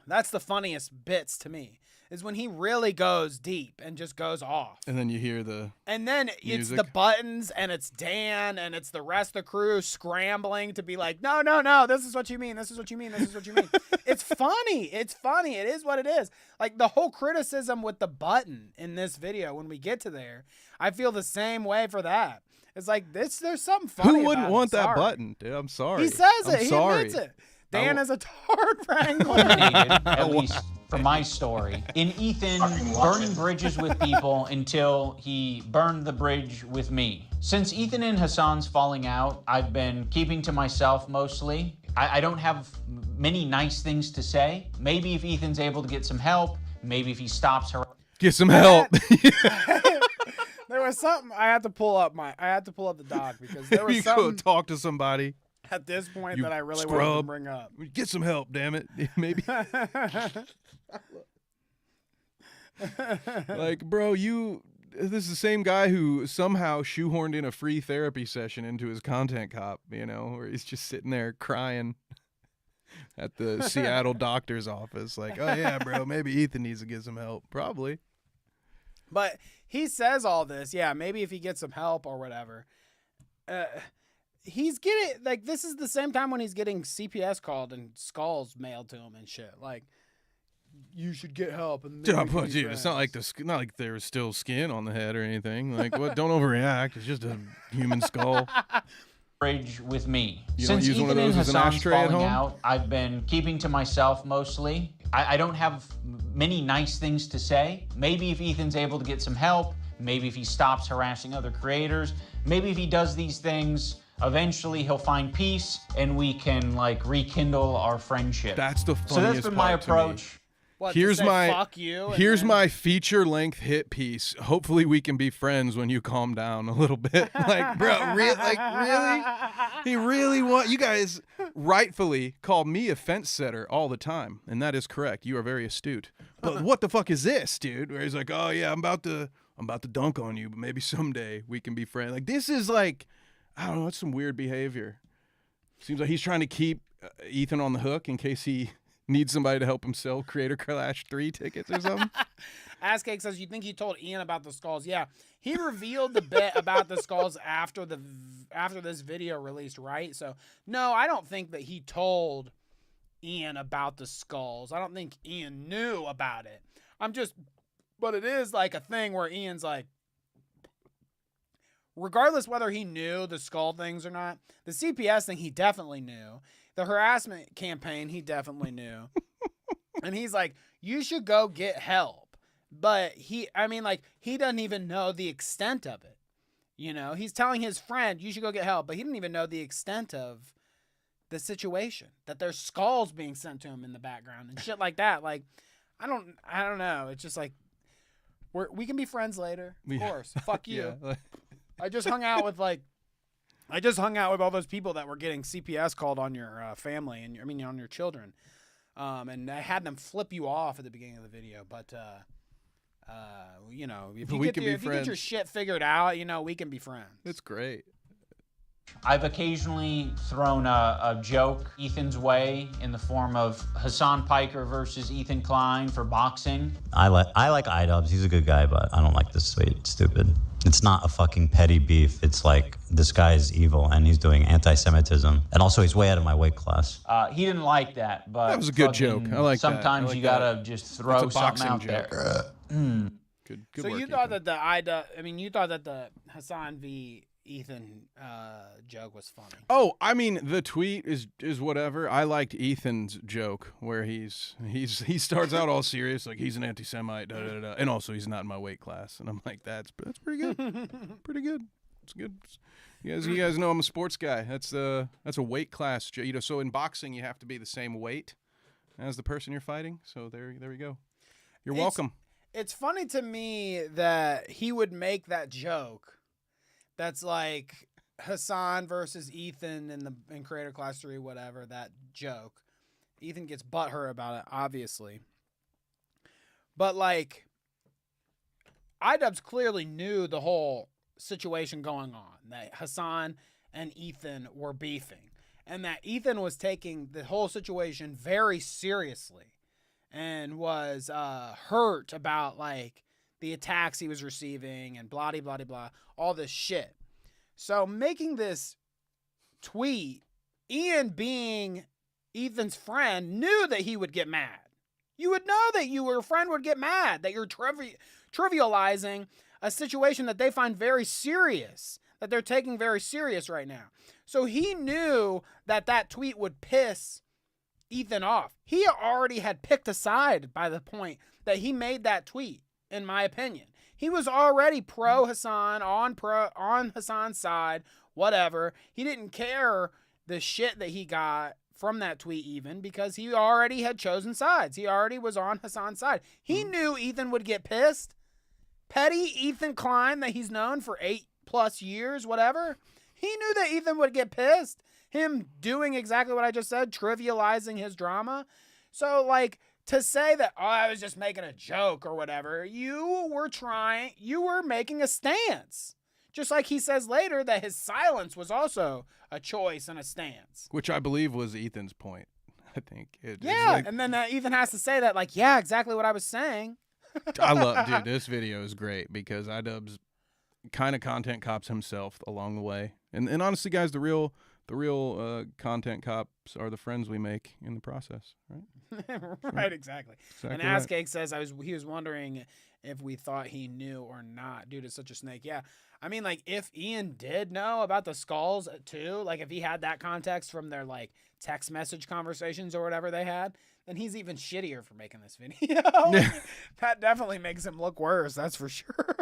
That's the funniest bits to me. Is when he really goes deep and just goes off. And then you hear the And then it's the buttons and it's Dan and it's the rest of the crew scrambling to be like, no, this is what you mean. This is what you mean. This is what you mean. It's funny. It's funny. It is what it is. Like the whole criticism with the button in this video, when we get to there, I feel the same way for that. It's like there's something funny. Who wouldn't about want it. that Sorry. button, dude? I'm sorry. He says it. I'm He sorry. admits it. Dan is a tard wrangler. Eliminated, at least for my story, in Ethan burning bridges with people until he burned the bridge with me. Since Ethan and Hasan's falling out, I've been keeping to myself mostly. I don't have many nice things to say. Maybe if Ethan's able to get some help, maybe if he stops her. Get some help. There was something I had to pull up the dog because there was You something go talk to somebody. at this point You that I really scrub. wanted to bring up. Get some help, damn it. Maybe. Like, bro, this is the same guy who somehow shoehorned in a free therapy session into his content cop, you know, where he's just sitting there crying at the Seattle doctor's office. Like, oh, yeah, bro, maybe Ethan needs to get some help. Probably. But he says all this, yeah, maybe if he gets some help or whatever. He's getting, like, this is the same time when he's getting CPS called and skulls mailed to him and shit. Like, you should get help. And then we can be Dude, it's not friends. like not like there's still skin on the head or anything. Like, what? Don't overreact. It's just a human skull. Bridge with me. You don't Since use one of Ethan and those as an Hasan's ashtray at falling home? out, I've been keeping to myself mostly. I don't have many nice things to say. Maybe if Ethan's able to get some help, maybe if he stops harassing other creators, maybe if he does these things, eventually he'll find peace and we can like rekindle our friendship. That's the funniest So that's been my part to me. approach. What, here's to say my fuck you and here's then- my feature-length hit piece. Hopefully we can be friends when you calm down a little bit. Like, bro, really? He really you guys rightfully call me a fence setter all the time, and that is correct. You are very astute. But what the fuck is this, dude? Where he's like, "Oh yeah, I'm about to dunk on you, but maybe someday we can be friends." Like, this is like, I don't know, it's some weird behavior. Seems like he's trying to keep Ethan on the hook in case he needs somebody to help him sell Creator Clash 3 tickets or something. Asscake says, you think he told Ian about the skulls? Yeah, he revealed the bit about the skulls after this video released, right? So, no, I don't think that he told Ian about the skulls. I don't think Ian knew about it. But it is like a thing where Ian's like, regardless whether he knew the skull things or not, the CPS thing he definitely knew. The harassment campaign he definitely knew. And he's like, you should go get help. But he doesn't even know the extent of it. You know, he's telling his friend, you should go get help. But he didn't even know the extent of the situation, that there's skulls being sent to him in the background and shit like that. Like, I don't know. It's just like, we can be friends later. Of course. Fuck you. Yeah. I just hung out with all those people that were getting CPS called on your family and on your children. And I had them flip you off at the beginning of the video, but you know, if you get your shit figured out, you know, we can be friends. It's great. I've occasionally thrown a joke Ethan's way in the form of Hasan Piker versus Ethan Klein for boxing. I like idubbbz. He's a good guy, but I don't like this tweet. It's stupid. It's not a fucking petty beef. It's like, this guy is evil and he's doing anti-Semitism. And also he's way out of my weight class. He didn't like that, but that was a good joke. I like sometimes that. you gotta just throw something out joke. there. Good so work, you thought Ethan. you thought that the Hasan v. Ethan joke was funny. Oh, I mean, the tweet is whatever. I liked Ethan's joke where he starts out all serious, like he's an anti-Semite, da, da, da, and also he's not in my weight class, and I'm like, that's pretty good, pretty good. It's good. You guys know I'm a sports guy. That's a weight class. You know, so in boxing you have to be the same weight as the person you're fighting. So there you go. You're welcome. It's funny to me that he would make that joke. That's like Hasan versus Ethan in Creator Class 3, whatever, that joke. Ethan gets butthurt about it, obviously. But, like, idubbbz clearly knew the whole situation going on, that Hasan and Ethan were beefing, and that Ethan was taking the whole situation very seriously and was hurt about, like, the attacks he was receiving and blah, blah, blah, blah, all this shit. So making this tweet, Ian being Ethan's friend, knew that he would get mad. You would know that your friend would get mad, that you're trivializing a situation that they find very serious, that they're taking very serious right now. So he knew that tweet would piss Ethan off. He already had picked a side by the point that he made that tweet. In my opinion, he was already pro Hasan, on Hasan's side, whatever. He didn't care the shit that he got from that tweet even, because he already had chosen sides. He already was on Hasan's side. He knew Ethan would get pissed. Petty Ethan Klein that he's known for 8+ years, whatever. He knew that Ethan would get pissed. Him doing exactly what I just said, trivializing his drama. So, like, to say that, oh, I was just making a joke or whatever, you were making a stance. Just like he says later that his silence was also a choice and a stance. Which I believe was Ethan's point, I think. And then Ethan has to say that, like, yeah, exactly what I was saying. Dude, this video is great because idubbbz kind of content cops himself along the way. And honestly, guys, the real content cops are the friends we make in the process, right? Right, exactly. And Asscake says he was wondering if we thought he knew or not. Dude is such a snake. Yeah. I mean, like, if Ian did know about the skulls too, like if he had that context from their like text message conversations or whatever they had, then he's even shittier for making this video. That definitely makes him look worse, that's for sure.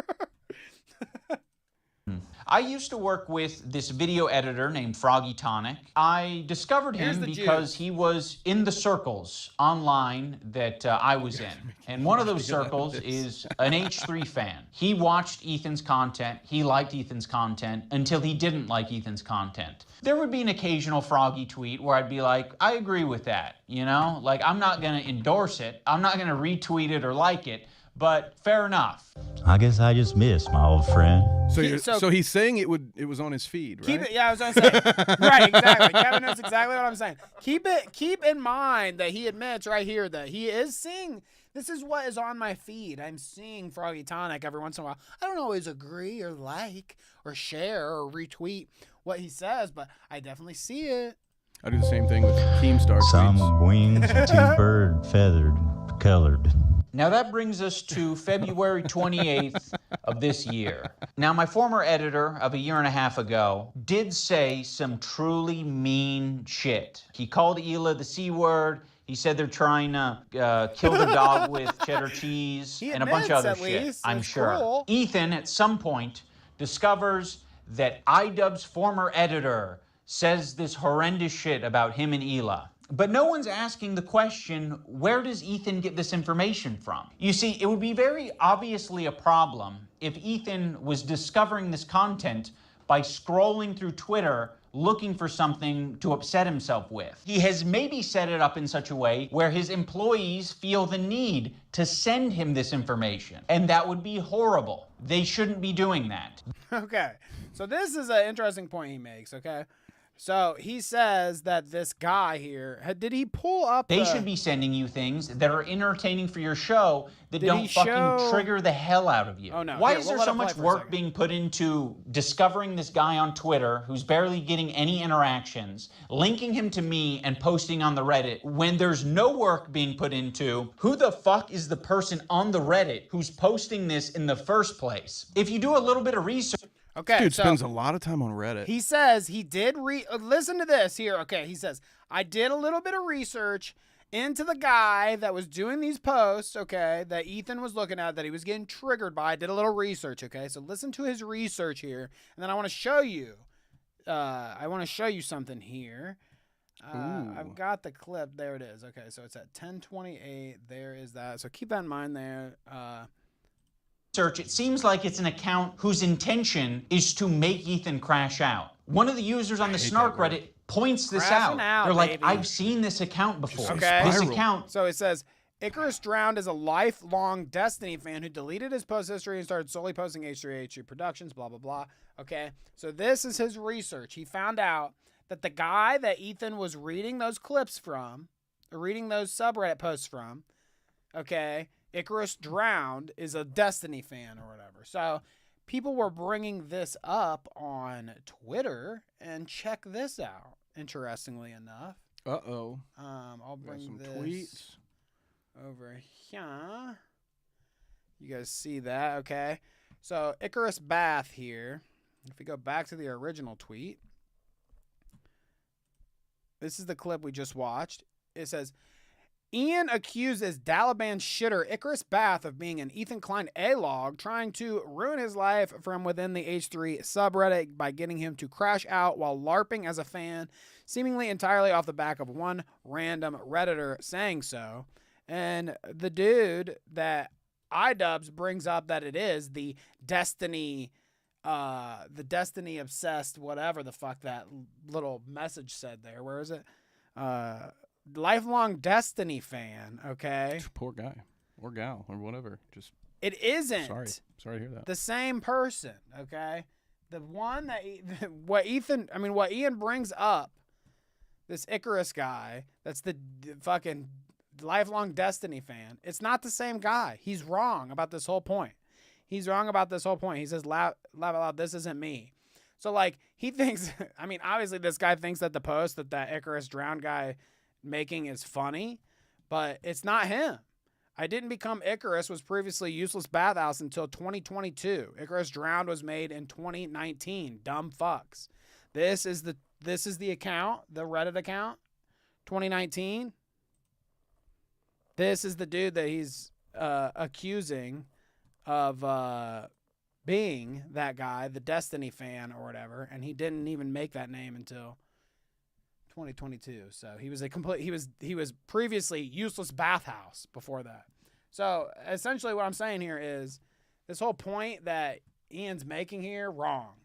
I used to work with this video editor named Froggy Tonic. I discovered him because he was in the circles online that I was in. And one of those circles is an H3 fan. He watched Ethan's content, he liked Ethan's content, until he didn't like Ethan's content. There would be an occasional Froggy tweet where I'd be like, I agree with that, you know? Like, I'm not gonna endorse it, I'm not gonna retweet it or like it, but fair enough. I guess I just missed my old friend. So he's saying it was on his feed, right? Keep it, yeah, I was gonna say. Right, exactly. Kevin knows exactly what I'm saying. Keep in mind that he admits right here that he is seeing, this is what is on my feed. I'm seeing Froggy Tonic every once in a while. I don't always agree or like or share or retweet what he says, but I definitely see it. I do the same thing with Keemstar Some tweets. wings, two bird feathered, colored. Now that brings us to February 28th of this year. Now my former editor of a year and a half ago did say some truly mean shit. He called Hila the C word. He said they're trying to kill their dog with cheddar cheese and a bunch of other shit, I'm sure. Cool. Ethan, at some point, discovers that idubbbz former editor says this horrendous shit about him and Hila. But no one's asking the question, where does Ethan get this information from? You see, it would be very obviously a problem if Ethan was discovering this content by scrolling through Twitter looking for something to upset himself with. He has maybe set it up in such a way where his employees feel the need to send him this information, and that would be horrible. They shouldn't be doing that. Okay, so this is an interesting point he makes, okay? So he says that this guy here, did he pull up They should be sending you things that are entertaining for your show that don't fucking trigger the hell out of you. Oh, no. Why Here, is there so much work being put into discovering this guy on Twitter who's barely getting any interactions, linking him to me and posting on the Reddit when there's no work being put into who the fuck is the person on the Reddit who's posting this in the first place? If you do a little bit of research... Okay, Dude so spends a lot of time on Reddit. He says he did listen to this here. Okay, he says, I did a little bit of research into the guy that was doing these posts, okay, that Ethan was looking at, that he was getting triggered by. I did a little research, okay? So listen to his research here, and then I want to show you. Something here. I've got the clip. There it is. Okay, so it's at 10:28. There is that. So keep that in mind there. It seems like it's an account whose intention is to make Ethan crash out. One of the users on the snark Reddit points this out. They're like, I've seen this account before. Okay. This account. So it says, Icarus Drowned is a lifelong Destiny fan who deleted his post history and started solely posting H3H3 Productions, blah, blah, blah. Okay. So this is his research. He found out that the guy that Ethan was reading those clips from, or reading those subreddit posts from, okay, Icarus Drowned is a Destiny fan or whatever. So people were bringing this up on Twitter, and check this out, interestingly enough. Uh-oh. I'll bring some this tweets over here. You guys see that? Okay. So Icarus Bath here. If we go back to the original tweet, this is the clip we just watched. It says, Ian accuses Dalaban shitter Icarus Bath of being an Ethan Klein A-log, trying to ruin his life from within the H3 subreddit by getting him to crash out while LARPing as a fan, seemingly entirely off the back of one random Redditor saying so. And the dude that idubbbz brings up that it is the Destiny obsessed, whatever the fuck that little message said there. Where is it? Lifelong Destiny fan, okay? Poor guy or gal or whatever. Just it isn't. Sorry to hear that. The same person, okay? The one that what Ian brings up, this Icarus guy, that's the fucking lifelong Destiny fan. It's not the same guy. He's wrong about this whole point. He says, laugh out loud, this isn't me. So like he thinks, obviously this guy thinks that the post that Icarus Drowned guy making is funny, but it's not him. I Didn't Become Icarus was previously Useless Bathhouse until 2022. Icarus Drowned was made in 2019. Dumb fucks. This is the account, the Reddit account, 2019. This is the dude that he's accusing of being that guy, the Destiny fan or whatever, and he didn't even make that name until 2022. So he was previously Useless Bathhouse before that. So essentially what I'm saying here is this whole point that Ian's making here, wrong.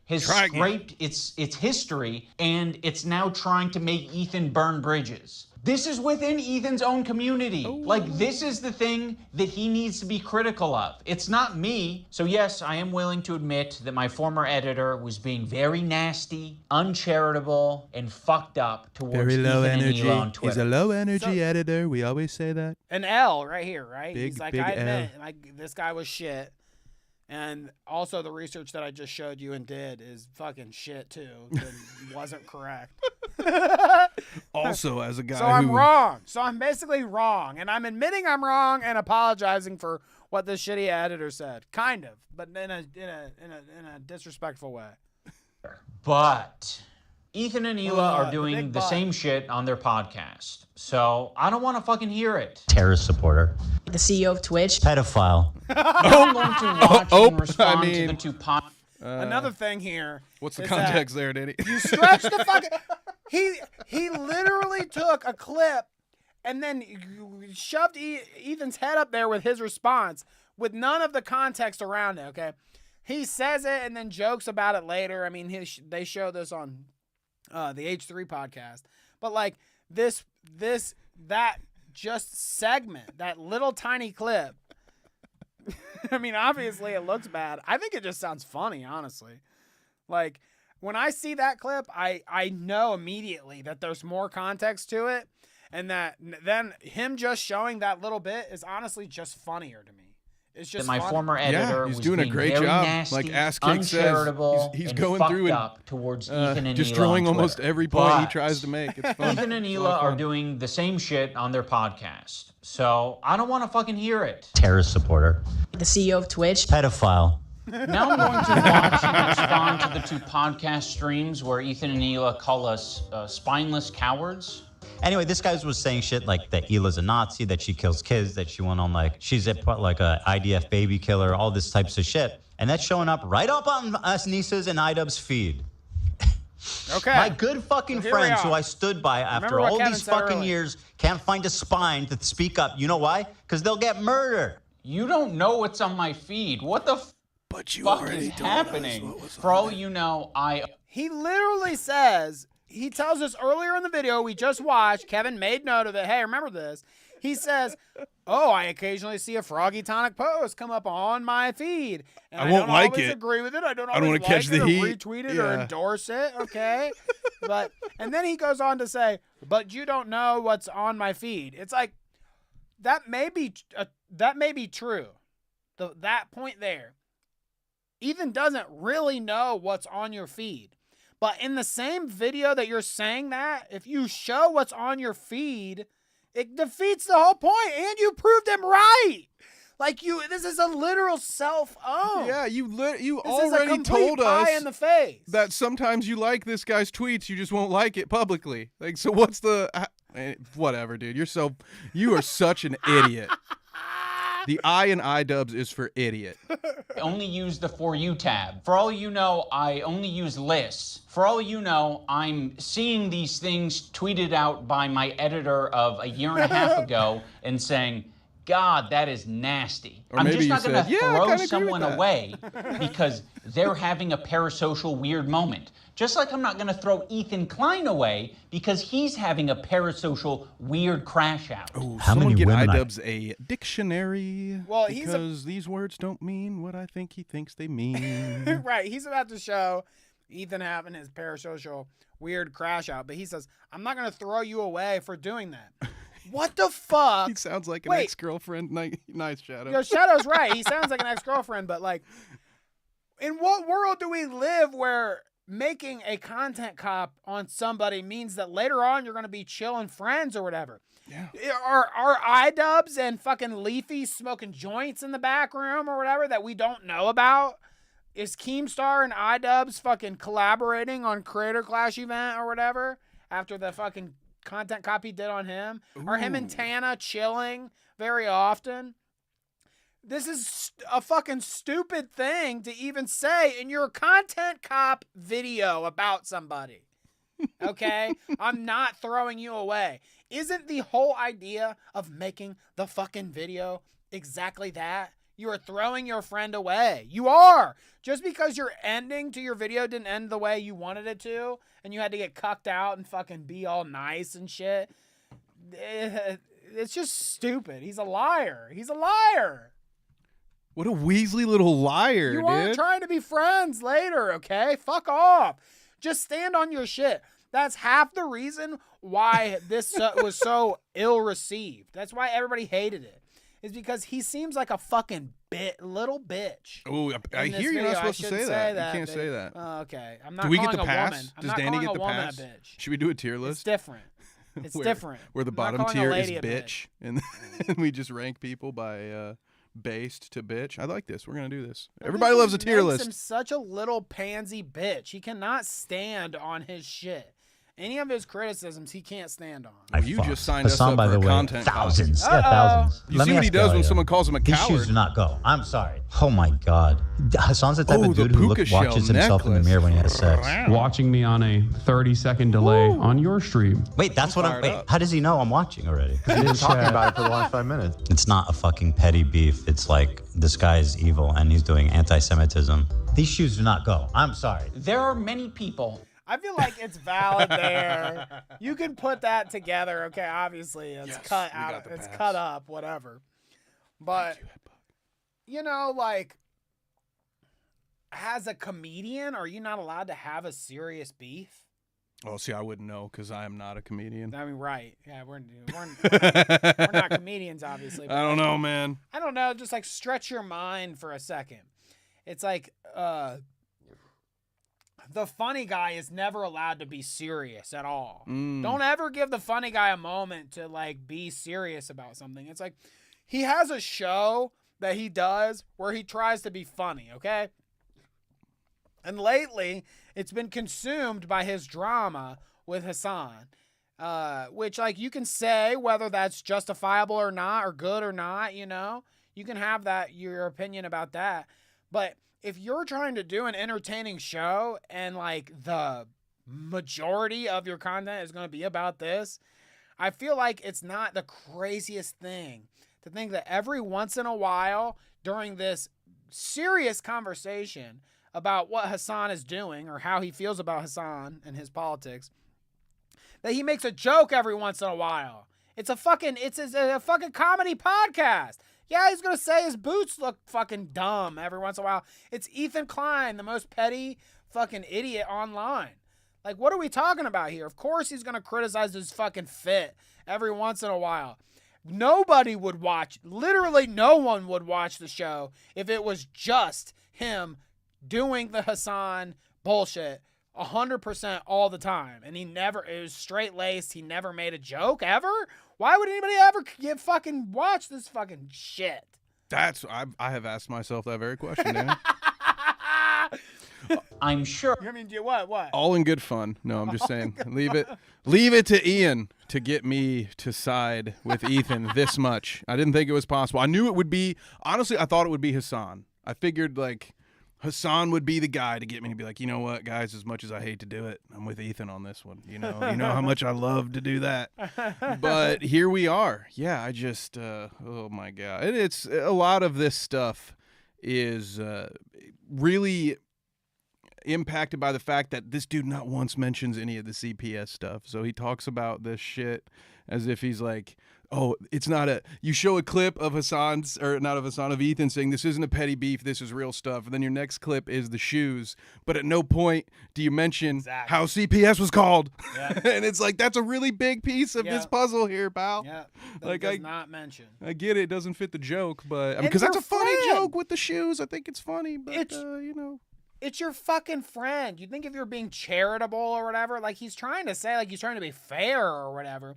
Has scraped its history, and it's now trying to make Ethan burn bridges. This is within Ethan's own community. Ooh. Like, this is the thing that he needs to be critical of. It's not me. So yes, I am willing to admit that my former editor was being very nasty, uncharitable, and fucked up towards very low Ethan energy. And Hila on Twitter. He's a low energy editor. We always say that. An L right here, right? Big, He's like, big I admit, L. like, this guy was shit. And also the research that I just showed you and did is fucking shit too. It wasn't correct. Also, as a guy so I'm wrong. So I'm basically wrong. And I'm admitting I'm wrong and apologizing for what this shitty editor said. Kind of, but in a disrespectful way. But Ethan and Hila are doing the same shit on their podcast. So I don't want to fucking hear it. Terrorist supporter. The CEO of Twitch. Pedophile. I'm going to watch and respond to the two podcasts. Another thing here. What's the context there, Danny? You stretch the fucking... He literally took a clip and then shoved Ethan's head up there with his response with none of the context around it, okay? He says it and then jokes about it later. I mean, they show this on the H3 podcast. But like that just segment, that little tiny clip, I mean, obviously it looks bad. I think it just sounds funny, honestly. Like, when I see that clip, I know immediately that there's more context to it, and that then him just showing that little bit is honestly just funnier to me. It's just my funny. former editor he's was doing a being great very job. nasty, Like Ass Cake says, uncharitable, he's and going fucked through and up towards Ethan and destroying Hila on almost Twitter. every point he But tries to make. It's fun. Ethan and Hila are doing the same shit on their podcast. So I don't want to fucking hear it. Terrorist supporter. The CEO of Twitch. Pedophile. Now I'm going to watch and respond to the two podcast streams where Ethan and Hila call us spineless cowards. Anyway, this guy was saying shit like that Hila's a Nazi, that she kills kids, that she went on like, she's a IDF baby killer, all this types of shit. And that's showing up right up on us Nisa's and idubbbz feed. Okay. My good fucking Here friends we who are. I stood by after what all Kevin these said fucking earlier. years can't find a spine to speak up. You know why? Because they'll get murdered. You don't know what's on my feed. What the but you fuck already is told happening? us For all you know, He literally says, he tells us earlier in the video we just watched, Kevin made note of it. Hey, remember this. He says, oh, I occasionally see a Froggy Tonic post come up on my feed. And I won't don't like always it. agree with it. I don't I don't always wanna catch like the it heat. or retweet it or Yeah. endorse it, okay? And then he goes on to say, but you don't know what's on my feed. It's like, that may be true. That point there. Ethan doesn't really know what's on your feed. But in the same video that you're saying that, if you show what's on your feed, it defeats the whole point, and you proved him right. Like this is a literal self-own. Yeah, you This already is a told complete pie us in the face. that sometimes you like this guy's tweets, you just won't like it publicly. Like, so what's the whatever, dude? You are such an idiot. The I in idubbbz is for idiot. I only use the For You tab. For all you know, I only use lists. For all you know, I'm seeing these things tweeted out by my editor of a year and a half ago and saying, God, that is nasty. Or I'm maybe just you not going said, to "Yeah, I throw kinda agree with someone that." away because they're having a parasocial weird moment. Just like I'm not going to throw Ethan Klein away because he's having a parasocial weird crash out. Ooh, How someone many get women idubbbz a dictionary? Well, because these words don't mean what I think he thinks they mean. Right, he's about to show Ethan having his parasocial weird crash out, but he says, I'm not going to throw you away for doing that. What the fuck? He sounds like an Wait. ex-girlfriend. Nice, Shadow. Yo, Shadow's right. He sounds like an ex-girlfriend, but like, in what world do we live where making a content cop on somebody means that later on you're going to be chilling friends or whatever? Yeah. Are idubbbz and fucking Leafy smoking joints in the back room or whatever that we don't know about? Is Keemstar and idubbbz fucking collaborating on Creator Clash event or whatever after the fucking content copy did on him? Ooh. Are him and Tana chilling very often? This is a fucking stupid thing to even say in your content cop video about somebody. Okay? I'm not throwing you away. Isn't the whole idea of making the fucking video exactly that? You are throwing your friend away. You are. Just because your ending to your video didn't end the way you wanted it to, and you had to get cucked out and fucking be all nice and shit, it's just stupid. He's a liar. He's a liar. What a Weasley little liar, You dude. aren't trying to be friends later, okay? Fuck off. Just stand on your shit. That's half the reason why this was so ill-received. That's why everybody hated it. Is because he seems like a fucking little bitch. Oh, I hear you're not supposed to say that. You can't say that. Okay, I'm not. Do we get the calling a pass? woman. I'm Does not Danny calling get a the woman pass? a bitch. Should we do a tier list? It's different. It's different. Where the I'm not bottom calling a tier is lady a bitch, and we just rank people by based to bitch. I like this. We're gonna do this. Everybody loves a tier list. Makes him such a little pansy bitch. He cannot stand on his shit. Any of his criticisms, he can't stand on. You just signed us up by for the a way, content thousands. copy. Yeah, thousands. You Let see me what he ask does you, when someone calls him a These coward. shoes do not go. I'm sorry. Oh my God. Hassan's the type of the dude who puka shell watches himself in the mirror when he has sex. Watching me on a 30-second delay on your stream. Wait, that's what I'm. Wait, how does he know I'm watching already? We've been talking about it for the last 5 minutes. It's not a fucking petty beef. It's like this guy is evil and he's doing anti-Semitism. These shoes do not go. I'm sorry. There are many people. I feel like it's valid there. You can put that together. Okay, obviously it's cut out. It's cut up, whatever. But you know, like, as a comedian, are you not allowed to have a serious beef? Oh, see, I wouldn't know because I am not a comedian. I mean, right? Yeah, we're not comedians, obviously. I don't know, man. I don't know. Just like stretch your mind for a second. It's like the funny guy is never allowed to be serious at all. Don't ever give the funny guy a moment to like be serious about something. It's like he has a show that he does where he tries to be funny, okay? And lately, it's been consumed by his drama with Hasan, which like you can say whether that's justifiable or not, or good or not, you know? You can have that, your opinion about that. But if you're trying to do an entertaining show and like the majority of your content is going to be about this, I feel like it's not the craziest thing to think that every once in a while during this serious conversation about what Hasan is doing or how he feels about Hasan and his politics, that he makes a joke every once in a while. It's a fucking comedy podcast. Yeah, he's going to say his boots look fucking dumb every once in a while. It's Ethan Klein, the most petty fucking idiot online. Like, what are we talking about here? Of course he's going to criticize his fucking fit every once in a while. Nobody would watch, literally no one would watch the show if it was just him doing the Hasan bullshit 100% all the time. And it was straight-laced. He never made a joke ever. Why would anybody ever fucking watch this fucking shit? I have asked myself that very question, Danny. I'm sure. I mean, what? All in good fun. No, I'm just saying. Leave it to Ian to get me to side with Ethan this much. I didn't think it was possible. I knew it would be. Honestly, I thought it would be Hasan. I figured like Hasan would be the guy to get me to be like, you know what, guys, as much as I hate to do it, I'm with Ethan on this one. You know how much I love to do that. But here we are. Yeah, I just, oh my God. It's a lot of this stuff is really impacted by the fact that this dude not once mentions any of the CPS stuff. So he talks about this shit as if he's like, oh, it's not you show a clip of of Ethan saying this isn't a petty beef, this is real stuff. And then your next clip is the shoes. But at no point do you mention how CPS was called. Yeah. And it's like, that's a really big piece of this puzzle here, pal. Yeah. Like does not mention. I get it doesn't fit the joke, but because that's a funny joke with the shoes. I think it's funny, but it's your fucking friend. You think if you're being charitable or whatever, like he's trying to say, like he's trying to be fair or whatever.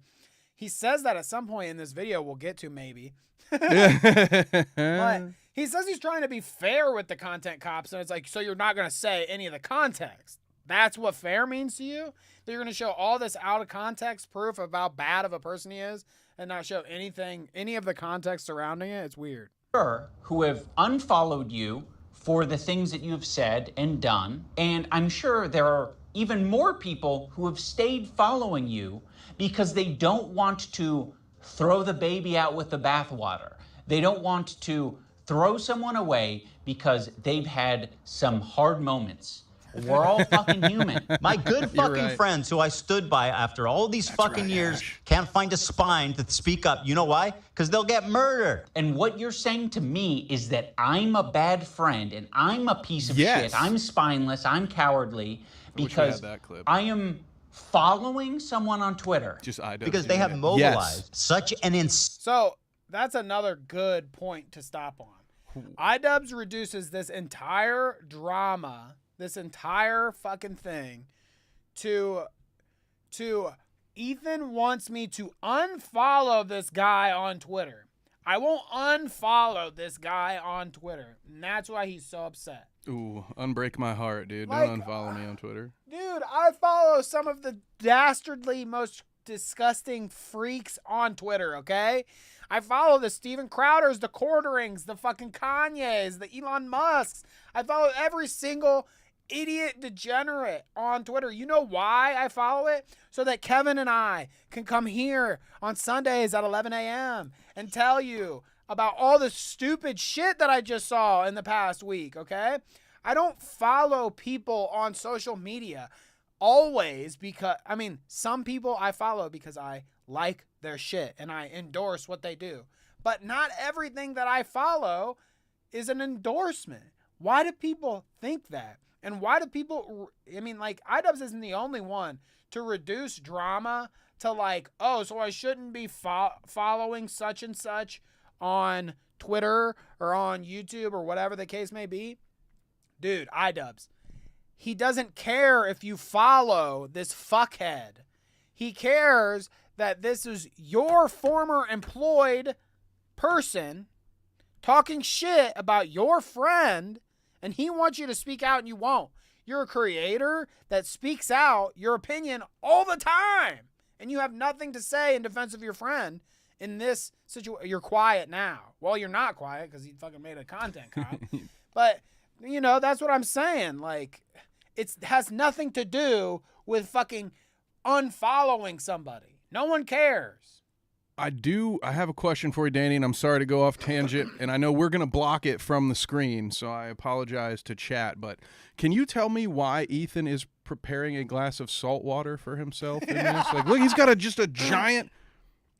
He says that at some point in this video we'll get to maybe. But he says he's trying to be fair with the content cops, and it's like, so you're not going to say any of the context. That's what fair means to you? That you're going to show all this out of context proof of how bad of a person he is and not show any of the context surrounding it? It's weird. Who have unfollowed you for the things that you've said and done, and I'm sure there are even more people who have stayed following you because they don't want to throw the baby out with the bathwater. They don't want to throw someone away because they've had some hard moments. We're all fucking human. My good fucking friends who I stood by after all these years can't find a spine to speak up. You know why? Because they'll get murdered. And what you're saying to me is that I'm a bad friend and I'm a piece of shit. I'm spineless. I'm cowardly because I am following someone on Twitter. Because they have mobilized such an So that's another good point to stop on. idubbbz reduces this entire drama, this entire fucking thing, to Ethan wants me to unfollow this guy on Twitter. I won't unfollow this guy on Twitter. And that's why he's so upset. Ooh, unbreak my heart, dude. Like, Don't unfollow me on Twitter. Dude, I follow some of the dastardly, most disgusting freaks on Twitter, okay? I follow the Steven Crowders, the Quarterings, the fucking Kanyes, the Elon Musks. I follow every single idiot degenerate on Twitter. You know why I follow it? So that Kevin and I can come here on Sundays at 11 a.m. and tell you about all the stupid shit that I just saw in the past week, okay? I don't follow people on social media always because, some people I follow because I like their shit and I endorse what they do. But not everything that I follow is an endorsement. Why do people think that? And why do people, idubbbz isn't the only one to reduce drama to like, oh, so I shouldn't be following such and such on Twitter or on YouTube or whatever the case may be. Dude, idubbbz, he doesn't care if you follow this fuckhead. He cares that this is your former employed person talking shit about your friend, and he wants you to speak out and you won't. You're a creator that speaks out your opinion all the time, and you have nothing to say in defense of your friend. In this situation, you're quiet now. Well, you're not quiet because he fucking made a content cop. But, that's what I'm saying. Like, it has nothing to do with fucking unfollowing somebody. No one cares. I have a question for you, Danny, and I'm sorry to go off tangent, and I know we're going to block it from the screen, so I apologize to chat, but can you tell me why Ethan is preparing a glass of salt water for himself in this? Like, look, he's got just a giant...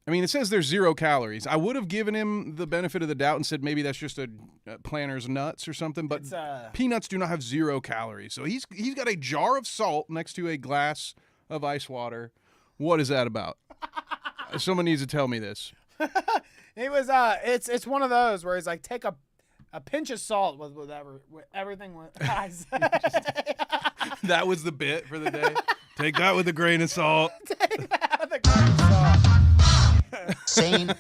it says there's 0 calories. I would have given him the benefit of the doubt and said maybe that's just a Planner's nuts or something, but peanuts do not have 0 calories. So he's got a jar of salt next to a glass of ice water. What is that about? Someone needs to tell me this. It was it's one of those where he's like, take a pinch of salt with everything with ice. That was the bit for the day. Take that with a grain of salt. Take that with a grain of salt. Sane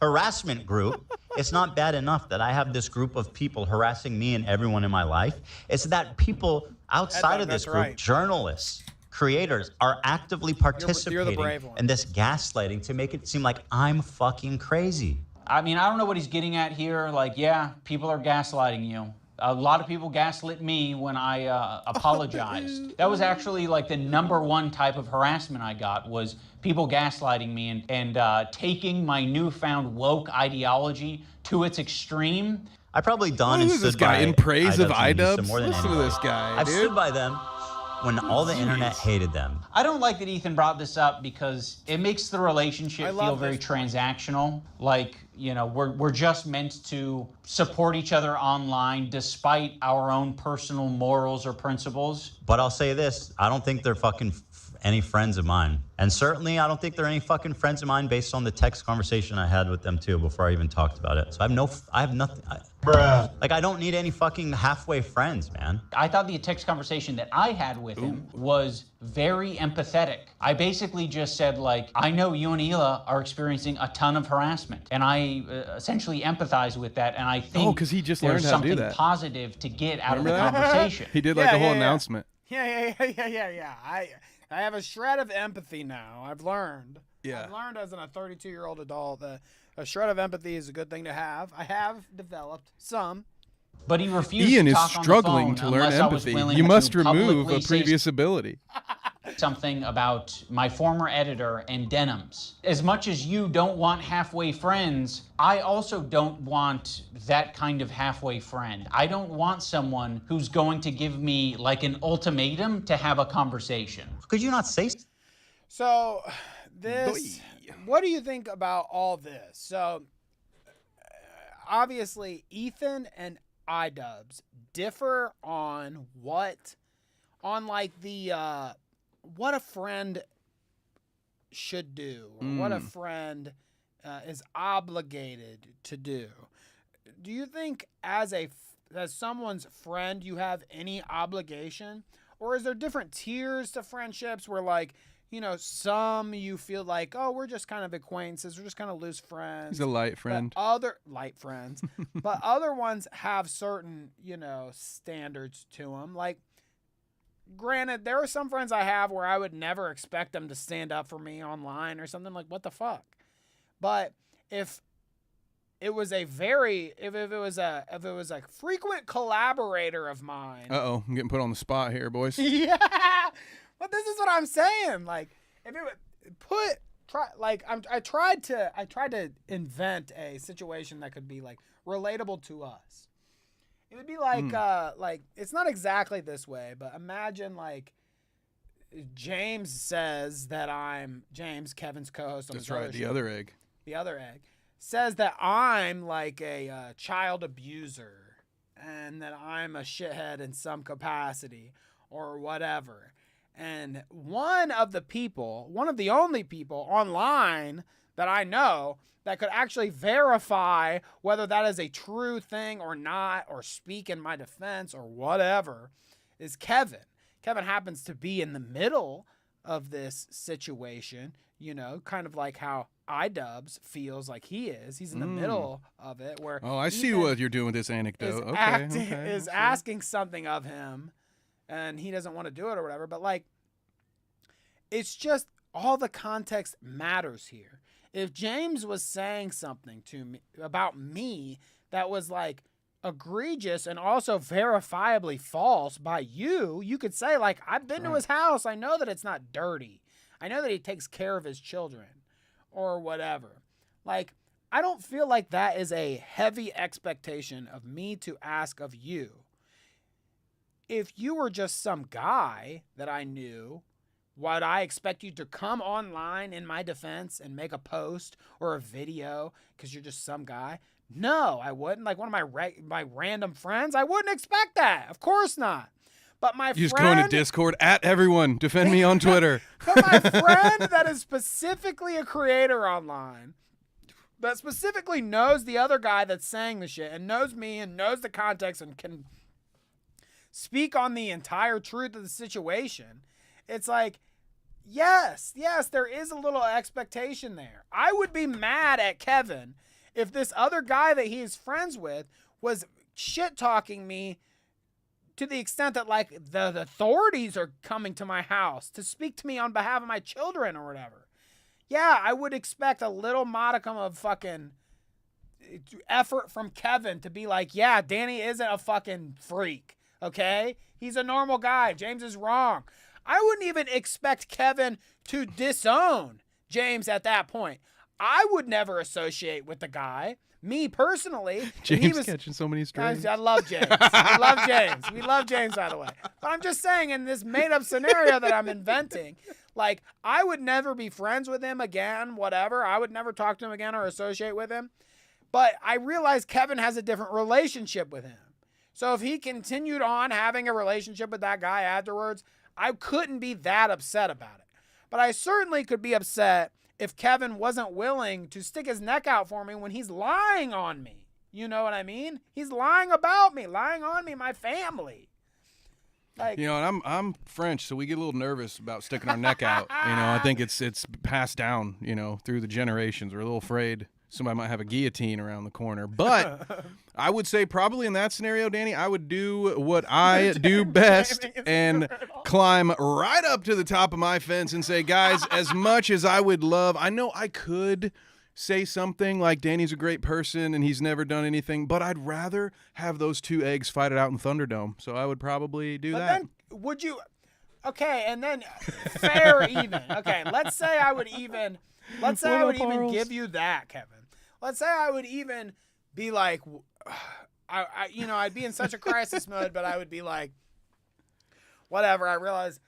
harassment group. It's not bad enough that I have this group of people harassing me and everyone in my life. It's that people outside of this group, right, journalists, creators, are actively participating in this gaslighting to make it seem like I'm fucking crazy. I don't know what he's getting at here. Like, yeah, people are gaslighting you. A lot of people gaslit me when I apologized. That was actually like the #1 type of harassment I got, was people gaslighting me and taking my newfound woke ideology to its extreme. I probably done and stood this guy by in praise of idubbbz. More than Listen to this guy. I've stood by them when all the internet hated them. I don't like that Ethan brought this up because it makes the relationship feel very transactional. Like, we're just meant to support each other online despite our own personal morals or principles. But I'll say this, I don't think they're fucking any friends of mine. And certainly I don't think they're any fucking friends of mine based on the text conversation I had with them too before I even talked about it. So I have nothing. Like, I don't need any fucking halfway friends, man. I thought the text conversation that I had with him was very empathetic. I basically just said, like, I know you and Hila are experiencing a ton of harassment, and I essentially empathize with that, and I think because he just there's learned how to do something that. positive to get out Remember of the conversation. He did like a whole announcement. Yeah. I have a shred of empathy now. I've learned. Yeah. I've learned as a 32-year-old adult that a shred of empathy is a good thing to have. I have developed some. But he refused Ian to is talk on struggling the to phone learn unless I was empathy. willing You to must remove publicly a say previous ability. Something about my former editor and denims. As much as you don't want halfway friends, I also don't want that kind of halfway friend. I don't want someone who's going to give me like an ultimatum to have a conversation. Could you not say? So what do you think about all this? So obviously Ethan and idubbbz differ on what a friend should do, or what a friend is obligated to do. do you think as someone's friend you have any obligation, or is there different tiers to friendships where like, you know, some you feel like, oh, we're just kind of acquaintances, we're just kind of loose friends. He's a light friend. But other light friends, but other ones have certain, you know, standards to them. Like, granted, there are some friends I have where I would never expect them to stand up for me online or something. Like, what the fuck? But if it was a frequent collaborator of mine. I'm getting put on the spot here, boys. Yeah. But this is what I'm saying. Like, if it would I tried to invent a situation that could be like relatable to us. It would be like it's not exactly this way, but imagine like James says that James, Kevin's co-host on That's right, the other egg. The other egg says that I'm like a child abuser and that I'm a shithead in some capacity or whatever. And one of the only people online that I know that could actually verify whether that is a true thing or not, or speak in my defense or whatever, is Kevin. Kevin happens to be in the middle of this situation, you know, kind of like how idubbbz feels like he is. He's in the middle of it where I see what you're doing with this anecdote. Is asking something of him and he doesn't want to do it or whatever. But like, it's just all the context matters here. If James was saying something to me about me that was like egregious and also verifiably false by you could say like, I've been to his house. I know that it's not dirty. I know that he takes care of his children or whatever. Like, I don't feel like that is a heavy expectation of me to ask of you. If you were just some guy that I knew, would I expect you to come online in my defense and make a post or a video because you're just some guy? No, I wouldn't. Like one of my random friends, I wouldn't expect that. Of course not. But my you just go into Discord, at everyone, defend me on Twitter. But my friend that is specifically a creator online, that specifically knows the other guy that's saying the shit and knows me and knows the context and can speak on the entire truth of the situation, it's like, yes, there is a little expectation there. I would be mad at Kevin if this other guy that he is friends with was shit-talking me to the extent that, like, the authorities are coming to my house to speak to me on behalf of my children or whatever. Yeah, I would expect a little modicum of fucking effort from Kevin to be like, yeah, Danny isn't a fucking freak, okay? He's a normal guy. James is wrong. I wouldn't even expect Kevin to disown James at that point. I would never associate with the guy. Me personally. James catching so many strays. I love James. We love James. We love James, by the way. But I'm just saying, in this made-up scenario that I'm inventing, like, I would never be friends with him again, whatever. I would never talk to him again or associate with him. But I realize Kevin has a different relationship with him. So if he continued on having a relationship with that guy afterwards, I couldn't be that upset about it. But I certainly could be upset if Kevin wasn't willing to stick his neck out for me when he's lying on me. You know what I mean? He's lying about me, lying on me, my family. Like, you know, and I'm French, so we get a little nervous about sticking our neck out. You know, I think it's passed down, you know, through the generations. We're a little afraid somebody might have a guillotine around the corner. But I would say probably in that scenario, Danny, I would do what I do best and climb right up to the top of my fence and say, guys, as much as I would love, I know I could say something like Danny's a great person and he's never done anything, but I'd rather have those two eggs fight it out in Thunderdome. So I would probably do that. Then would you? Okay, and then fair even. Okay, let's say I would even give you that, Kevin. Let's say I would even be like, I'd be in such a crisis mode, but I would be like, whatever. I realize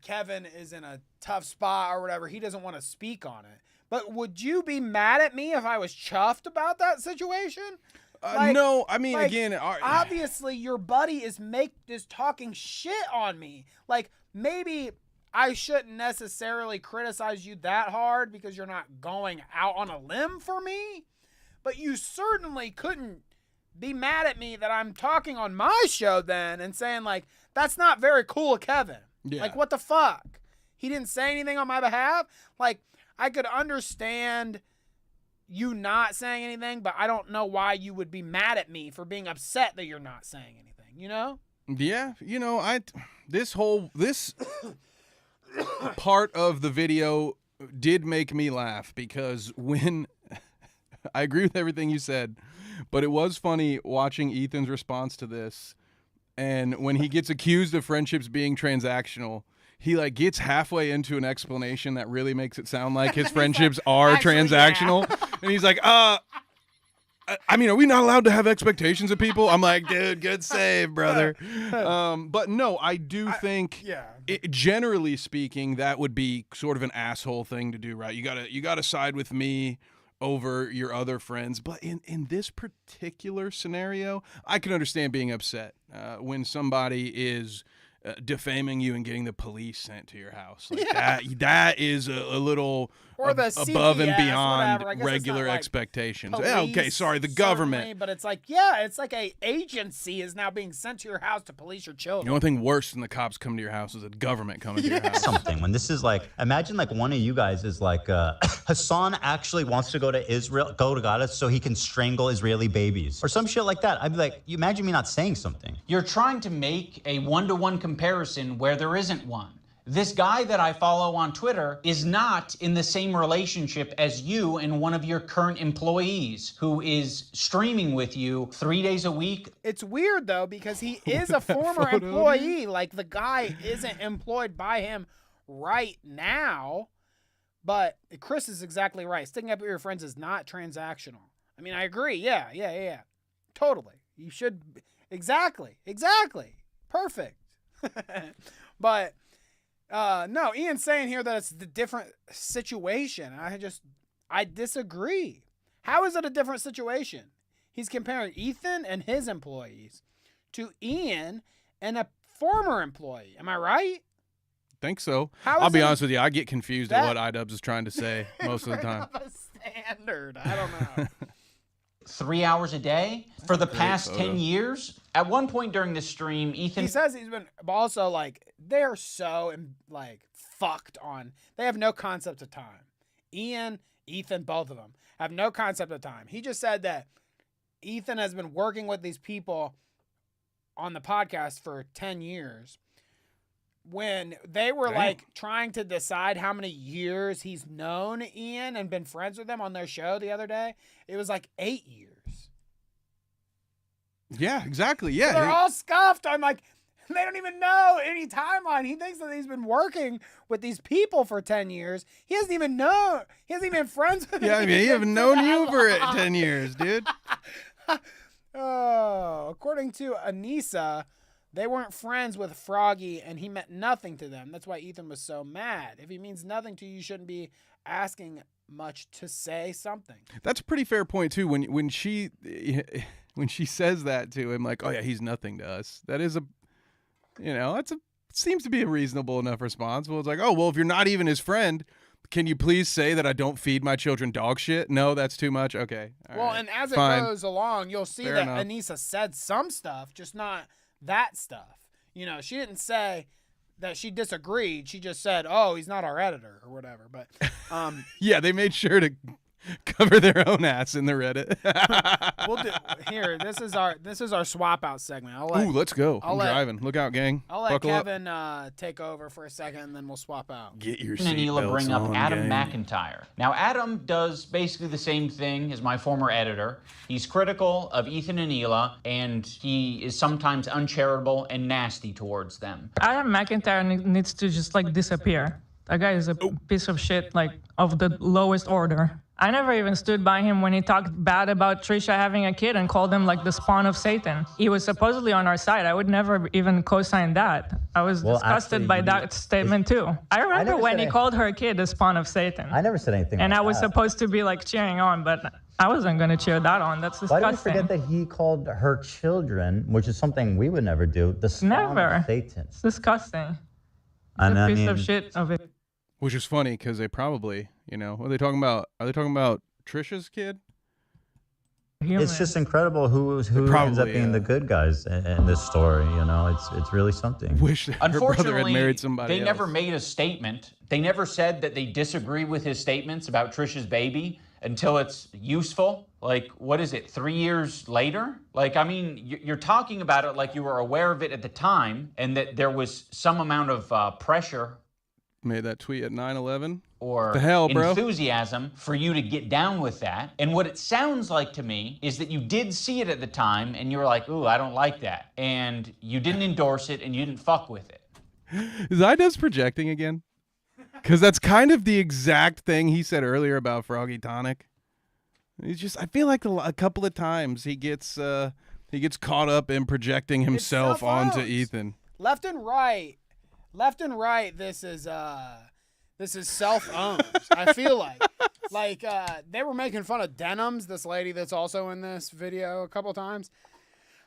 Kevin is in a tough spot or whatever. He doesn't want to speak on it. But would you be mad at me if I was chuffed about that situation? No, I mean, like, again, obviously your buddy is talking shit on me. Like, maybe I shouldn't necessarily criticize you that hard because you're not going out on a limb for me, but you certainly couldn't be mad at me that I'm talking on my show then and saying, like, that's not very cool of Kevin. Yeah. Like, what the fuck? He didn't say anything on my behalf? Like, I could understand you not saying anything, but I don't know why you would be mad at me for being upset that you're not saying anything, you know? Yeah, you know, this part of the video did make me laugh because when I agree with everything you said, but it was funny watching Ethan's response to this. And when he gets accused of friendships being transactional, he like gets halfway into an explanation that really makes it sound like his friendships are transactional. Yeah. And he's like, I mean, are we not allowed to have expectations of people? I'm like, dude, good save, brother. But no, I do think, generally speaking, that would be sort of an asshole thing to do, right? You gotta side with me over your other friends. But in this particular scenario, I can understand being upset when somebody is defaming you and getting the police sent to your house. Like that is a little or the above CPS, and beyond regular like expectations. Police, yeah, okay, sorry, the government. But it's like, yeah, it's like a agency is now being sent to your house to police your children. The only thing worse than the cops coming to your house is the government coming to your house. Something when this is like, imagine like one of you guys is like, Hassan actually wants to go to Israel, go to Gaza so he can strangle Israeli babies or some shit like that. I'd be like, you imagine me not saying something. You're trying to make a one-to-one comparison where there isn't one. This guy that I follow on Twitter is not in the same relationship as you and one of your current employees who is streaming with you 3 days a week. It's weird, though, because he is a former employee. Like, the guy isn't employed by him right now. But Chris is exactly right. Sticking up with your friends is not transactional. I mean, I agree. Yeah. Totally. You should. Exactly. Perfect. But no, Ian's saying here that it's the different situation. I disagree. How is it a different situation? He's comparing Ethan and his employees to Ian and a former employee. Am I right? Think so. I'll be honest with you. I get confused at what idubbbz is trying to say most of the time. A standard. I don't know. 3 hours a day for the past 10 years. At one point during the stream, Ethan... He says he's been... Also, like, they're so, like, fucked on... They have no concept of time. Ian, Ethan, both of them have no concept of time. He just said that Ethan has been working with these people on the podcast for 10 years. When they were, like, trying to decide how many years he's known Ian and been friends with him on their show the other day, it was, like, 8 years. Yeah, exactly. Yeah. They're all scuffed. I'm like, they don't even know any timeline. He thinks that he's been working with these people for 10 years. He hasn't even known. He hasn't even been friends with them. Yeah, I mean, he haven't known you for 10 years, dude. Oh, according to Anissa, they weren't friends with Froggy, and he meant nothing to them. That's why Ethan was so mad. If he means nothing to you, you shouldn't be asking much to say something. That's a pretty fair point, too. When she says that to him, like, oh, yeah, he's nothing to us. That is seems to be a reasonable enough response. Well, it's like, oh, well, if you're not even his friend, can you please say that I don't feed my children dog shit? No, that's too much. Okay. Well, and as it goes along, you'll see that Anissa said some stuff, just not that stuff. You know, she didn't say that she disagreed. She just said, oh, he's not our editor or whatever. But yeah, they made sure to cover their own ass in the Reddit. Here, this is our swap out segment. Let's go. I'm driving. Look out, gang. I'll let Kevin take over for a second, and then we'll swap out. Get your and Neela bring up Adam gang. McIntyre. Now, Adam does basically the same thing as my former editor. He's critical of Ethan and Neela, and he is sometimes uncharitable and nasty towards them. Adam McIntyre needs to just like disappear. That guy is a piece of shit, like of the lowest order. I never even stood by him when he talked bad about Trisha having a kid and called him like the spawn of Satan. He was supposedly on our side. I would never even co-sign that. I was disgusted by that statement too. I remember when he called her kid the spawn of Satan. I never said anything and like I was that. supposed to be like cheering on, but I wasn't going to cheer that on. That's disgusting. Why do you forget that he called her children, which is something we would never do, the spawn of Satan? It's disgusting. And a piece of shit of it. Which is funny because they probably, what are they talking about? Are they talking about Trisha's kid? It's just incredible who ends up being the good guys in this story. You know, it's really something. Wish her brother had married somebody they else. never made a statement. They never said that they disagree with his statements about Trisha's baby until it's useful. Like, what is it, 3 years later? Like, I mean, you're talking about it like you were aware of it at the time and that there was some amount of pressure. Made that tweet at 9/11. Or the hell, bro? Enthusiasm for you to get down with that. And what it sounds like to me is that you did see it at the time and you were like, ooh, I don't like that. And you didn't endorse it and you didn't fuck with it. Is idubbbz projecting again? Because that's kind of the exact thing he said earlier about Froggy Tonic. He's just, I feel like a couple of times he gets caught up in projecting himself onto Ethan. Left and right, this is self-owned. I feel like they were making fun of Denims, this lady that's also in this video a couple times,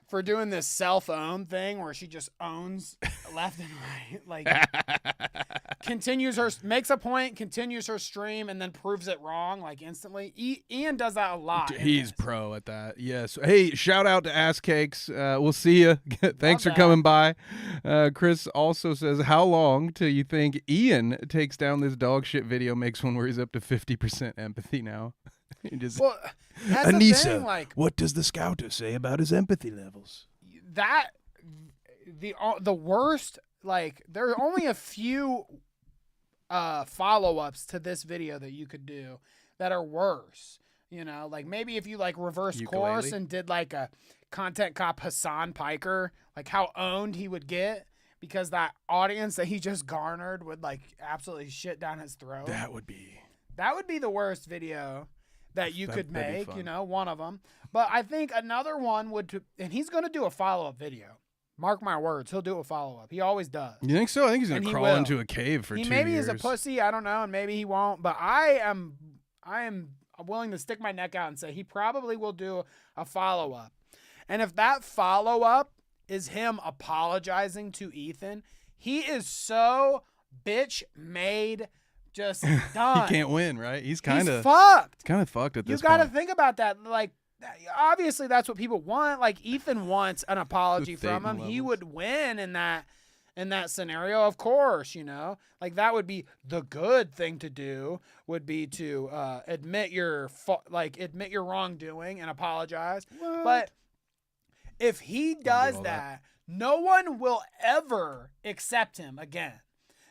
for doing this self-owned thing where she just owns left and right, like makes a point, continues her stream, and then proves it wrong like instantly. Ian does that a lot. He's pro at that. Yes. Hey, shout out to Ass Cakes. We'll see you. Thanks for coming by. Chris also says, how long till you think Ian takes down this dog shit video, makes one where he's up to 50% empathy now? Well, that's Anissa, the thing, like, what does the scouter say about his empathy levels? That the worst, like, there are only a few follow-ups to this video that you could do that are worse. You know, like maybe if you like reverse course and did like a content cop Hasan Piker, like how owned he would get because that audience that he just garnered would like absolutely shit down his throat. That would be the worst video that you could make, you know, one of them. But I think another one and he's going to do a follow-up video. Mark my words, he'll do a follow-up. He always does. You think so? I think he's going to crawl into a cave for 2 years. Maybe he's a pussy, I don't know, and maybe he won't. But I am willing to stick my neck out and say he probably will do a follow-up. And if that follow-up is him apologizing to Ethan, he is so bitch-made. Just done. He can't win, right? He's kind of fucked. He's kind of fucked at this point. You got to think about that. Like, obviously, that's what people want. Like, Ethan wants an apology from him. He would win in that scenario, of course. You know, like that would be the good thing to do. Would be to admit your wrongdoing and apologize. What? But if he does that, no one will ever accept him again.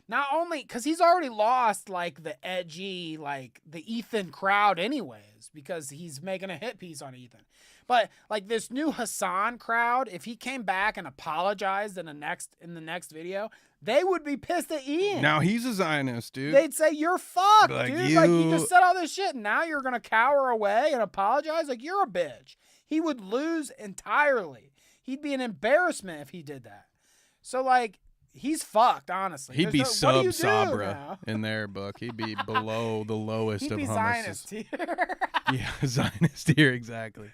Not only because he's already lost like the edgy, like the Ethan crowd anyways, because he's making a hit piece on Ethan. But like this new Hasan crowd, if he came back and apologized in the next video, they would be pissed at Ian. Now he's a Zionist, dude. They'd say you're fucked, dude. Like you just said all this shit and now you're gonna cower away and apologize? Like you're a bitch. He would lose entirely. He'd be an embarrassment if he did that. So like he's fucked, honestly. He'd be sub Sabra in their book. He'd be below the lowest of hummuses. Zionist tier. Yeah, Zionist tier, exactly.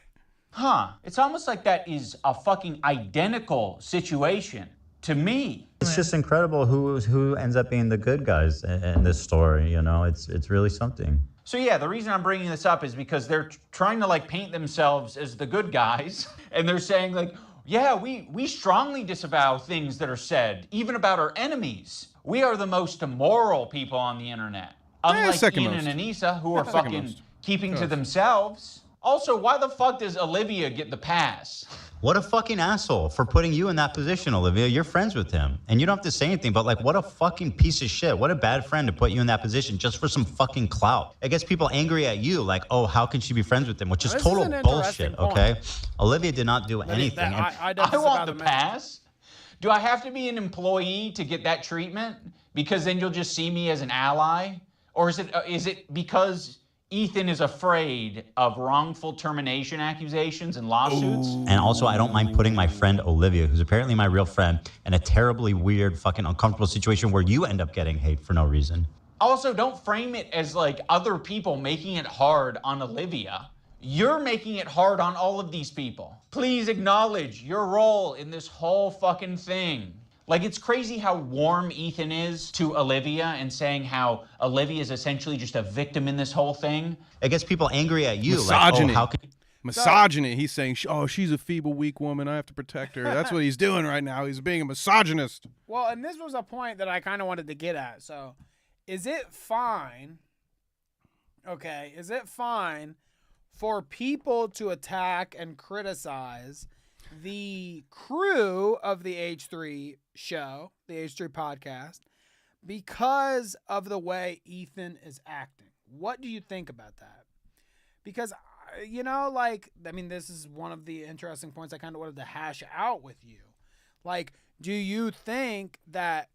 Huh. It's almost like that is a fucking identical situation to me. It's just incredible who ends up being the good guys in this story. You know, it's really something. So yeah, the reason I'm bringing this up is because they're trying to like paint themselves as the good guys, and they're saying like, yeah, we strongly disavow things that are said, even about our enemies. We are the most immoral people on the internet. Unlike Ian and Anissa, who are fucking keeping to themselves. Also, why the fuck does Olivia get the pass? What a fucking asshole for putting you in that position, Olivia. You're friends with him. And you don't have to say anything, but like, what a fucking piece of shit. What a bad friend to put you in that position just for some fucking clout. It gets people angry at you, like, oh, how can she be friends with him? Which is total bullshit, okay? Olivia did not do anything. I want the pass. Do I have to be an employee to get that treatment? Because then you'll just see me as an ally? Or is it because Ethan is afraid of wrongful termination accusations and lawsuits? And also, I don't mind putting my friend Olivia, who's apparently my real friend, in a terribly weird, fucking uncomfortable situation where you end up getting hate for no reason. Also, don't frame it as like other people making it hard on Olivia. You're making it hard on all of these people. Please acknowledge your role in this whole fucking thing. Like, it's crazy how warm Ethan is to Olivia and saying how Olivia is essentially just a victim in this whole thing. It gets people angry at you. Misogyny. Like, oh, how can... Misogyny. He's saying, oh, she's a feeble, weak woman. I have to protect her. That's what he's doing right now. He's being a misogynist. Well, and this was a point that I kind of wanted to get at. So, is it fine? Okay, is it fine for people to attack and criticize the crew of the H3 show, the H3 podcast, because of the way Ethan is acting? What do you think about that? Because, you know, like, I mean, this is one of the interesting points I kind of wanted to hash out with you. Like, do you think that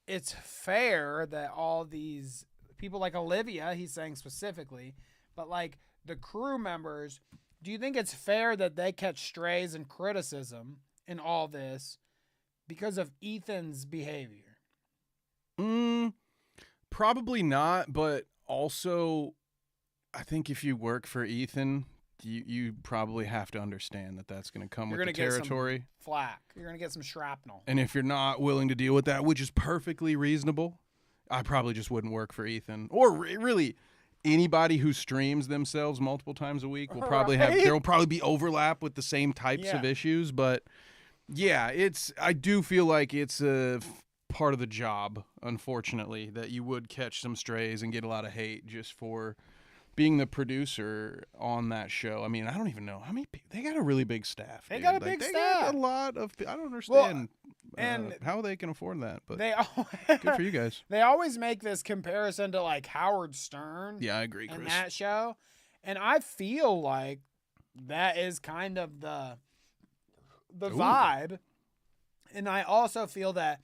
it's fair that all these people like Olivia, he's saying specifically, but like the crew members, do you think it's fair that they catch strays and criticism in all this because of Ethan's behavior? Probably not, but also I think if you work for Ethan, you probably have to understand that that's going to come with the territory. Get some flack. You're going to get some shrapnel. And if you're not willing to deal with that, which is perfectly reasonable, I probably just wouldn't work for Ethan. Or really anybody who streams themselves multiple times a week will probably there will probably be overlap with the same types of issues, but yeah, I do feel like it's a part of the job, unfortunately, that you would catch some strays and get a lot of hate just for being the producer on that show. I mean, I don't even know how many people. They got a really big staff. They got a big staff. They got a lot of. I don't understand how they can afford that, but good for you guys. They always make this comparison to like Howard Stern. Yeah, I agree, Chris. And that show, and I feel like that is kind of the vibe, and I also feel that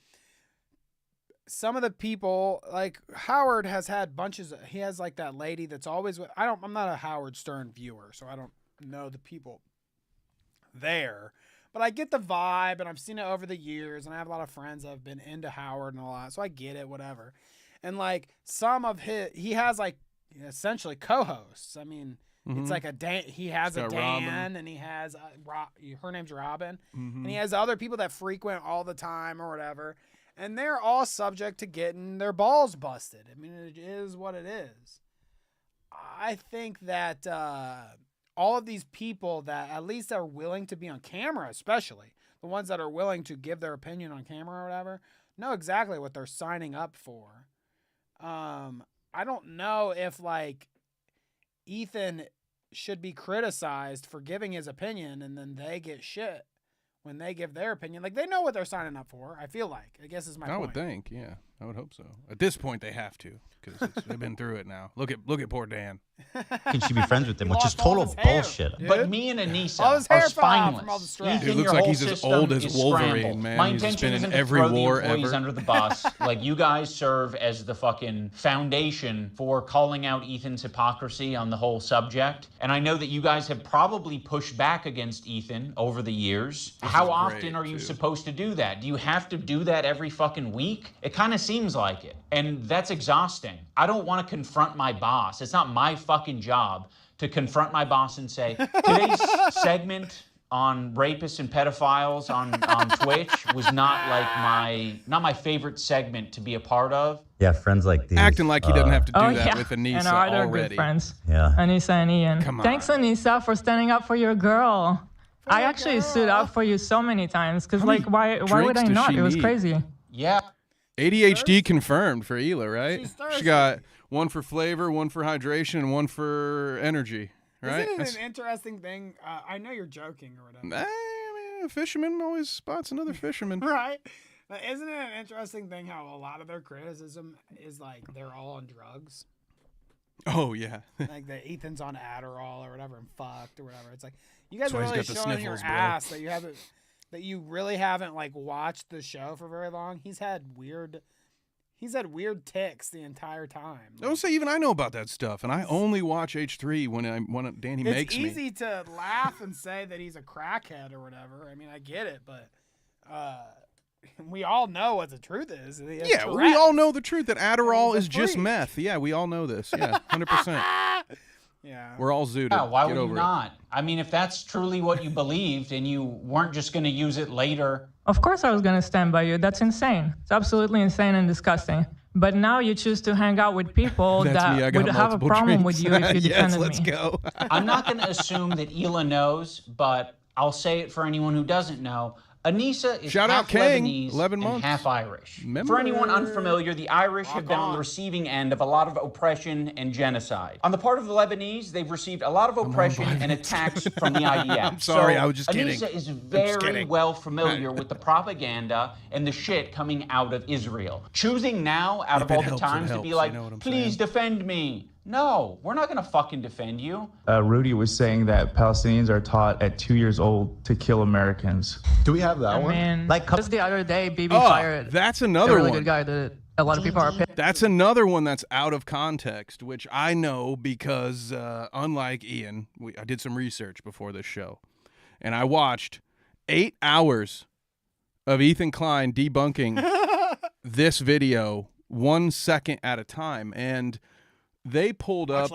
some of the people, like Howard has had he has like that lady that's always with, I'm not a Howard Stern viewer, so I don't know the people there, but I get the vibe and I've seen it over the years and I have a lot of friends that have been into Howard and a lot, so I get it, whatever. And like some of he has like essentially co-hosts. I mean, it's like he has a Dan Robin. And he has, her name's Robin, and he has other people that frequent all the time or whatever. And they're all subject to getting their balls busted. I mean, it is what it is. I think that all of these people that at least are willing to be on camera, especially the ones that are willing to give their opinion on camera or whatever, know exactly what they're signing up for. I don't know if, like, Ethan should be criticized for giving his opinion and then they get shit when they give their opinion. Like, they know what they're signing up for, I feel like. I guess is my point. I would think, yeah. I would hope so. At this point, they have to, because they've been through it now. Look at poor Dan. Can she be friends with him? Which is total bullshit. Dude. But me and Anissa are spineless. Dude, looks like he's as old as Wolverine, man. My he's intention been isn't in every to throw war the employees ever. under the bus. Like, you guys serve as the fucking foundation for calling out Ethan's hypocrisy on the whole subject. And I know that you guys have probably pushed back against Ethan over the years. How often are you supposed to do that? Do you have to do that every fucking week? It kind of seems like it. And that's exhausting. I don't want to confront my boss. It's not my fucking job to confront my boss and say, today's segment on rapists and pedophiles on Twitch was not my favorite segment to be a part of. Yeah, friends like these. Acting like he doesn't have to do that with Anissa and our other already. good friends. Yeah. Anissa and Ian. Come on. Thanks, Anissa, for standing up for your girl. I actually stood up for you so many times because, like, why would I not? It was crazy. Yeah. ADHD confirmed for Hila, right? She got one for flavor, one for hydration, and one for energy, right? Isn't it an interesting thing? I know you're joking or whatever. I mean, a fisherman always spots another fisherman. Right. But isn't it an interesting thing how a lot of their criticism is like they're all on drugs? Oh, yeah. Like that Ethan's on Adderall or whatever and fucked or whatever. It's like, you guys are That's why really he's got the showing your sniffles, bro. ass that you really haven't like watched the show for very long. He's had weird tics the entire time. Don't say even I know about that stuff, and I only watch H3 when Danny makes me. It's easy to laugh and say that he's a crackhead or whatever. I mean, I get it, but we all know what the truth is. Yeah, we all know the truth that Adderall is just meth. Yeah, we all know this. Yeah, 100%. Yeah. We're all zooted. Yeah, why would Get you over not? I mean, if that's truly what you believed and you weren't just going to use it later. Of course I was going to stand by you. That's insane. It's absolutely insane and disgusting. But now you choose to hang out with people that would have a problem with you if you defended me. Let's go. I'm not going to assume that Hila knows, but I'll say it for anyone who doesn't know. Anissa is half Lebanese and half Irish. For anyone unfamiliar, the Irish have been on the receiving end of a lot of oppression and genocide. On the part of the Lebanese, they've received a lot of oppression and attacks from the IDF. I'm sorry, I was just kidding. Anissa is very well familiar with the propaganda and the shit coming out of Israel. Choosing now, out of all the times, to be like, please defend me. No, we're not going to fucking defend you. Rudy was saying that Palestinians are taught at 2 years old to kill Americans. Do we have that one? Man, like just the other day, Bibi fired. That's another a really one. good guy that a lot of people are. That's another one that's out of context, which I know because unlike Ian, I did some research before this show, and I watched 8 hours of Ethan Klein debunking this video 1 second at a time, and they pulled up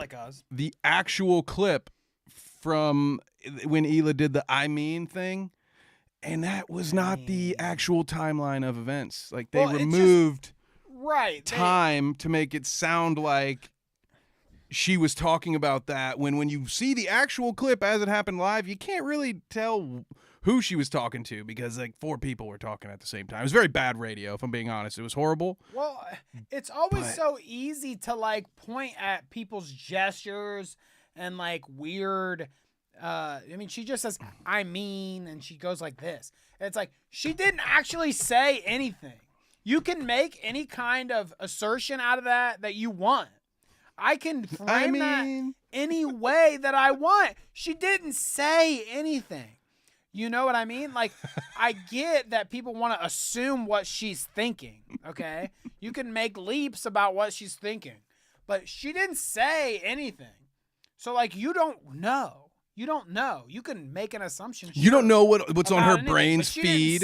the actual clip from when Hila did the I mean thing, and that was not the actual timeline of events. Like, they removed time to make it sound like she was talking about that, when you see the actual clip as it happened live, you can't really tell who she was talking to because, like, 4 people were talking at the same time. It was very bad radio, if I'm being honest. It was horrible. Well, it's always so easy to, like, point at people's gestures and, like, weird... I mean, she just says, I mean, and she goes like this. It's like, she didn't actually say anything. You can make any kind of assertion out of that you want. I can frame that any way that I want. She didn't say anything. You know what I mean? Like, I get that people want to assume what she's thinking, okay? You can make leaps about what she's thinking. But she didn't say anything. So, like, you don't know. You don't know. You can make an assumption. You don't know what's on her brain's feed.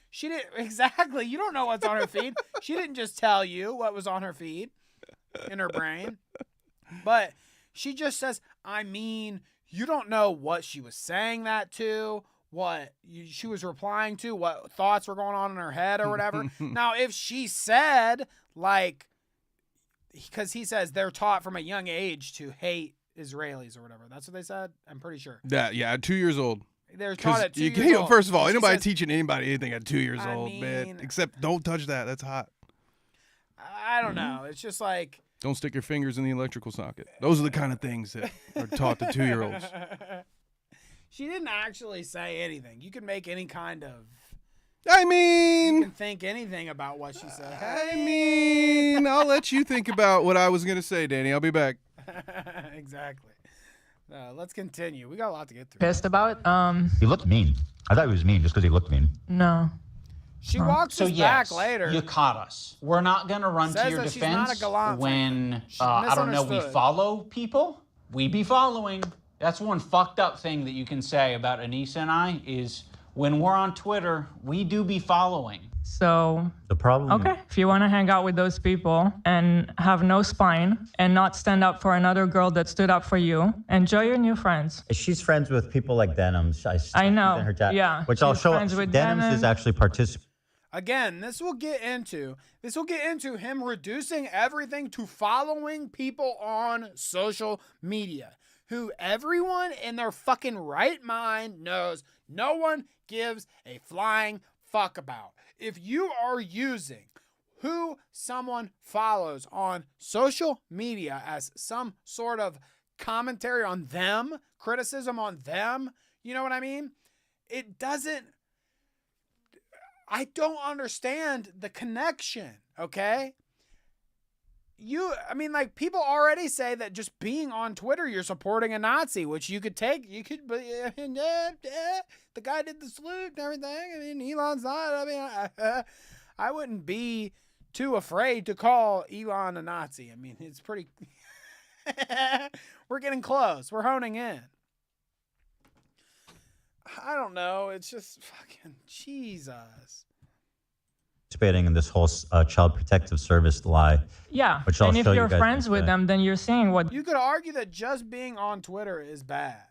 She didn't exactly. You don't know what's on her feed. She didn't just tell you what was on her feed in her brain. But she just says, I mean... You don't know what she was saying that to, what she was replying to, what thoughts were going on in her head or whatever. Now, if she said, like, because he says they're taught from a young age to hate Israelis or whatever. That's what they said? I'm pretty sure. Yeah, 2 years old. They're taught at 2 years old. First of all, ain't nobody teaching anybody anything at 2 years old, man. Except don't touch that. That's hot. I don't know. It's just like... Don't stick your fingers in the electrical socket. Those are the kind of things that are taught to 2-year-olds. She didn't actually say anything. You can make any kind of... I mean... You can think anything about what she said. I mean, I'll let you think about what I was going to say, Danny. I'll be back. Exactly. Let's continue. We got a lot to get through. Pissed about? He looked mean. I thought he was mean just because he looked mean. No. She walks us back later. You caught us. We're not going to run to your defense when, I don't know, we follow people. We be following. That's one fucked up thing that you can say about Anissa and I is when we're on Twitter, we do be following. So, the problem. Okay, if you want to hang out with those people and have no spine and not stand up for another girl that stood up for you, enjoy your new friends. She's friends with people like Denims. I know. Yeah. Which I'll show. Denims is actually participating. Again, this will get into him reducing everything to following people on social media who everyone in their fucking right mind knows no one gives a flying fuck about. If you are using who someone follows on social media as some sort of commentary on them, criticism on them, you know what I mean? It doesn't... I don't understand the connection, okay? I mean, like, people already say that just being on Twitter, you're supporting a Nazi, which you could take, the guy did the salute and everything. I mean, Elon's not, I mean, I wouldn't be too afraid to call Elon a Nazi. I mean, it's pretty, we're getting close. We're honing in. I don't know. It's just fucking Jesus. Participating in this whole child protective service lie. Yeah, which I'll and if show you're you friends with them, then you're seeing what... You could argue that just being on Twitter is bad,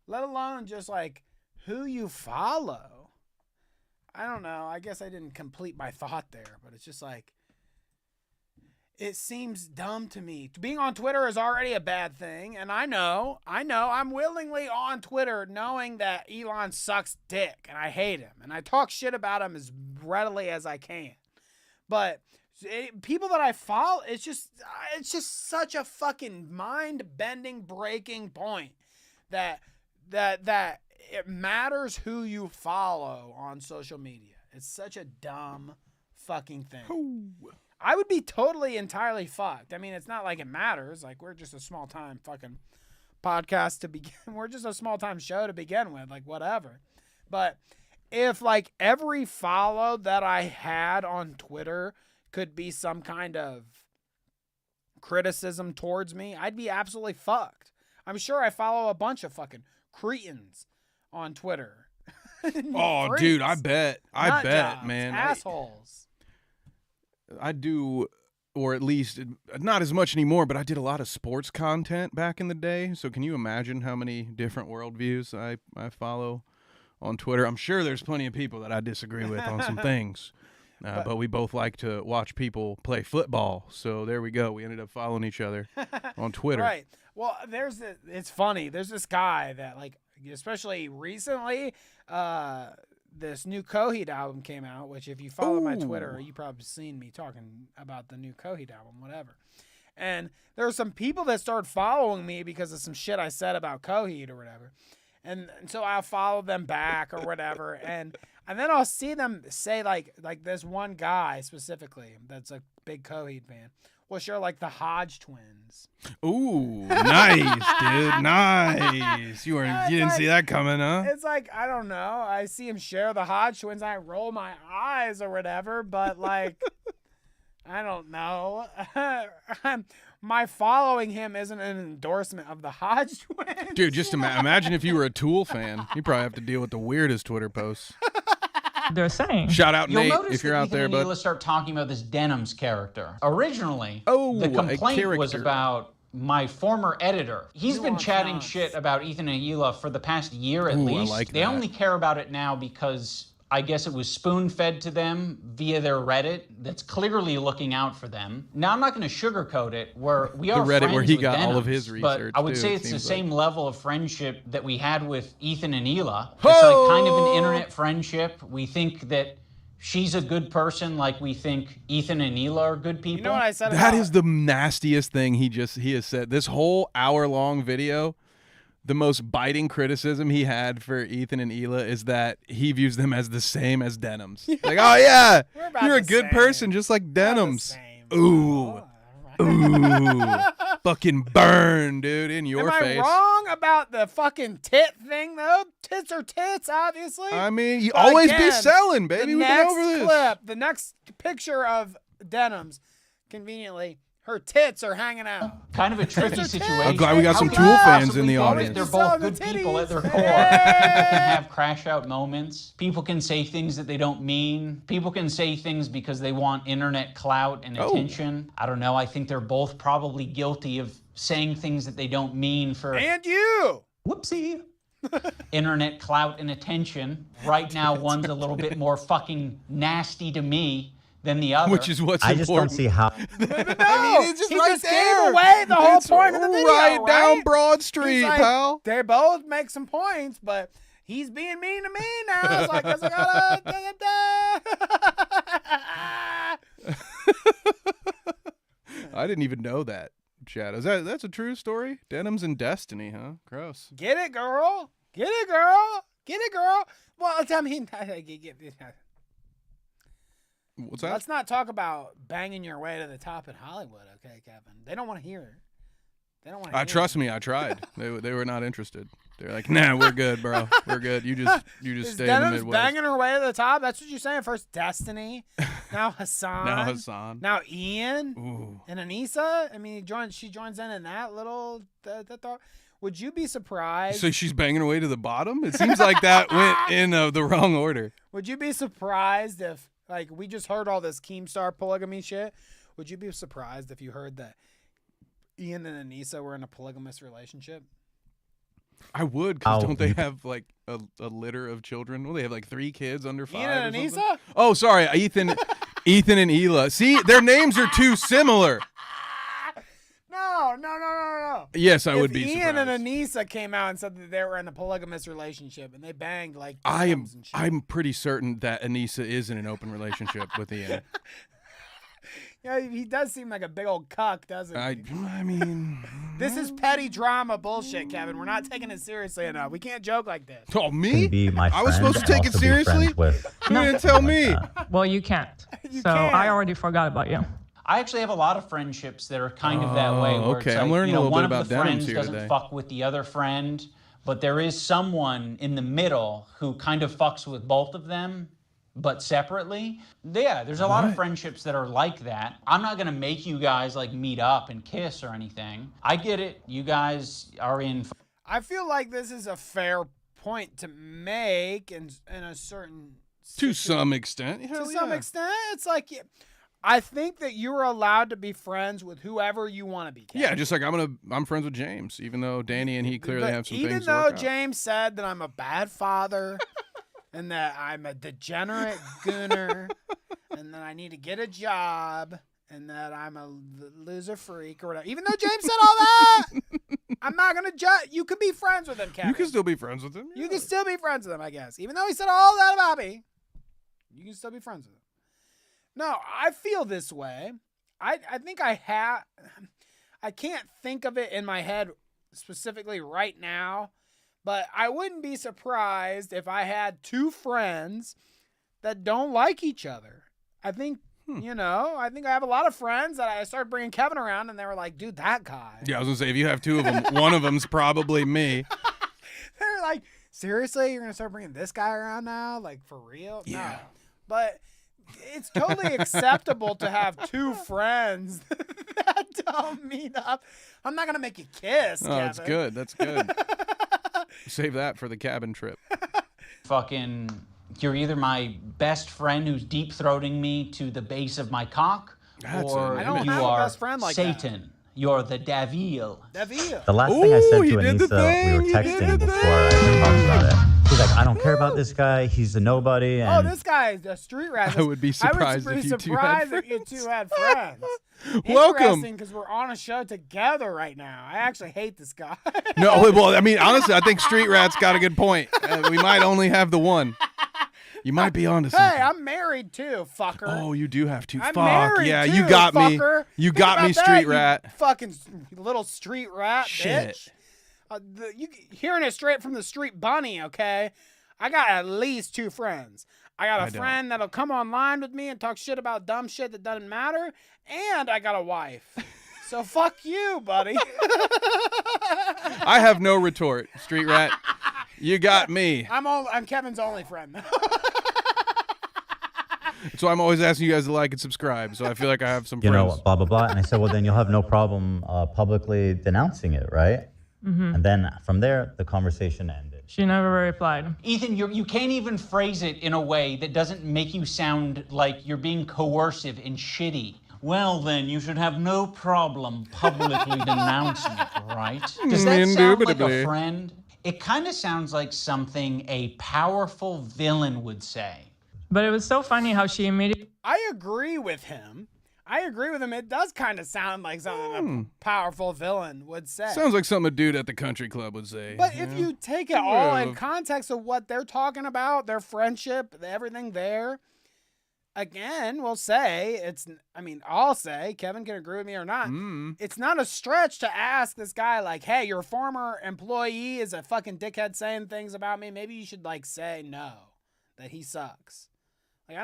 let alone just, like, who you follow. I don't know. I guess I didn't complete my thought there, but it's just like, it seems dumb to me. Being on Twitter is already a bad thing, and I know. I'm willingly on Twitter knowing that Elon sucks dick, and I hate him, and I talk shit about him as readily as I can. But people that I follow, it's just such a fucking mind-bending, breaking point that it matters who you follow on social media. It's such a dumb fucking thing. Ooh. I would be totally, entirely fucked. I mean, it's not like it matters. Like, we're just a small-time fucking podcast to begin. We're just a small-time show to begin with. Like, whatever. But if, like, every follow that I had on Twitter could be some kind of criticism towards me, I'd be absolutely fucked. I'm sure I follow a bunch of fucking cretins on Twitter. Oh, Freaks. dude, I bet, Nut man. Assholes. I do, or at least not as much anymore, but I did a lot of sports content back in the day. So can you imagine how many different worldviews I follow on Twitter? I'm sure there's plenty of people that I disagree with on some things. But we both like to watch people play football. So there we go. We ended up following each other on Twitter. Right. Well, it's funny. There's this guy that, like, especially recently, this new Coheed album came out, which if you follow my Twitter, you probably seen me talking about the new Coheed album, whatever. And there were some people that started following me because of some shit I said about Coheed or whatever. And so I'll follow them back or whatever. And then I'll see them say, like this one guy specifically that's a big Coheed fan will share, like, the Hodge twins. Ooh, nice, dude, nice. You didn't see that coming, huh? It's like, I don't know. I see him share the Hodge twins. I roll my eyes or whatever, but, like, I don't know. My following him isn't an endorsement of the Hodge twins. Dude, just imagine if you were a Tool fan. You probably have to deal with the weirdest Twitter posts. They're saying. Shout out, You'll Nate, notice if you're that out Ethan there, and bud. Hila start talking about this Denims character. Originally, Oh, the a complaint was character. about my former editor. He's been chatting nuts. shit about Ethan and Hila for the past year at Ooh, I least. like They that. only care about it now because I guess it was spoon-fed to them via their Reddit that's clearly looking out for them. Now, I'm not going to sugarcoat it, where we are Reddit friends where he with got all of Denims, his but research, I would too, say it it's the seems same like. level of friendship that we had with Ethan and Hila. It's like kind of an internet friendship. We think that she's a good person, like we think Ethan and Hila are good people. You know what I said That about is the nastiest thing he has said. This whole hour-long video, the most biting criticism he had for Ethan and Hila is that he views them as the same as Denims. Like, oh yeah, We're about you're a the good same. person, just like Denims. same. Ooh, ooh, fucking burn, dude, in your Am face. I wrong about the fucking tit thing, though? Tits are tits, obviously. I mean, you But always be again, selling, baby. The We've been next over this. clip, the next picture of Denims, conveniently, her tits are hanging out. Kind of a tricky Tits are situation. tits. I'm glad we got How some can Tool you fans in possibly the do it? audience. They're Selling both the good people at their titties. core. People can have crash out moments. People can say things that they don't mean. People can say things because they want internet clout and attention. I don't know. I think they're both probably guilty of saying things that they don't mean for And you. whoopsie. Internet clout and attention. Right now, one's a little bit more fucking nasty to me than the other. Which is what's I just important. don't see how. I mean, it's just he right just there. gave away the whole It's point of the video, right down right? Broad He's Street, like, pal. They both make some points, but he's being mean to me now. It's like, 'cause I gotta. I didn't even know that, Chad. That's a true story? Denims and Destiny, huh? Gross. Get it, girl. Get it, girl. Get it, girl. Well, I mean, What's that? let's not talk about banging your way to the top in Hollywood, okay, Kevin? They don't want to hear it. They don't want to. Trust me, I tried. They were not interested. They're like, nah, we're good, bro. We're good. You just Is stay in the Denims Midwest. banging her way to the top? That's what you're saying. First Destiny, now Hasan. Now Hasan. Now Ian. Ooh. And Anissa. I mean, she joins in that little. Would you be surprised? So she's banging her way to the bottom? It seems like that went in the wrong order. Would you be surprised if, like, we just heard all this Keemstar polygamy shit? Would you be surprised if you heard that Ian and Anissa were in a polygamous relationship? I would, because don't they have like a litter of children? Well, they have like 3 kids under 5. Ian and or something? Anissa? Oh, sorry, Ethan. Ethan and Hila. See, their names are too similar. No. Yes, I would be surprised. Ian and Anissa came out and said that they were in a polygamous relationship and they banged like I'm pretty certain that Anissa is in an open relationship with Ian. Yeah, he does seem like a big old cuck, doesn't he? I mean... This is petty drama bullshit, Kevin. We're not taking it seriously enough. We can't joke like this. Oh, me? Be my I was supposed to take it seriously? You didn't tell me. Well, you can't. I already forgot about you. I actually have a lot of friendships that are kind of that way. Where okay. It's like, I'm learning a little bit about one of the friends here doesn't today. fuck with the other friend, but there is someone in the middle who kind of fucks with both of them, but separately. Yeah, there's a lot of friendships that are like that. I'm not gonna make you guys like meet up and kiss or anything. I get it. You guys are in. I feel like this is a fair point to make in a certain... To some extent. To some extent. It's like... I think that you're allowed to be friends with whoever you want to be. Kevin. Yeah, just like I'm friends with James, even though Danny and he clearly have some things to work out. Even though James said that I'm a bad father and that I'm a degenerate gooner and that I need to get a job and that I'm a loser freak or whatever. Even though James said all that, I'm not going to judge. You can be friends with him, Kevin. You can still be friends with him. You can still be friends with him, I guess. Even though he said all that about me, you can still be friends with him. No, I feel this way. I think I can't think of it in my head specifically right now, but I wouldn't be surprised if I had two friends that don't like each other. I think, I think I have a lot of friends that I started bringing Kevin around and they were like, dude, that guy. Yeah, I was going to say, if you have two of them, one of them's probably me. They're like, seriously? You're going to start bringing this guy around now? Like, for real? Yeah. No. But... it's totally acceptable to have two friends that don't meet up. I'm not going to make you kiss, Kevin. That's good. That's good. Save that for the cabin trip. Fucking, you're either my best friend who's deep-throating me to the base of my cock, or I don't you have are a best friend like Satan. That. You're the devil. The last thing I said to Anissa, we were texting before I talked about it. She's like, I don't care about this guy. He's a nobody. And this guy is a street rat. I would be surprised if you two had if you two had friends. Welcome. Interesting, because we're on a show together right now. I actually hate this guy. No, well, I mean, honestly, I think Street Rat's got a good point. We might only have the one. You might be onto something. Hey, I'm married too, fucker. Oh, you do have to. I'm Fuck married yeah, too, you got fucker. me. You Think got about me, that, Street you Rat. Fucking little street rat, Shit. bitch. You hearing it straight from the street bunny, okay? I got at least two friends. I got a friend that'll come online with me and talk shit about dumb shit that doesn't matter, and I got a wife. So fuck you, buddy. I have no retort, Street Rat. You got me. I'm Kevin's only friend. So I'm always asking you guys to like and subscribe. So I feel like I have some friends. You know, blah, blah, blah. And I said, well, then you'll have no problem publicly denouncing it, right? Mm-hmm. And then from there, the conversation ended. She never replied. Ethan, you can't even phrase it in a way that doesn't make you sound like you're being coercive and shitty. Well, then, you should have no problem publicly denouncing it, right? Does that sound like a friend? It kind of sounds like something a powerful villain would say. But it was so funny how she immediately... I agree with him. It does kind of sound like something a powerful villain would say. Sounds like something a dude at the country club would say. But if you take it all in context of what they're talking about, their friendship, everything there, again, I'll say, Kevin can agree with me or not, it's not a stretch to ask this guy, like, hey, your former employee is a fucking dickhead saying things about me. Maybe you should, like, say no, that he sucks. Like,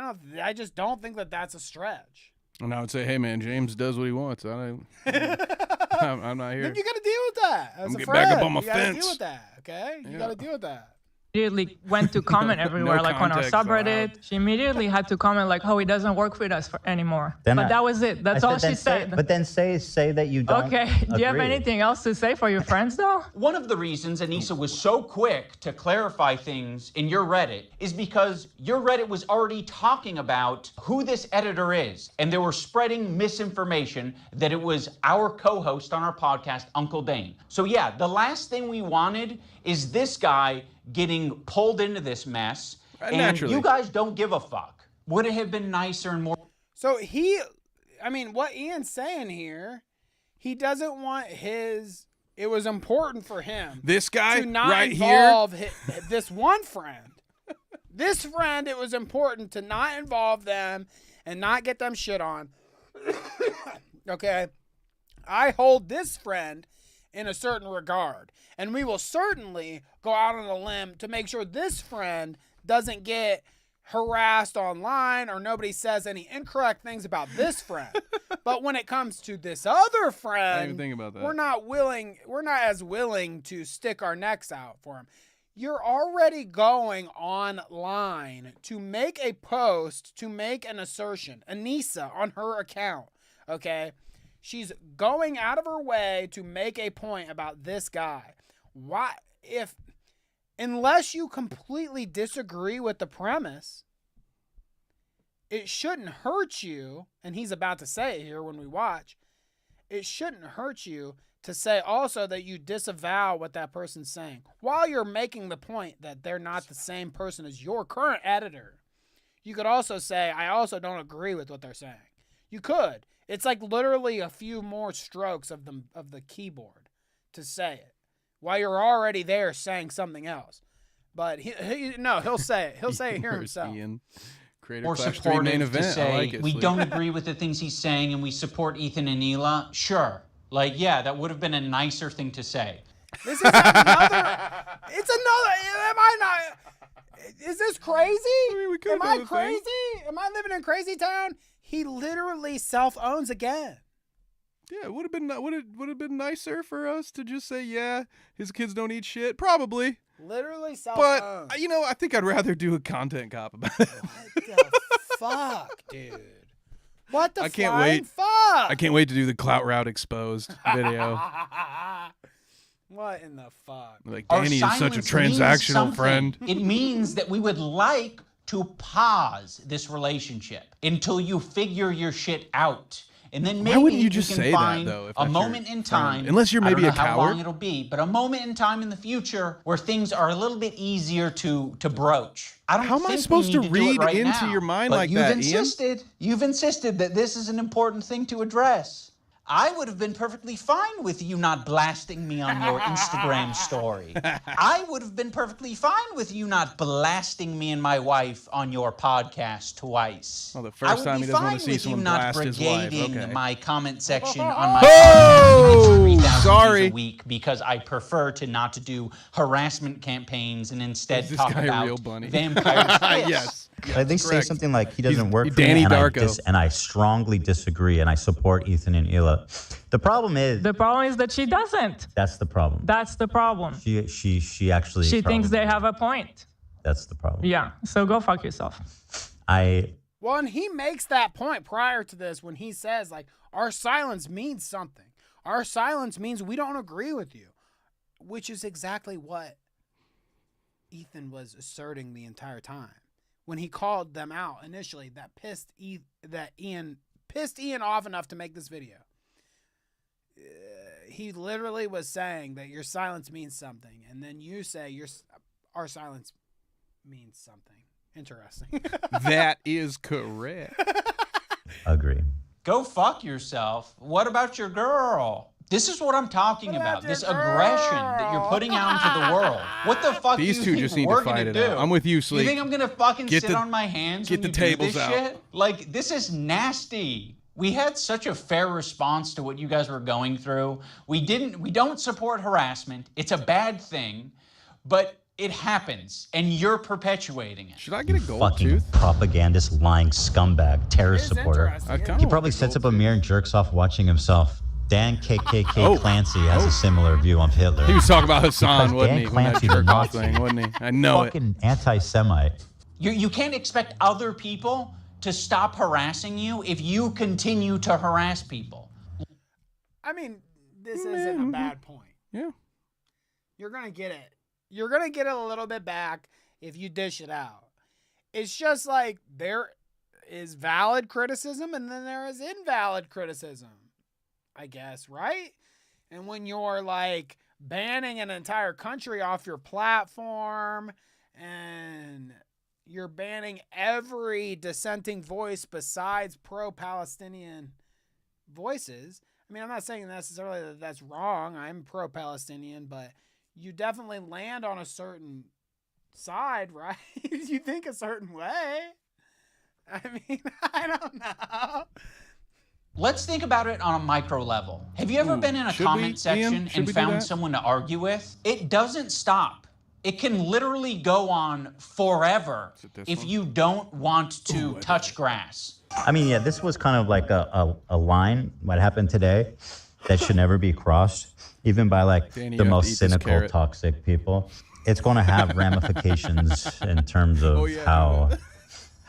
I just don't think that that's a stretch. And I would say, hey, man, James does what he wants. I'm not here. Then you got to deal with that. As I'm a getting friend, back up on my you got to fence. deal with that, okay? You got to deal with that. Immediately went to comment everywhere, No like on our context subreddit. allowed. She immediately had to comment like, "Oh, he doesn't work with us anymore." Then but that was it. That's all she said. But then say that you don't. Okay. Do you have anything else to say for your friends, though? One of the reasons Anissa was so quick to clarify things in your Reddit is because your Reddit was already talking about who this editor is, and they were spreading misinformation that it was our co-host on our podcast, Uncle Dane. So yeah, the last thing we wanted is this guy getting pulled into this mess, and Naturally. you guys don't give a fuck. Would it have been nicer and more... So what Ian's saying here, he doesn't want it was important for him. This guy to not right involve here. This one friend. This friend, it was important to not involve them and not get them shit on. Okay? I hold this friend in a certain regard. And we will certainly go out on a limb to make sure this friend doesn't get harassed online or nobody says any incorrect things about this friend. But when it comes to this other friend, I didn't even think about that. we're not as willing to stick our necks out for him. You're already going online to make a post, to make an assertion. Anissa on her account, okay? She's going out of her way to make a point about this guy. Why, unless you completely disagree with the premise, it shouldn't hurt you, and he's about to say it here when we watch, it shouldn't hurt you to say also that you disavow what that person's saying while you're making the point that they're not the same person as your current editor. You could also say, I also don't agree with what they're saying. You could. It's like literally a few more strokes of the keyboard to say it while you're already there saying something else. But he'll say it. He'll say it here himself. Ian, or supportive to say, we don't agree with the things he's saying and we support Ethan and Hila. Sure. Like, yeah, that would have been a nicer thing to say. This is another. Am I not? Is this crazy? Am I crazy? Am I living in crazy town? He literally self-owns again. Yeah, it would have been nicer for us to just say, yeah, his kids don't eat shit. Probably. Literally self-owned. But I think I'd rather do a content cop about it. What the fuck, dude? What the I can't flying wait. fuck? I can't wait to do the Clout Route Exposed video. What in the fuck? Like, Our Danny is such a silence means transactional something. friend. It means that we would like to pause this relationship until you figure your shit out. And then maybe Why wouldn't you just can say that, find though, if a that's moment your in friend? time. Unless you're maybe I don't know a how long coward. it'll be, but a moment in time in the future where things are a little bit easier to broach. I don't How am I think supposed we to need do it read right into now. your mind But like that, Ian? You've insisted that this is an important thing to address. I would have been perfectly fine with you not blasting me on your Instagram story. I would have been perfectly fine with you not blasting me and my wife on your podcast twice. Well, the first time he doesn't want to see someone blast his wife. Okay. My comment section on my podcast 3,000 sorry. views a week because I prefer to not to do harassment campaigns and instead Is this talk guy about real bunny? vampire twists. Yes. Like they say correct. something like he doesn't work for Danny me, and Darko. and I strongly disagree, and I support Ethan and Hila. The problem is that she doesn't. that's the problem. That's the problem. She actually She thinks they have a point. That's the problem. Yeah. So go fuck yourself. Well, and he makes that point prior to this when he says, like, our silence means something. Our silence means we don't agree with you, which is exactly what Ethan was asserting the entire time. When he called them out initially, that Ian pissed Ian off enough to make this video. He literally was saying that your silence means something, and then you say our silence means something. Interesting. That is correct. Agree. Go fuck yourself. What about your girl? This is what I'm talking about. This aggression that you're putting out into the world. What the fuck These do you two think just need we're to fight gonna it do? out. I'm with you, Sleek. You think I'm gonna fucking Get sit the- on my hands get when the you tables do this out. shit? Like, this is nasty. We had such a fair response to what you guys were going through. We don't support harassment. It's a bad thing, but it happens, and you're perpetuating it. Should I get a gold Fucking tooth? propagandist, lying scumbag, terrorist supporter. He probably sets up a mirror and jerks off watching himself. Dan KKK Clancy has a similar view on Hitler. He was talking about Hassan, Because wasn't Dan he? When that Clancy, the jerk off Nazi, thing, wasn't he? I know it. fucking anti-Semite. You can't expect other people to stop harassing you if you continue to harass people. I mean, this isn't a bad point. Yeah. You're going to get it. You're going to get it a little bit back if you dish it out. It's just like there is valid criticism and then there is invalid criticism, I guess, right? And when you're like banning an entire country off your platform and, you're banning every dissenting voice besides pro-Palestinian voices. I mean, I'm not saying necessarily that that's wrong. I'm pro-Palestinian, but you definitely land on a certain side, right? You think a certain way. I mean, I don't know. Let's think about it on a micro level. Have you ever been in a comment section and found someone to argue with? It doesn't stop. It can literally go on forever if you don't want to touch grass. I mean, yeah, this was kind of like a line, what happened today, that should never be crossed, even by like Danny, the you have to most eat this cynical, carrot. toxic people. It's going to have ramifications in terms of how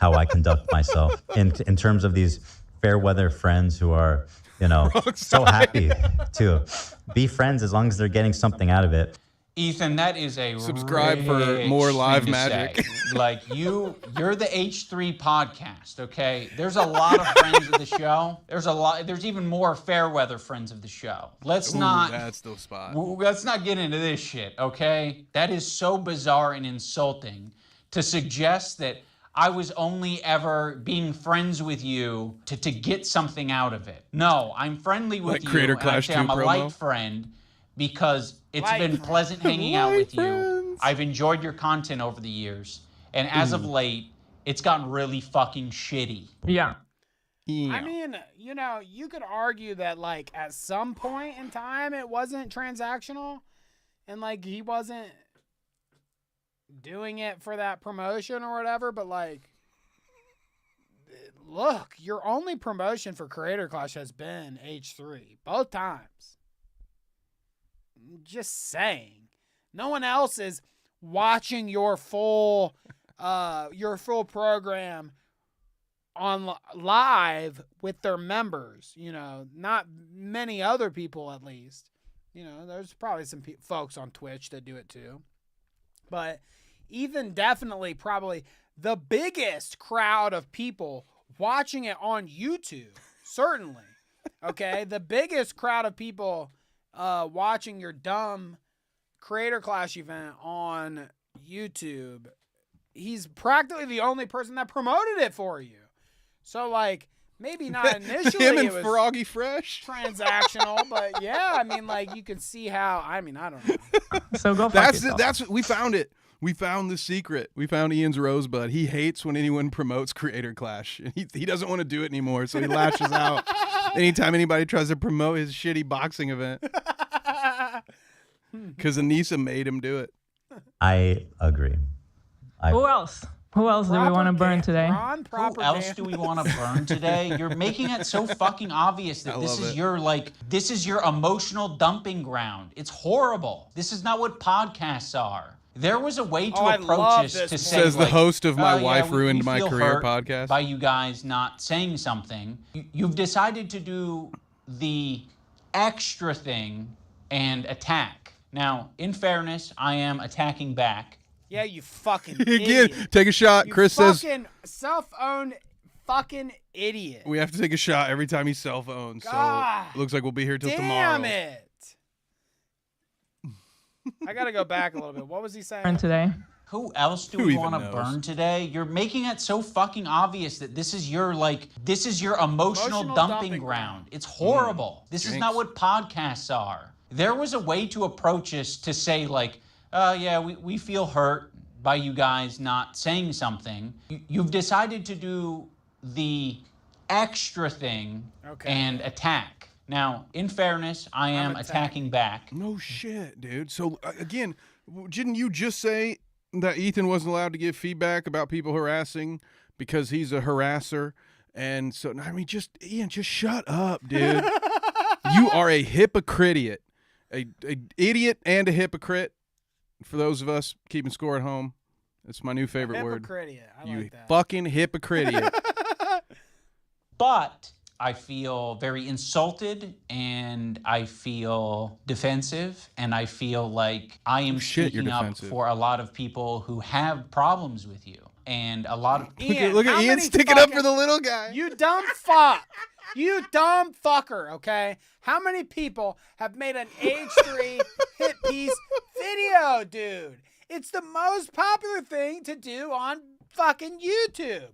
I conduct myself. In terms of these fair weather friends who are, you know, so happy to be friends as long as they're getting something out of it. Ethan, that is a subscribe for more live magic. Like you're the H3 podcast, okay? There's a lot of friends of the show. There's even more fair weather friends of the show. Let's not get into this shit, okay? That is so bizarre and insulting to suggest that I was only ever being friends with you to get something out of it. No, I'm friendly with like you. Creator Clash 2 I'm a promo. light friend because it's been pleasant hanging out with you. I've enjoyed your content over the years. And as of late, it's gotten really fucking shitty. Yeah. I mean, you know, you could argue that, like, at some point in time, it wasn't transactional. And, like, he wasn't doing it for that promotion or whatever, but like, look, your only promotion for Creator Clash has been H3 both times. Just saying, no one else is watching your full program on live with their members. You know, not many other people, at least. You know, there's probably some folks on Twitch that do it too, but Ethan definitely probably the biggest crowd of people watching it on YouTube. Certainly. Okay. The biggest crowd of people watching your dumb Creator Clash event on YouTube. He's practically the only person that promoted it for you. So, like, maybe not initially Him and it was Froggy Fresh transactional, but yeah, I mean, like, you can see how, I mean, I don't know. So go That's we found it. We found the secret. We found Ian's rosebud. He hates when anyone promotes Creator Clash. He doesn't want to do it anymore, so he lashes out anytime anybody tries to promote his shitty boxing event. Because Anissa made him do it. I agree. Who else? Who else do we want to burn today? Who else do we want to burn today? You're making it so fucking obvious that this is your emotional dumping ground. It's horrible. This is not what podcasts are. There was a way to approach this to say, says the host of My Wife we Ruined My feel Career hurt podcast. by you guys not saying something. You've decided to do the extra thing and attack. Now, in fairness, I am attacking back. Yeah, you fucking Again, idiot. take a shot. You Chris says fucking self-owned fucking idiot. we have to take a shot every time he cell phones. So it looks like we'll be here till tomorrow. Damn it. I got to go back a little bit. What was he saying? Burn today. Who else do we want to burn today? You're making it so fucking obvious that this is your emotional dumping ground. It's horrible. This is not what podcasts are. There was a way to approach this to say like, we feel hurt by you guys not saying something. You've decided to do the extra thing and attack. Now, in fairness, I am attacking back. No shit, dude. So, again, didn't you just say that Ethan wasn't allowed to give feedback about people harassing because he's a harasser? And so, I mean, Ian, just shut up, dude. You are a hypocrite. A idiot and a hypocrite. For those of us keeping score at home, it's my new favorite word. Hypocrite. I you like that. Fucking hypocrite. But I feel very insulted, and I feel defensive, and I feel like I am speaking up for a lot of people who have problems with you. And a lot of look at Ian sticking up for the little guy. You dumb fuck. You dumb fucker, okay? How many people have made an H3 hit piece video, dude? It's the most popular thing to do on fucking YouTube.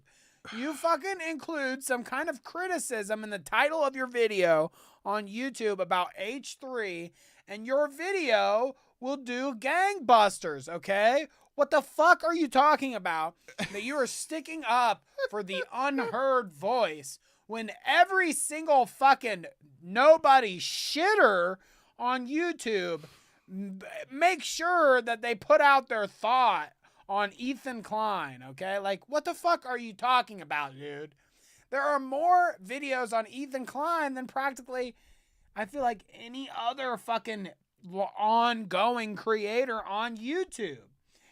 You fucking include some kind of criticism in the title of your video on YouTube about H3, and your video will do gangbusters, okay? What the fuck are you talking about that you are sticking up for the unheard voice when every single fucking nobody shitter on YouTube make sure that they put out their thought on Ethan Klein, okay? Like, what the fuck are you talking about, dude? There are more videos on Ethan Klein than practically, I feel like, any other fucking ongoing creator on YouTube.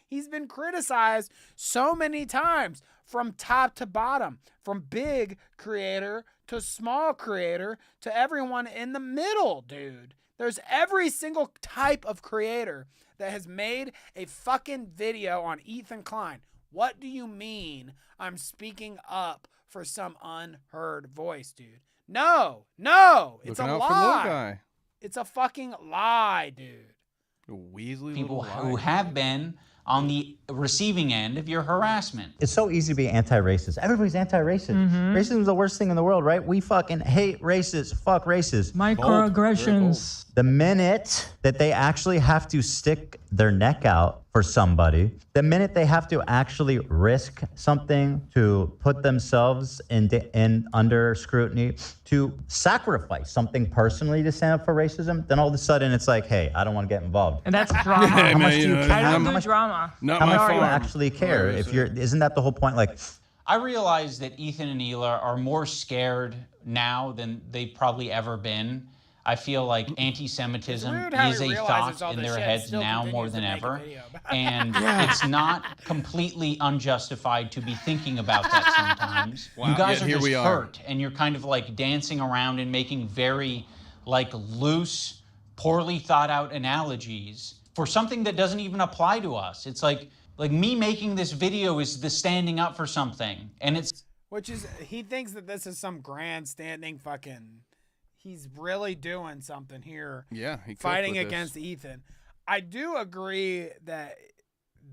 He's been criticized so many times from top to bottom, from big creator to small creator to everyone in the middle, dude. There's every single type of creator that has made a fucking video on Ethan Klein. What do you mean I'm speaking up for some unheard voice, dude? No, it's Looking a out for the little lie. guy. It's a fucking lie, dude. A Weasley People little who lie. have been on the receiving end of your harassment. It's so easy to be anti-racist. Everybody's anti-racist. Racism is the worst thing in the world, right? We fucking hate racists. Fuck racists. Microaggressions. The minute that they actually have to stick their neck out for somebody, the minute they have to actually risk something to put themselves in under scrutiny, to sacrifice something personally to stand up for racism, then all of a sudden it's like, hey, I don't want to get involved. And that's drama. How much do you care? I don't How do much- drama. How much do you actually care? If you're, isn't that the whole point? Like, I realize that Ethan and Hila are more scared now than they've probably ever been. I feel like anti-Semitism is a thought in their heads now more than ever. And it's not completely unjustified to be thinking about that sometimes. Wow, You guys yet are here just we are. hurt, and you're kind of like dancing around and making very like loose, poorly thought out analogies for something that doesn't even apply to us. It's like me making this video is the standing up for something, and it's... Which is, he thinks that this is some grandstanding fucking... He's really doing something here. Yeah, he cooked fighting with this. against Ethan. I do agree that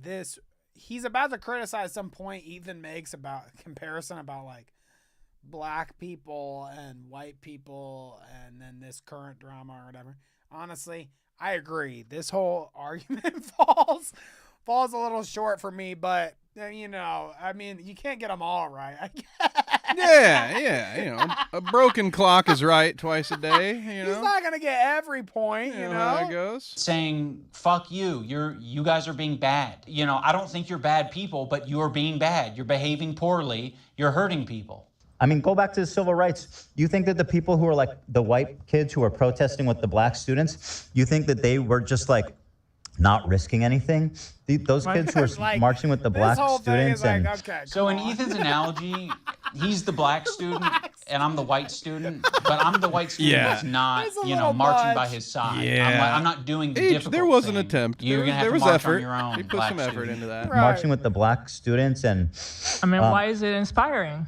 this... He's about to criticize some point Ethan makes about comparison about like black people and white people and then this current drama or whatever. Honestly, I agree. This whole argument falls a little short for me, but you know, I mean, you can't get them all right. I guess. Yeah, you know, a broken clock is right twice a day, you know. He's not gonna get every point, you know. How that goes. saying, fuck you, you guys are being bad. You know, I don't think you're bad people, but you're being bad. You're behaving poorly. You're hurting people. I mean, go back to the civil rights. You think that the people who are like the white kids who are protesting with the black students, you think that they were just like not risking anything? Those kids who are Like, marching with the black students and So in Ethan's analogy, he's the black student and I'm the white student, but I'm the white student that's not, you know, marching by his side. Yeah. I'm not doing the Each- difficult there was an thing. attempt. You're gonna have There to was march effort. on your own. He put black some effort student. into that. marching with the black students and I mean, why is it inspiring?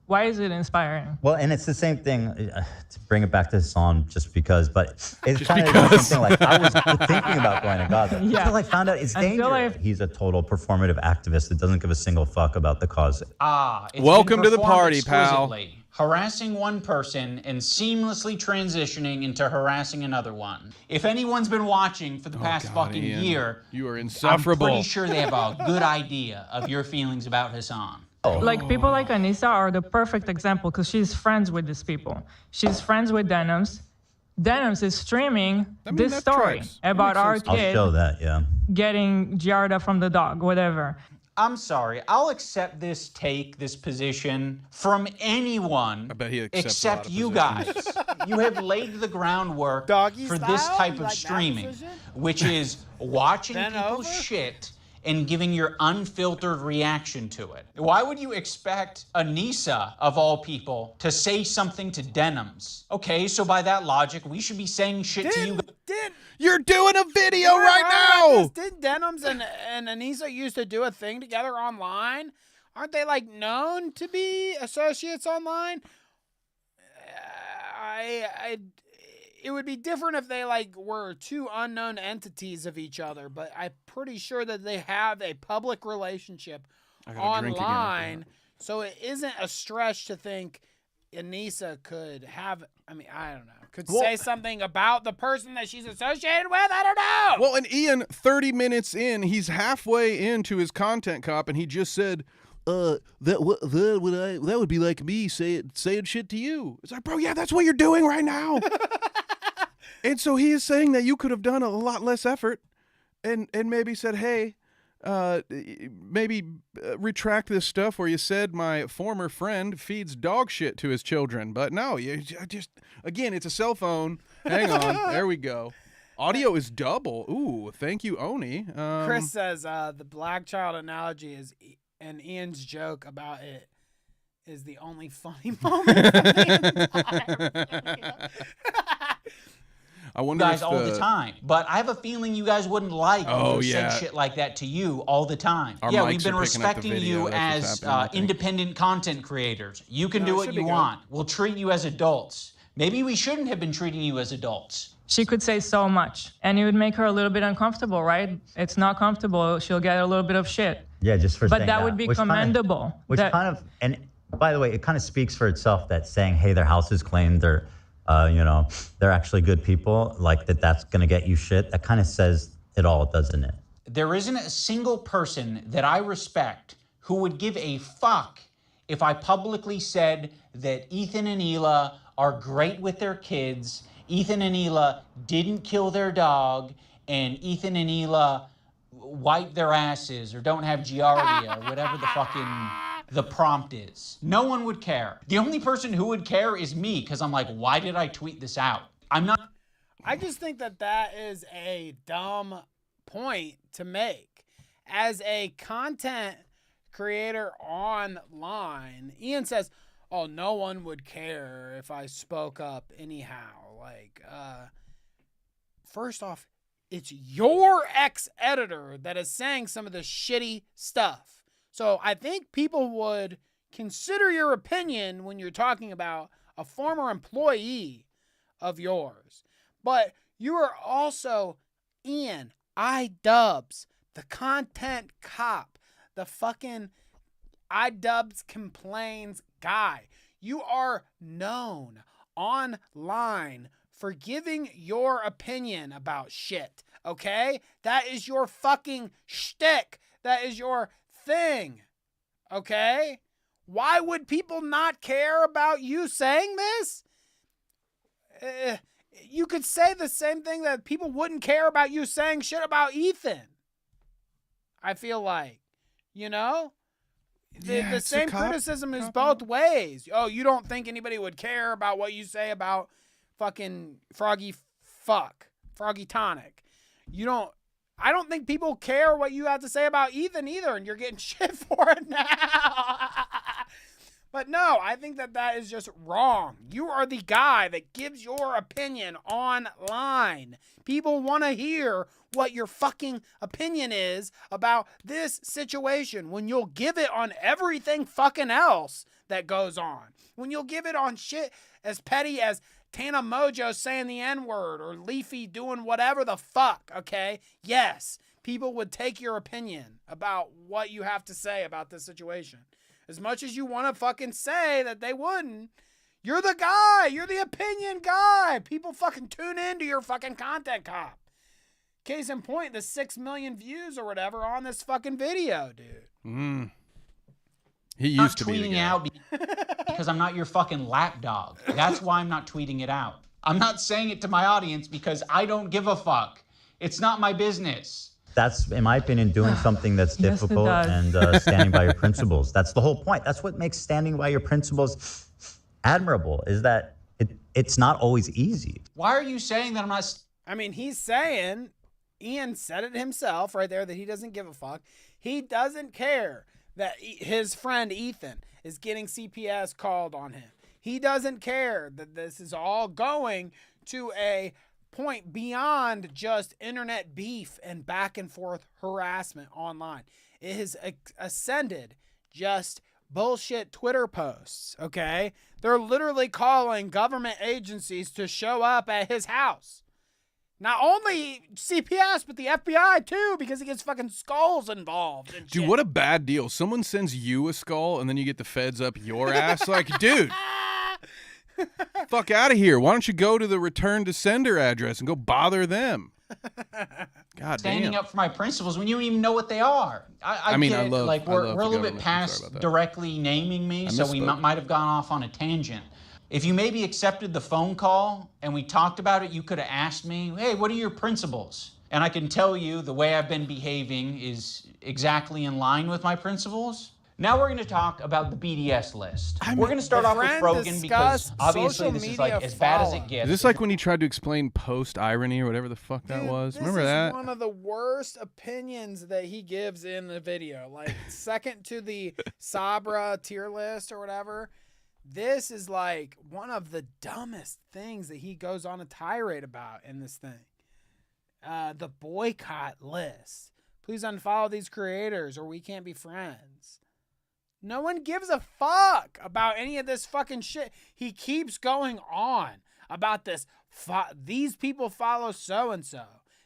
Why is it inspiring? well, and it's the same thing, to bring it back to Hassan just because, but it's kind of the same thing. Like, I was thinking about going to Gaza until I found out it's dangerous. He's a total performative activist that doesn't give a single fuck about the cause. It's Welcome been to the performed party, pal. exquisitely. Harassing one person and seamlessly transitioning into harassing another one. If anyone's been watching for the past fucking Ian, year, you are insufferable. I'm pretty sure they have a good idea of your feelings about Hasan. Like people like Anissa are the perfect example because she's friends with these people. She's friends with Denims. Denims is streaming this that story tracks. about our I'll kid show that, yeah. getting Giarda from the dog, whatever. I'm sorry, I'll accept this position from anyone except you guys. You have laid the groundwork for this style? type You of like that streaming, position? which is watching Bent people over? shit and giving your unfiltered reaction to it. Why would you expect Anissa, of all people, to say something to Denims? Okay, so by that logic, we should be saying shit to you. You're doing a video right now! Didn't Denims and Anissa used to do a thing together online? Aren't they like known to be associates online? It would be different if they like were two unknown entities of each other, but I'm pretty sure that they have a public relationship online. So it isn't a stretch to think Anissa could have, I don't know, could say something about the person that she's associated with. I don't know. Well, and Ian, 30 minutes in, he's halfway into his content cop, and he just said, that would be like me saying shit to you. It's like, bro, yeah, that's what you're doing right now. And so he is saying that you could have done a lot less effort and maybe said, hey, retract this stuff where you said my former friend feeds dog shit to his children. But no, you just, again, it's a cell phone. Hang on. There we go. Audio is double. Ooh, thank you, Oni. Chris says the black child analogy is, and Ian's joke about it is the only funny moment. I wonder guys all the time, but I have a feeling you guys wouldn't like said shit like that to you all the time. We've been respecting you as independent content creators. You can do what you want. We'll treat you as adults. Maybe we shouldn't have been treating you as adults. She could say so much, and it would make her a little bit uncomfortable, right? It's not comfortable. She'll get a little bit of shit. Yeah, just for but saying that would be commendable. And by the way, it kind of speaks for itself that saying, hey, their house is claimed, they're actually good people, like that's going to get you shit. That kind of says it all, doesn't it? There isn't a single person that I respect who would give a fuck if I publicly said that Ethan and Hila are great with their kids, Ethan and Hila didn't kill their dog, and Ethan and Hila wipe their asses or don't have giardia or whatever the prompt is. No one would care. The only person who would care is me, because I'm like, why did I tweet this out? I just think that is a dumb point to make. As a content creator online, Ian says, oh, no one would care if I spoke up anyhow. Like, first off, it's your ex-editor that is saying some of the shitty stuff. So I think people would consider your opinion when you're talking about a former employee of yours. But you are also Ian, idubbbz, the content cop, the fucking idubbbz complains guy. You are known online for giving your opinion about shit, okay? That is your fucking shtick. That is your thing, okay? Why would people not care about you saying this? You could say the same thing that people wouldn't care about you saying shit about Ethan. I feel like, you know? The same criticism is both ways. Oh, you don't think anybody would care about what you say about fucking Froggy Tonic. I don't think people care what you have to say about Ethan either, and you're getting shit for it now. But no, I think that is just wrong. You are the guy that gives your opinion online. People want to hear what your fucking opinion is about this situation when you'll give it on everything fucking else that goes on. When you'll give it on shit as petty as Tana Mojo saying the N-word or Leafy doing whatever the fuck, okay? Yes, people would take your opinion about what you have to say about this situation. As much as you want to fucking say that they wouldn't, you're the guy. You're the opinion guy. People fucking tune into your fucking content cop. Case in point, the 6 million views or whatever on this fucking video, dude. He used to be tweeting out because I'm not your fucking lapdog. That's why I'm not tweeting it out. I'm not saying it to my audience because I don't give a fuck. It's not my business. That's, in my opinion, doing something that's difficult and standing by your principles. That's the whole point. That's what makes standing by your principles admirable, is that it's not always easy. Why are you saying that I'm not... I mean, he's saying, Ian said it himself right there, that he doesn't give a fuck. He doesn't care that his friend Ethan is getting CPS called on him. He doesn't care that this is all going to a point beyond just internet beef and back and forth harassment online. It has ascended just bullshit Twitter posts, okay? They're literally calling government agencies to show up at his house. Not only CPS, but the FBI too, because he gets fucking skulls involved. And Dude, shit. what a bad deal. Someone sends you a skull and then you get the feds up your ass. Like, dude, fuck out of here. Why don't you go to the return to sender address and go bother them? God Standing damn. up for my principles when you don't even know what they are. I mean, get I it. love- like I we're love a the little bit government. I'm sorry past about that. directly naming me, I so we misspoke. might have gone off on a tangent. If you maybe accepted the phone call and we talked about it, you could have asked me, hey, what are your principles? And I can tell you the way I've been behaving is exactly in line with my principles. Now we're going to talk about the BDS list. We're going to start off with Frogan because obviously this is like as bad as it gets. Is this like when he tried to explain post-irony or whatever the fuck that was? Remember This that? is one of the worst opinions that he gives in the video. Like, second to the Sabra tier list or whatever. This is like one of the dumbest things that he goes on a tirade about in this thing. The boycott list. Please unfollow these creators or we can't be friends. No one gives a fuck about any of this fucking shit. He keeps going on about this. These people follow so-and-so.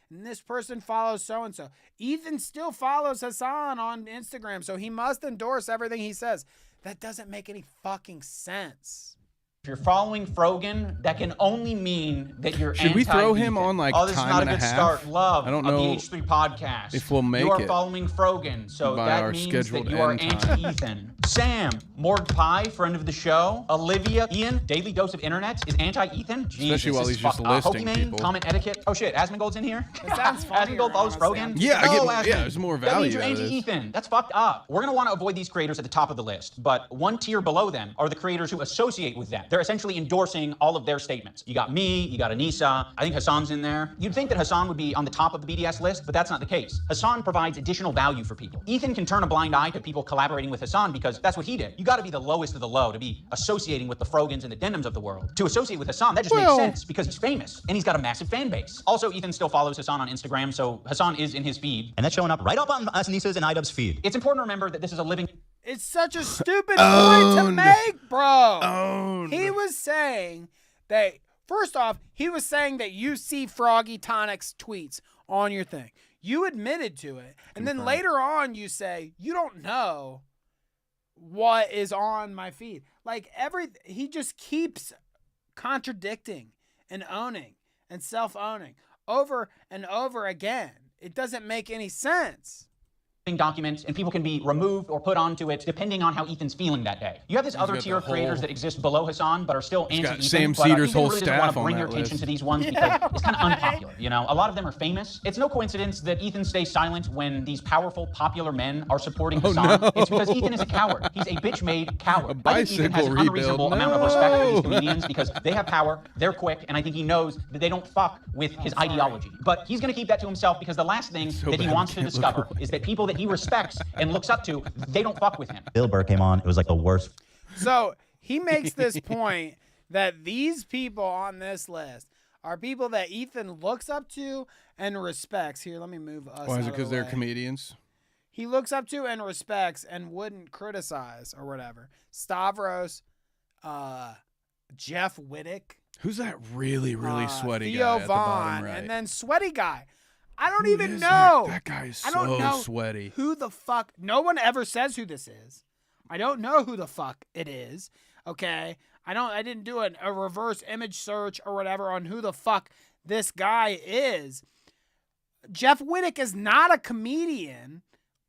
And this person follows so-and-so. Ethan still follows Hasan on Instagram, so he must endorse everything he says. That doesn't make any fucking sense. If you're following Frogan, that can only mean that you're Should we throw him anti-Ethan. on, like, oh, this is time not and a a good half? start. Love I don't of know the H3 podcast. if we'll make You are it following Frogan, so by that our means scheduled that you are end time. anti-Ethan. Sam, Mord Pie, friend of the show. Olivia, Ian, Daily Dose of Internet is anti-Ethan. Especially while he's just listing people. Comment etiquette. Oh shit, Asmongold's in here. It sounds funny. Asmongold follows Frogan. Yeah, no, there's more That means value you're out of this. anti-Ethan. That's fucked up. We're gonna want to avoid these creators at the top of the list, but one tier below them are the creators who associate with them. They're essentially endorsing all of their statements. You got me, you got Anissa, I think Hassan's in there. You'd think that Hasan would be on the top of the BDS list, but that's not the case. Hasan provides additional value for people. Ethan can turn a blind eye to people collaborating with Hasan because that's what he did. You gotta be the lowest of the low to be associating with the Frogans and the Denims of the world. To associate with Hasan, that just makes sense because he's famous and he's got a massive fan base. Also, Ethan still follows Hasan on Instagram, so Hasan is in his feed. And that's showing up right up on Anissa's and idubbbz feed. It's important to remember that this is a living... It's such a stupid point to make, bro. Owned. He was saying that, first off, he was saying that you see Froggy Tonic's tweets on your thing. You admitted to it. And then later on you say, you don't know what is on my feed. Like, he just keeps contradicting and owning and self-owning over and over again. It doesn't make any sense. Documents, and people can be removed or put onto it depending on how Ethan's feeling that day. You have this other got tier the of creators whole- that exist below Hasan but are still He's got anti-Ethan. Sam but Cedar's Ethan whole really doesn't staff want to on bring your that attention list. to these ones because it's kind of unpopular. You know, a lot of them are famous. It's no coincidence that Ethan stays silent when these powerful, popular men are supporting Hasan. no. It's because Ethan is a coward. He's a bitch-made coward. A I think Ethan has an bicycle unreasonable rebuild. amount of respect for these No. comedians because they have power, they're quick, and I think he knows that they don't fuck with his ideology. But he's going to keep that to himself because the last thing So that he bad wants we to can't look discover away. is that people that he respects and looks up to, they don't fuck with him. Bill Burr came on. It was like the worst. So he makes this point that these people on this list are people that Ethan looks up to and respects. Here, let me move us. Why is out it of because the they're way. comedians? He looks up to and respects and wouldn't criticize or whatever. Stavros, Jeff Wittick. Who's that really sweaty Theo guy at the Vaughn, bottom right? and then sweaty guy. I don't Who even is know. That guy is I don't so know sweaty. who the fuck. No one ever says who this is. I don't know who the fuck it is. Okay, I didn't do a reverse image search or whatever on who the fuck this guy is. Jeff Wittick is not a comedian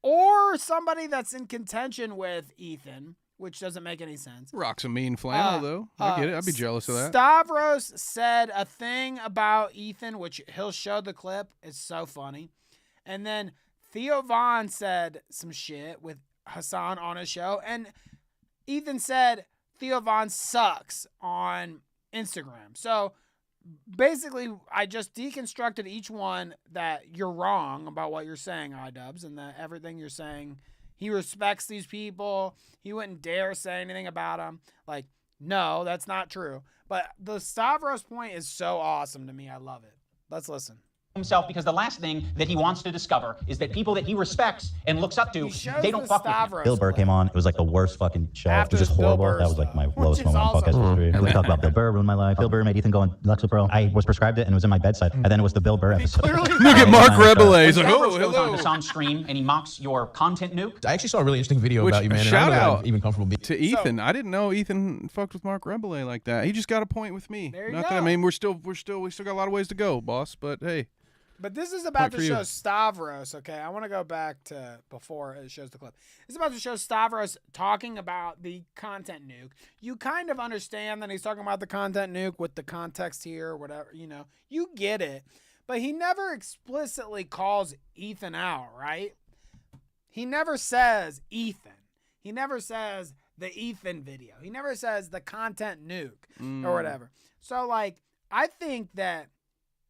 or somebody that's in contention with Ethan, which doesn't make any sense. Rocks a mean flannel, though. I get it. I'd be jealous of that. Stavros said a thing about Ethan, which he'll show the clip. It's so funny. And then Theo Vaughn said some shit with Hasan on his show. And Ethan said Theo Vaughn sucks on Instagram. So basically, I just deconstructed each one that you're wrong about what you're saying, idubbbz, and that everything you're saying, he respects these people. He wouldn't dare say anything about them. Like, no, that's not true. But the Stavros point is so awesome to me. I love it. Let's listen. himself because the last thing that he wants to discover is that people that he respects and looks up to, they don't fuck with him. Bill Burr came on. It was like the worst fucking show. It was just horrible. That was like my lowest moment on podcast history. We talked about Bill Burr ruined my life. Bill Burr made Ethan go on Lexapro. I was prescribed it and it was in my bedside. And then it was the Bill Burr episode. Look at Mark Rebele. He's like, oh, hello. Goes on Hassan's stream and he mocks your content nuke. I actually saw a really interesting video about you, man. Shout and I don't know out that I'm even comfortable being to Ethan. I didn't know Ethan fucked with Mark Rebele like that. He just got a point with me. There you Not go. that I mean we still got a lot of ways to go, boss. But hey. But this is about to show Stavros, okay? I want to go back to before it shows the clip. It's about to show Stavros talking about the content nuke. You kind of understand that he's talking about the content nuke with the context here or whatever, you know. You get it. But he never explicitly calls Ethan out, right? He never says Ethan. He never says the Ethan video. He never says the content nuke or whatever. So, like, I think that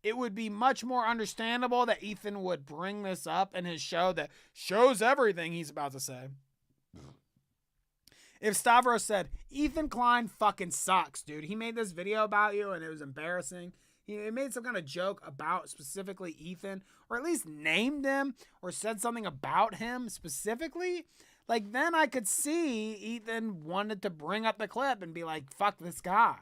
it would be much more understandable that Ethan would bring this up in his show that shows everything he's about to say. If Stavros said, Ethan Klein fucking sucks, dude. He made this video about you and it was embarrassing. He made some kind of joke about specifically Ethan, or at least named him or said something about him specifically. Like, then I could see Ethan wanted to bring up the clip and be like, fuck this guy.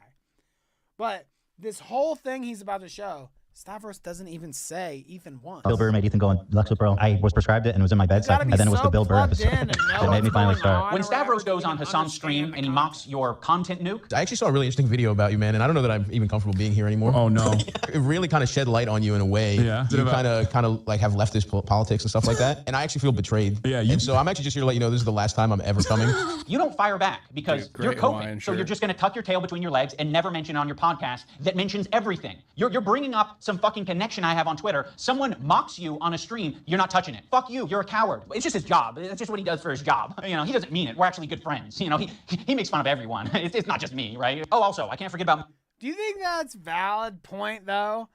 But this whole thing he's about to show, Stavros doesn't even say Ethan once. Bill Burr made Ethan go on Lexapro. I was prescribed it and it was in my bedside. And then it was the Bill Burr episode. It made me finally start. When Stavros goes on Hassan's stream and he mocks your content nuke. I actually saw a really interesting video about you, man, and I don't know that I'm even comfortable being here anymore. Oh no. It really kind of shed light on you in a way. Yeah. You kind of like have leftist politics and stuff like that, and I actually feel betrayed. Yeah. And so I'm actually just here to let you know this is the last time I'm ever coming. You don't fire back because you're coping. So you're just going to tuck your tail between your legs and never mention on your podcast that mentions everything. You're bringing up some fucking connection I have on Twitter. Someone mocks you on a stream, you're not touching it. Fuck you, you're a coward. It's just his job. It's just what he does for his job. You know, he doesn't mean it. We're actually good friends. You know, he makes fun of everyone. It's not just me, right? Oh, also, I can't forget about... Do you think that's valid point, though?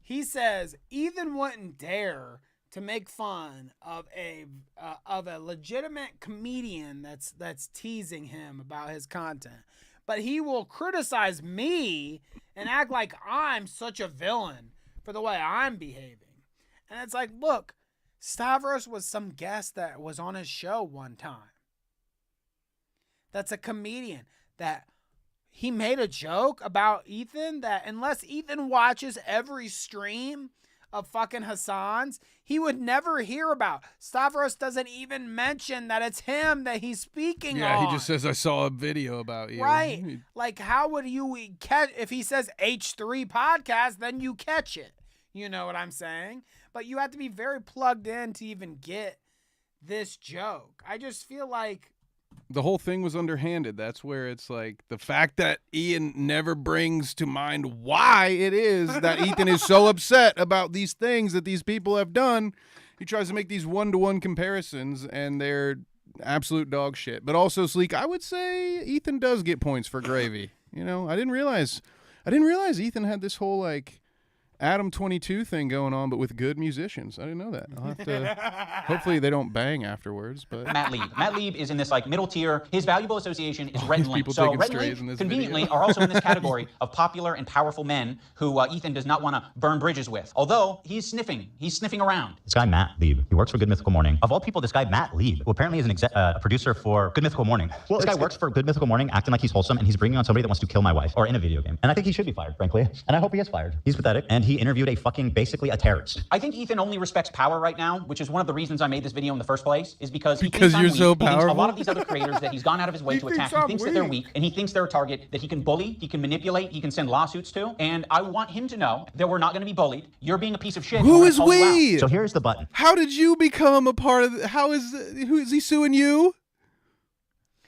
He says Ethan wouldn't dare to make fun of a legitimate comedian that's teasing him about his content. But he will criticize me and act like I'm such a villain for the way I'm behaving. And it's like, look, Stavros was some guest that was on his show one time. That's a comedian that he made a joke about Ethan that unless Ethan watches every stream of fucking Hassan's, he would never hear about. Stavros doesn't even mention that it's him that he's speaking on. Yeah, he just says, I saw a video about you. Right. Like, how would you catch, if he says H3 podcast, then you catch it. You know what I'm saying? But you have to be very plugged in to even get this joke. I just feel like the whole thing was underhanded. That's where it's like the fact that Ian never brings to mind why it is that Ethan is so upset about these things that these people have done. He tries to make these one-to-one comparisons, and they're absolute dog shit. But also, Sleek, I would say Ethan does get points for gravy. You know, I didn't realize Ethan had this whole like Adam 22 thing going on, but with good musicians. I didn't know that. I'll have to. Hopefully they don't bang afterwards. But Matt Lieb. Matt Lieb is in this like middle tier. His valuable association is Red and Link. So Red and Link conveniently are also in this category of popular and powerful men who Ethan does not want to burn bridges with. Although he's sniffing around. This guy Matt Lieb, he works for Good Mythical Morning. Of all people, this guy Matt Lieb, who apparently is a producer for Good Mythical Morning. Well, this guy works for Good Mythical Morning, acting like he's wholesome, and he's bringing on somebody that wants to kill my wife, or in a video game. And I think he should be fired, frankly. And I hope he is fired. He's pathetic, and he interviewed a fucking basically a terrorist. I think Ethan only respects power right now, which is one of the reasons I made this video in the first place, is because you're so powerful. He thinks a lot of these other creators that he's gone out of his way to attack, he thinks that they're weak, and he thinks they're a target that he can bully, he can manipulate, he can send lawsuits to, and I want him to know that we're not going to be bullied. You're being a piece of shit. Who is we? So here's the button. How did you become a part of who is he suing you?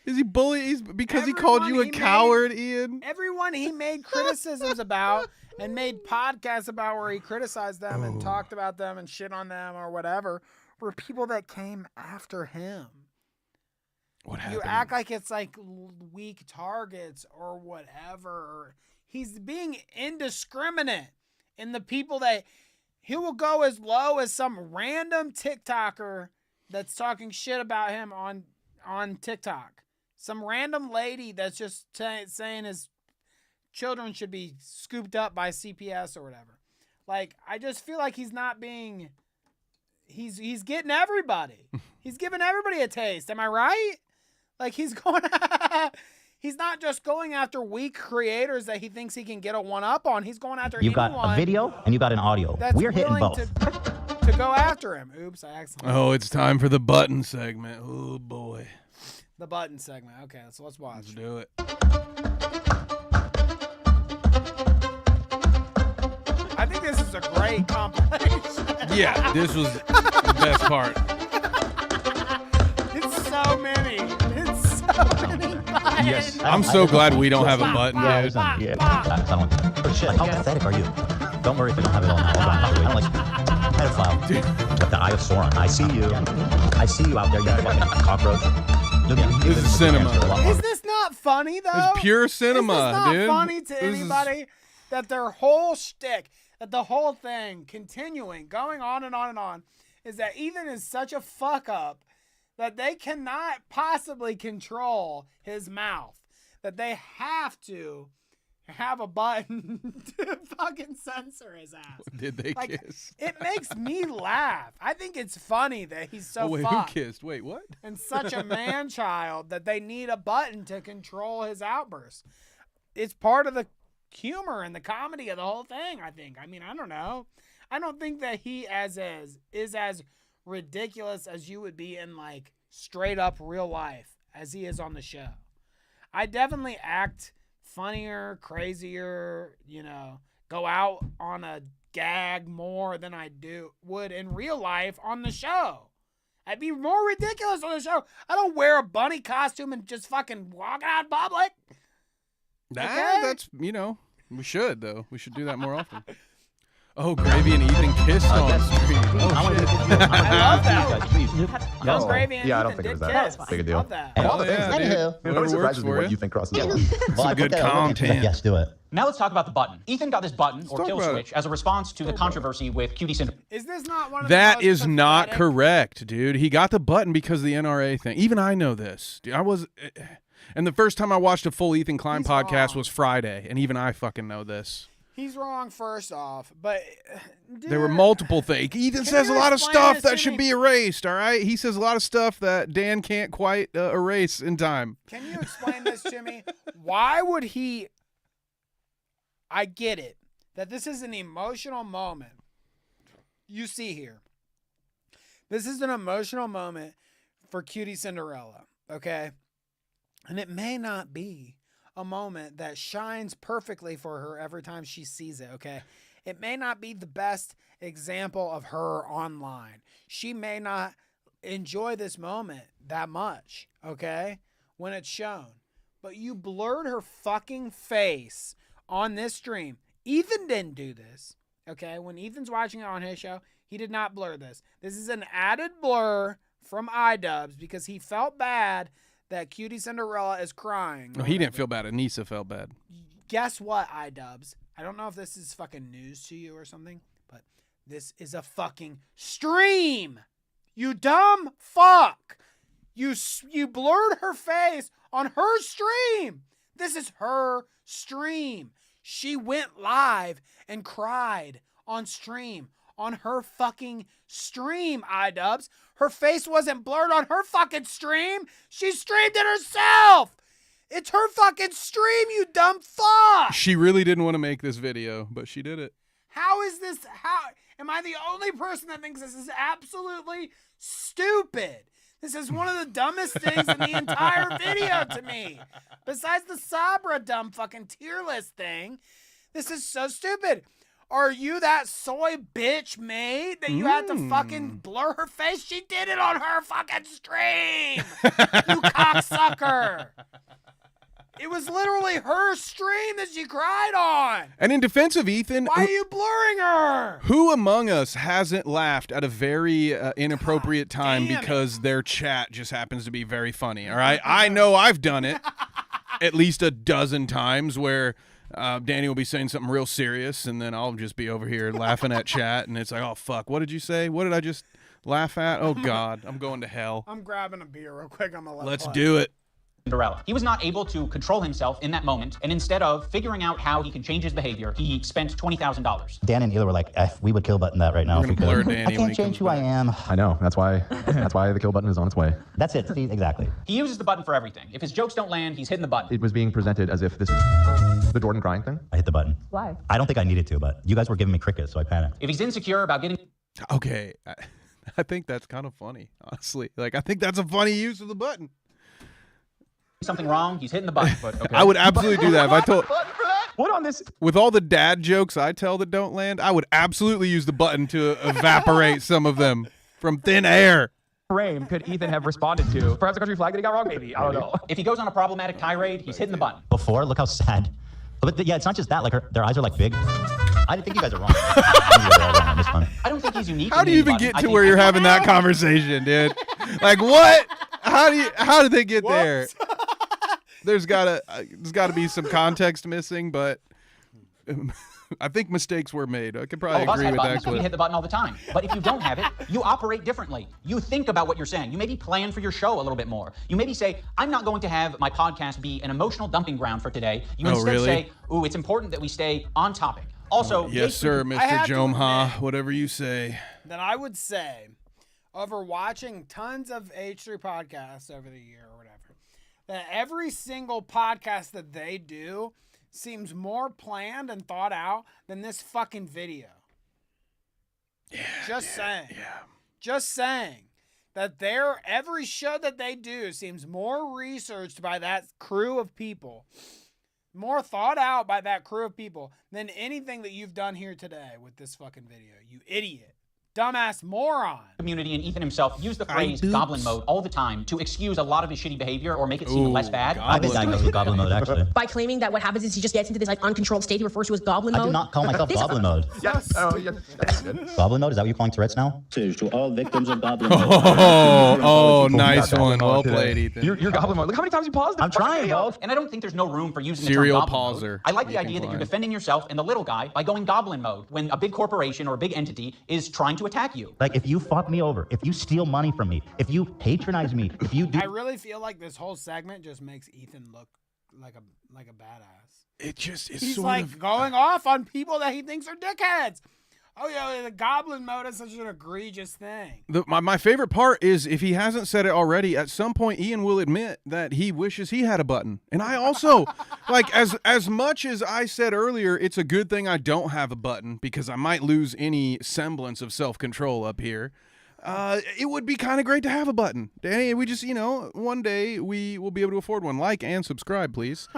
Is he bullying? Because he called you a coward, Ian? Everyone he made criticisms about and made podcasts about where he criticized them and talked about them and shit on them or whatever were people that came after him. What happened? You act like it's like weak targets or whatever. He's being indiscriminate in the people that he will go as low as some random TikToker that's talking shit about him on TikTok. Some random lady that's just saying his children should be scooped up by CPS or whatever. Like, I just feel like he's not being. He's getting everybody. He's giving everybody a taste. Am I right? Like, he's going. He's not just going after weak creators that he thinks he can get a one-up on. He's going after You've got a video and you got an audio. We're hitting both. To go after him. Oops, I accidentally. Oh, it's time for the button segment. Oh, boy. The button segment. Okay, so let's watch. Let's do it. I think this is a great compilation. Yeah, this was the best part. It's so many. It's so many buttons. Yes. I'm so glad we don't have a button, Yeah, dude. Oh, shit. How pathetic are you? Don't worry if we don't have it all now. I don't like pedophile. With the eye of Sauron. I see you. I see you out there, you fucking cockroach. This is cinema. Is this not funny, though? It's pure cinema, is this not dude. funny to anybody that their whole shtick, that the whole thing continuing, going on and on and on, is that Ethan is such a fuck up that they cannot possibly control his mouth, that they have to have a button to fucking censor his ass. Did they like, kiss? It makes me laugh. I think it's funny that he's so wait, fucked. who kissed? Wait, what? And such a man-child that they need a button to control his outbursts. It's part of the humor and the comedy of the whole thing, I think. I mean, I don't know. I don't think that he is as ridiculous as you would be in, like, straight up real life as he is on the show. I definitely act funnier, crazier, go out on a gag more than I would in real life on the show. I'd be more ridiculous on the show. I don't wear a bunny costume and just fucking walk out in public. That's, we should, though. We should do that more often. Oh, Gravy and Ethan kissed on stream. Oh, shit. I love that. No. Gravy and Yeah, I don't Ethan think it was did that kiss. big a deal. Love that. Hell yeah, dude. It Whatever always works surprises me for what you. you think crosses the line. Some good content. Yes, do it. Now let's talk about the button. Ethan got this button, or talk kill about switch, as a response to the controversy with Cutie Syndrome. Is this not one of That the most is not pathetic- correct, dude. He got the button because of the NRA thing. Even I know this. Dude, and the first time I watched a full Ethan Klein podcast was Friday, and even I fucking know this. He's wrong first off, but dude, There were multiple things. Ethan says a lot of stuff that should be erased, all right? He says a lot of stuff that Dan can't quite erase in time. Can you explain this to me? Why would he... I get it, that this is an emotional moment. You see here. This is an emotional moment for Cutie Cinderella, okay? And it may not be a moment that shines perfectly for her every time she sees it, okay? It may not be the best example of her online. She may not enjoy this moment that much, okay, when it's shown. But you blurred her fucking face on this stream. Ethan didn't do this, okay? When Ethan's watching it on his show, he did not blur this. This is an added blur from idubbbz because he felt bad that Cutie Cinderella is crying. No, he didn't feel bad. Anissa felt bad. Guess what, idubbbz? I don't know if this is fucking news to you or something, but this is a fucking stream. You dumb fuck. You blurred her face on her stream. This is her stream. She went live and cried on stream. On her fucking stream, idubbbz. Her face wasn't blurred on her fucking stream. She streamed it herself. It's her fucking stream, you dumb fuck. She really didn't want to make this video, but she did it. How is this? How am I the only person that thinks this is absolutely stupid? This is one of the dumbest things in the entire video to me. Besides the Sabra dumb fucking tier list thing, this is so stupid. Are you that soy bitch maid that you had to fucking blur her face? She did it on her fucking stream. You cocksucker. It was literally her stream that she cried on. And in defense of Ethan, why are you blurring her? Who among us hasn't laughed at a very inappropriate time because their chat just happens to be very funny? All right, I know I've done it at least a dozen times where Danny will be saying something real serious, and then I'll just be over here laughing at chat, and it's like, oh fuck, what did you say? What did I just laugh at? Oh god, I'm going to hell. I'm grabbing a beer real quick. I'm gonna Let's do it. Cinderella. He was not able to control himself in that moment, and instead of figuring out how he can change his behavior, he spent $20,000. Dan and Hila were like, we would kill button that right now if we could. I can't change who I am. I know. That's why the kill button is on its way. That's it. See, exactly. He uses the button for everything. If his jokes don't land, he's hitting the button. It was being presented as if this the Jordan crying thing. I hit the button. Why? I don't think I needed to, but you guys were giving me crickets, so I panicked. If he's insecure about getting... Okay. I think that's kind of funny, honestly. Like, I think that's a funny use of the button. something wrong, he's hitting the button. But okay. I would absolutely do that if I told... What on this? With all the dad jokes I tell that don't land, I would absolutely use the button to evaporate some of them from thin air. Frame could Ethan have responded to? Perhaps a country flag that he got wrong, maybe. I don't know. If he goes on a problematic tirade, he's hitting the button. Before, look how sad. But yeah, it's not just that. Like their eyes are like big. I think you guys are wrong. I don't think he's unique. How do you even get to where you're having that conversation, dude? Like what? How did they get there? There's gotta be some context missing, but I think mistakes were made. I could probably agree with that. We hit the button all the time. But if you don't have it, you operate differently. You think about what you're saying. You maybe plan for your show a little bit more. You maybe say, I'm not going to have my podcast be an emotional dumping ground for today. You instead say, ooh, it's important that we stay on topic. Also, yes, sir, Mr. Johma, whatever you say. Then I would say, over watching tons of H3 podcasts over the year or whatever, that every single podcast that they do seems more planned and thought out than this fucking video. Yeah. Just saying. Yeah. Just saying that every show that they do seems more researched by that crew of people, more thought out by that crew of people than anything that you've done here today with this fucking video. You idiot. Dumbass moron. Community and Ethan himself use the phrase goblin mode all the time to excuse a lot of his shitty behavior or make it seem less bad. I've been diagnosed with goblin mode, actually. By claiming that what happens is he just gets into this like uncontrolled state he refers to as goblin mode. I do not call myself goblin mode. Yes. Oh, yeah. That's good. Goblin mode? Is that what you're calling Tourette's now? To all victims of goblin mode. Oh, nice one. Well played, Ethan. You're goblin mode. Look how many times you paused it. I'm trying, bro. And I don't think there's no room for using the serial term goblin pauser. Mode. I like the idea that you're defending yourself and the little guy by going goblin mode when a big corporation or a big entity is trying to attack you. Like if you fuck me over, if you steal money from me, if you patronize me, if you do... I really feel like this whole segment just makes Ethan look like a badass. It just is He's sort like of going off on people that he thinks are dickheads. Oh yeah, the goblin mode is such an egregious thing. My favorite part is if he hasn't said it already, at some point Ian will admit that he wishes he had a button. And I also, like as much as I said earlier, it's a good thing I don't have a button because I might lose any semblance of self-control up here. It would be kind of great to have a button. Danny, we just, one day we will be able to afford one. Like and subscribe, please.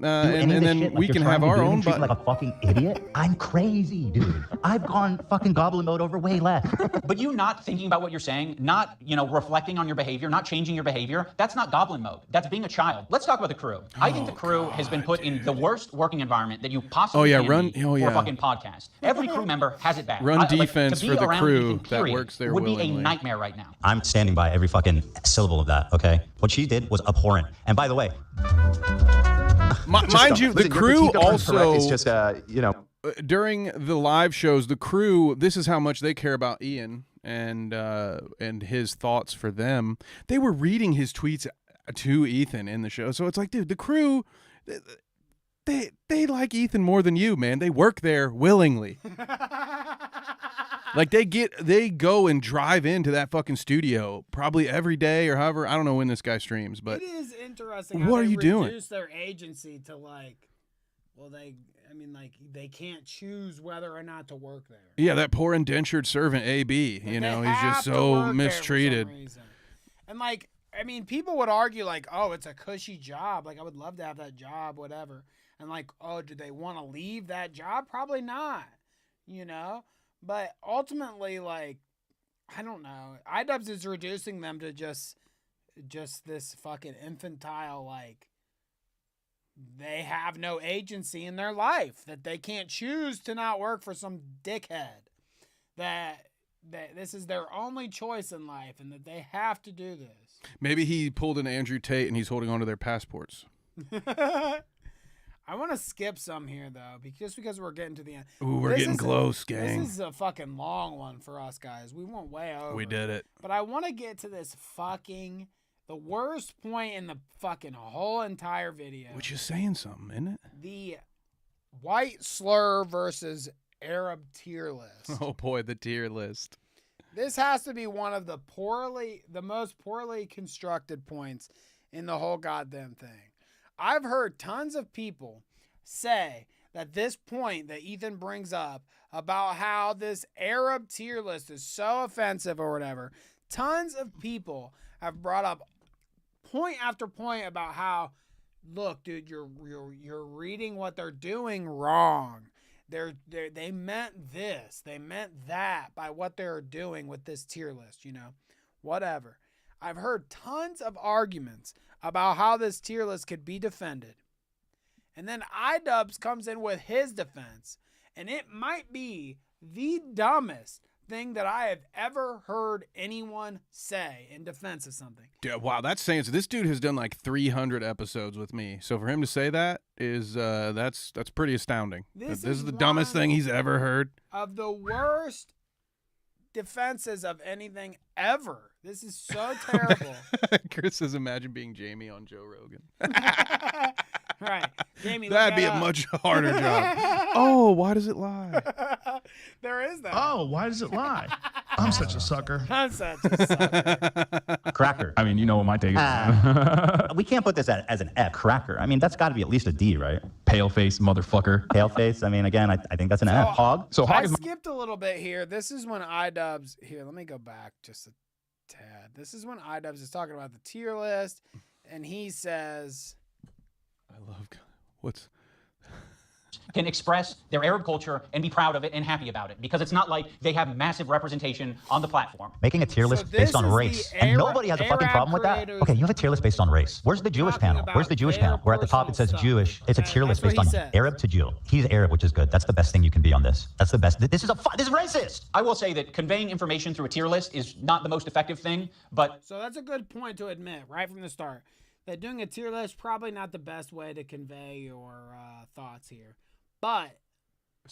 And then we can have our own button. Like a fucking idiot? I'm crazy, dude. I've gone fucking goblin mode over way less. But you not thinking about what you're saying, not, reflecting on your behavior, not changing your behavior, that's not goblin mode. That's being a child. Let's talk about the crew. I think the crew has been put in the worst working environment that you possibly can be for a fucking podcast. Every crew member has it bad. Run defense for the crew that works there would willingly. Be a nightmare right now. I'm standing by every fucking syllable of that, okay? What she did was abhorrent. And by the way... Mind you, the crew also... It's just, during the live shows, the crew, this is how much they care about Ian and his thoughts for them. They were reading his tweets to Ethan in the show. So it's like, dude, the crew... They like Ethan more than you, man. They work there willingly. Like they go and drive into that fucking studio probably every day or however. I don't know when this guy streams, but it is interesting. What are you doing? Reduce their agency to they can't choose whether or not to work there. Yeah, that poor indentured servant AB. He's just so mistreated. And people would argue oh, it's a cushy job. I would love to have that job, whatever. And oh, do they want to leave that job? Probably not. But ultimately, I don't know. idubbbz is reducing them to just this fucking infantile, they have no agency in their life, that they can't choose to not work for some dickhead, that this is their only choice in life and that they have to do this. Maybe he pulled an Andrew Tate and he's holding onto their passports. I want to skip some here, though, because we're getting to the end. Ooh, we're getting close, gang. This is a fucking long one for us, guys. We went way over. We did it. But I want to get to this fucking The worst point in the fucking whole entire video. Which is saying something, isn't it? The white slur versus Arab tier list. Oh boy, the tier list. This has to be one of the most poorly constructed points in the whole goddamn thing. I've heard tons of people say that this point that Ethan brings up about how this Arab tier list is so offensive or whatever, tons of people have brought up point after point about how, look, dude, you're reading what they're doing wrong. They meant this, they meant that by what they're doing with this tier list, whatever. I've heard tons of arguments about how this tier list could be defended. And then idubbbz comes in with his defense, and it might be the dumbest thing that I have ever heard anyone say in defense of something. Yeah, wow, that's saying so. This dude has done like 300 episodes with me, so for him to say that is that's pretty astounding. This is the dumbest thing he's ever heard. Of the worst defenses of anything ever. This is so terrible. Chris says, imagine being Jamie on Joe Rogan. Right. Jamie, that'd be a much harder job. Oh, why does it lie? There is that. Oh, why does it lie? I'm such a sucker. I'm such a sucker. Cracker. I mean, you know what my take is. We can't put this as an F. Cracker. I mean, that's got to be at least a D, right? Pale face, motherfucker. Pale face. I mean, again, I think that's an F. Hog. So I skipped a little bit here. This is when idubbbz. Here, let me go back just a tad. This is when idubbbz is talking about the tier list, and he says, I love what's can express their Arab culture and be proud of it and happy about it, because it's not like they have massive representation on the platform. Making a tier list based on race, and nobody has a fucking problem with that. Okay, you have a tier list based on race. Where's the Jewish panel? Where's the Jewish panel? Where at the top it says Jewish. It's a tier list based on Arab to Jew. He's Arab, which is good. That's the best thing you can be on this. That's the best. This is racist. I will say that conveying information through a tier list is not the most effective thing, but so that's a good point to admit right from the start. That doing a tier list probably not the best way to convey your thoughts here, but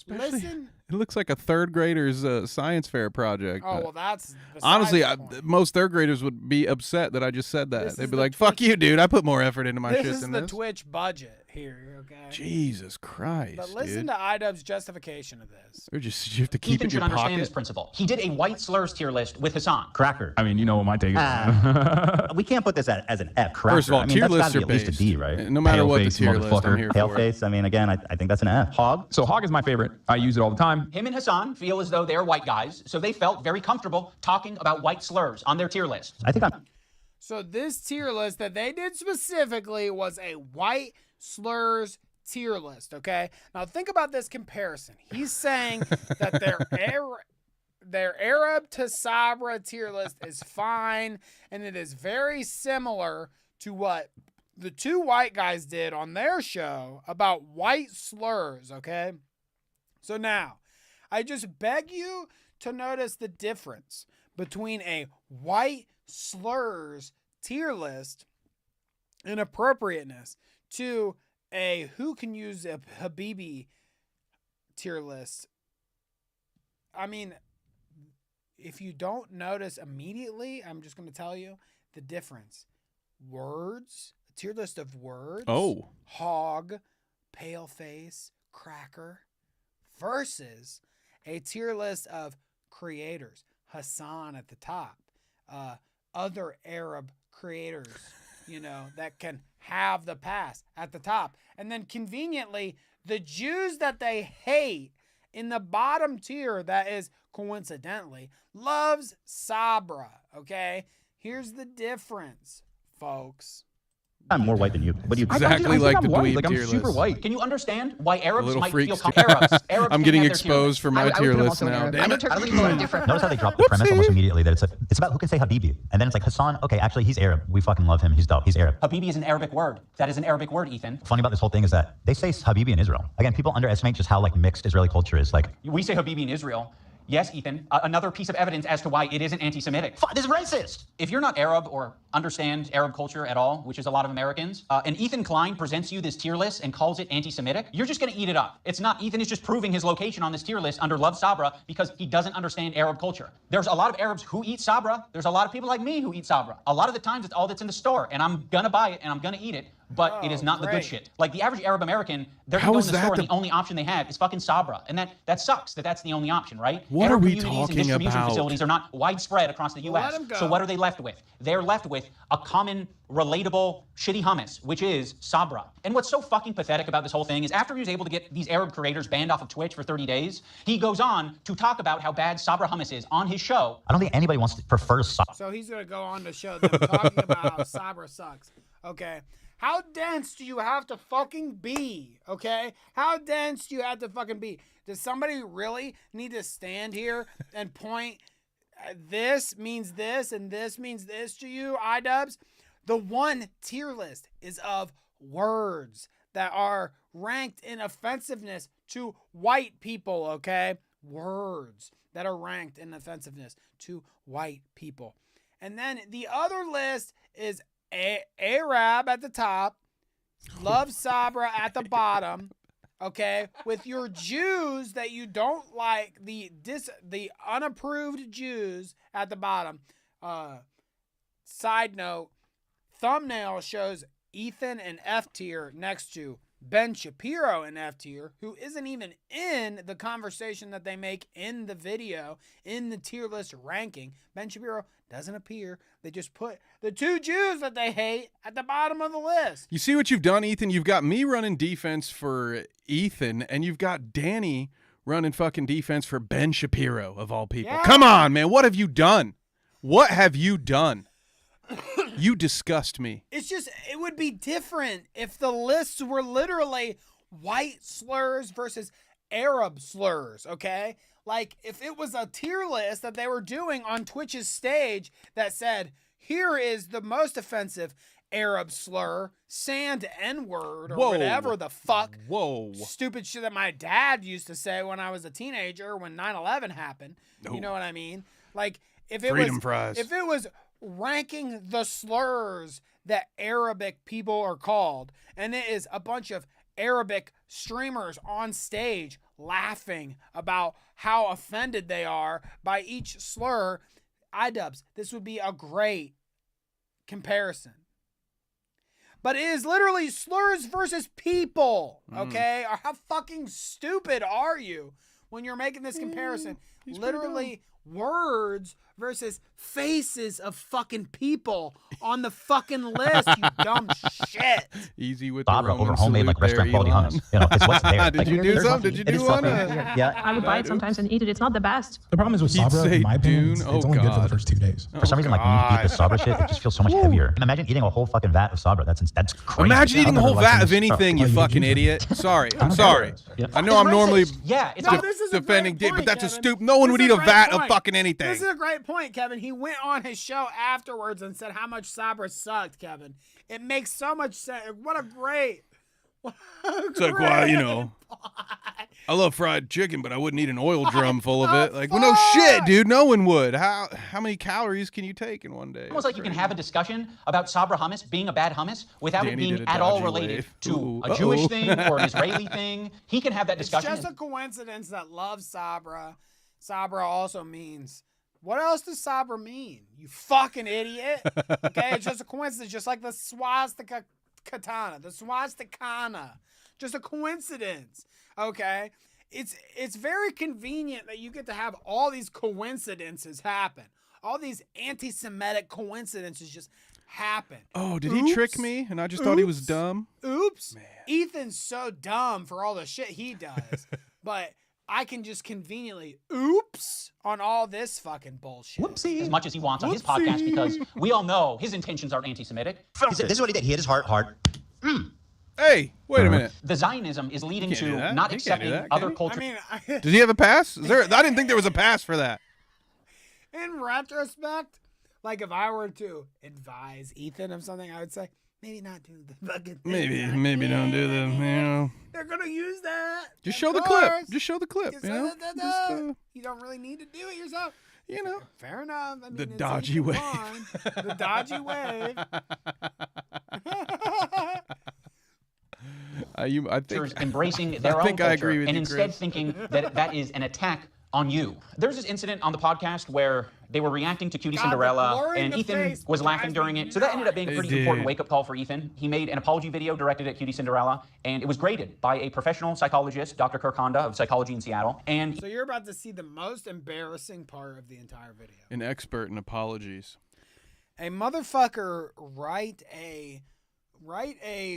listen. It looks like a third grader's science fair project. Oh well, that's honestly, most third graders would be upset that I just said that. They'd be like, "Fuck you, dude! I put more effort into my shit than this." This is the Twitch budget here, okay? Jesus Christ! But listen to idubbbz's justification of this. Or just you have to keep Ethan it in your should understand pocket. this principle. He did a white slurs tier list with Hasan. Cracker. I mean, you know what my take is. We can't put this as an F. Cracker. First of all, I mean, tier that's lists gotta are be at least a D, based. right? No matter Pale what face, the tier list, I'm here Pale for face. I mean, again, I think that's an F. Hog. So Hog is my favorite. I use it all the time. Him and Hasan feel as though they're white guys, so they felt very comfortable talking about white slurs on their tier list. I think I'm. So this tier list that they did specifically was a white slurs tier list, okay? Now think about this comparison. He's saying that their Arab to Sabra tier list is fine, and it is very similar to what the two white guys did on their show about white slurs, okay? So now, I just beg you to notice the difference between a white slurs tier list and appropriateness to a who can use a Habibi tier list. I mean, if you don't notice immediately, I'm just going to tell you the difference. Words, a tier list of words. Oh. Hog, pale face, cracker, versus a tier list of creators. Hasan at the top. Other Arab creators, that can have the pass at the top. And then conveniently, the Jews that they hate in the bottom tier that is coincidentally loves Sabra, okay? Here's the difference, folks. I'm more white than you. What do you exactly like the dweeb Like, I'm tier super list. white. Can you understand why Arabs might feel freaks, Arabs I'm getting can have their tier exposed for my tier list now. Damn it. Notice how they drop the premise almost immediately that it's about who can say Habibi. And then it's like Hasan, okay, actually he's Arab. We fucking love him. He's dope. He's Arab. Habibi is an Arabic word. That is an Arabic word, Ethan. Funny about this whole thing is that they say Habibi in Israel. Again, people underestimate just how mixed Israeli culture is. We say Habibi in Israel. Yes, Ethan, another piece of evidence as to why it isn't anti-Semitic. This is racist. If you're not Arab or understand Arab culture at all, which is a lot of Americans, and Ethan Klein presents you this tier list and calls it anti-Semitic, you're just going to eat it up. It's not. Ethan is just proving his location on this tier list under Love Sabra because he doesn't understand Arab culture. There's a lot of Arabs who eat Sabra. There's a lot of people like me who eat Sabra. A lot of the times it's all that's in the store, and I'm going to buy it and I'm going to eat it. But it is not the good shit. Like the average Arab American, they're going to the store and the only option they have is fucking Sabra. And that sucks that's the only option, right? What Arab are we communities and talking distribution about? facilities are not widespread across the U.S. So what are they left with? They're left with a common, relatable, shitty hummus, which is Sabra. And what's so fucking pathetic about this whole thing is after he was able to get these Arab creators banned off of Twitch for 30 days, he goes on to talk about how bad Sabra hummus is on his show. I don't think anybody prefers Sabra. So he's going to go on to show them talking about how Sabra sucks. Okay. How dense do you have to fucking be? Okay? How dense do you have to fucking be? Does somebody really need to stand here and point this means this and this means this to you, idubbbz? The one tier list is of words that are ranked in offensiveness to white people, okay? Words that are ranked in offensiveness to white people. And then the other list is Arab at the top, Love Sabra at the bottom, okay? With your Jews that you don't like, the unapproved Jews at the bottom. Side note, thumbnail shows Ethan in F tier next to Ben Shapiro in F tier, who isn't even in the conversation that they make in the video, in the tier list ranking. Ben Shapiro doesn't appear. They just put the two Jews that they hate at the bottom of the list. You see what you've done, Ethan? You've got me running defense for Ethan, and you've got Danny running fucking defense for Ben Shapiro, of all people. Yeah. Come on, man. What have you done? What have you done? You disgust me. It's just, it would be different if the lists were literally white slurs versus Arab slurs, okay? Like, if it was a tier list that they were doing on Twitch's stage that said, here is the most offensive Arab slur, sand N-word, or whatever the fuck stupid shit that my dad used to say when I was a teenager when 9/11 happened. You know what I mean? Like, if it was ranking the slurs that Arabic people are called, and it is a bunch of Arabic streamers on stage laughing about how offended they are by each slur, idubbbz, this would be a great comparison. But it is literally slurs versus people, okay? Or how fucking stupid are you when you're making this comparison? Literally words versus faces of fucking people on the fucking list, you dumb shit. Easy with Sabra the Roman over homemade like restaurant quality hummus. You know, it's what's there. Did you do something? Did you do one? Yeah. I would buy it sometimes and eat it. It's not the best. The problem is with Sabra, in my opinion, it's only good for the first 2 days. For some reason, like when you eat the Sabra shit, it just feels so much heavier. Imagine eating a whole fucking vat of Sabra. That's crazy. Imagine eating a whole vat of anything, you fucking idiot. Sorry, I'm sorry. I know I'm normally defending Dick, but that's a stupid. No one would eat a vat of fucking anything. This is a great point, Kevin. He went on his show afterwards and said how much Sabra sucked, Kevin. It makes so much sense. What a great. It's like, well, you know, I love fried chicken, but I wouldn't eat an oil drum full of it. Like, well, no shit, dude. No one would. How many calories can you take in one day? Almost like you can have a discussion about Sabra hummus being a bad hummus without it being at all related to a Jewish thing or an Israeli thing. He can have that discussion. It's just a coincidence that love Sabra. Sabra also means. What else does Sabra mean? You fucking idiot. Okay, it's just a coincidence, just like the swastika katana, the swastikana. Just a coincidence. Okay? It's very convenient that you get to have all these coincidences happen. All these anti-Semitic coincidences just happen. Oh, did he trick me? And I just thought he was dumb? Oops. Man. Ethan's so dumb for all the shit he does. But I can just conveniently oops on all this fucking bullshit. Whoopsie. As much as he wants on his podcast, because we all know his intentions aren't anti-Semitic. This is what he did. He hit his heart hard. Hey, wait a minute. The Zionism is leading to not accepting other cultures. Did he have a pass? I didn't think there was a pass for that. In retrospect, like if I were to advise Ethan of something, I would say, Maybe not do the fucking thing. Maybe don't do the, you know. They're gonna use that. Just show the clip. Just show the clip. You know. You don't really need to do it yourself. You know. Fair enough. I mean, the dodgy wave. The dodgy wave. I think embracing their own culture and instead thinking that that is an attack on you. There's this incident on the podcast where they were reacting to Cutie Cinderella, and Ethan was laughing during it. So that ended up being a pretty important wake-up call for Ethan. He made an apology video directed at Cutie Cinderella, and it was graded by a professional psychologist, Dr. Kirk Honda of Psychology in Seattle. And so you're about to see the most embarrassing part of the entire video. An expert in apologies. A motherfucker write a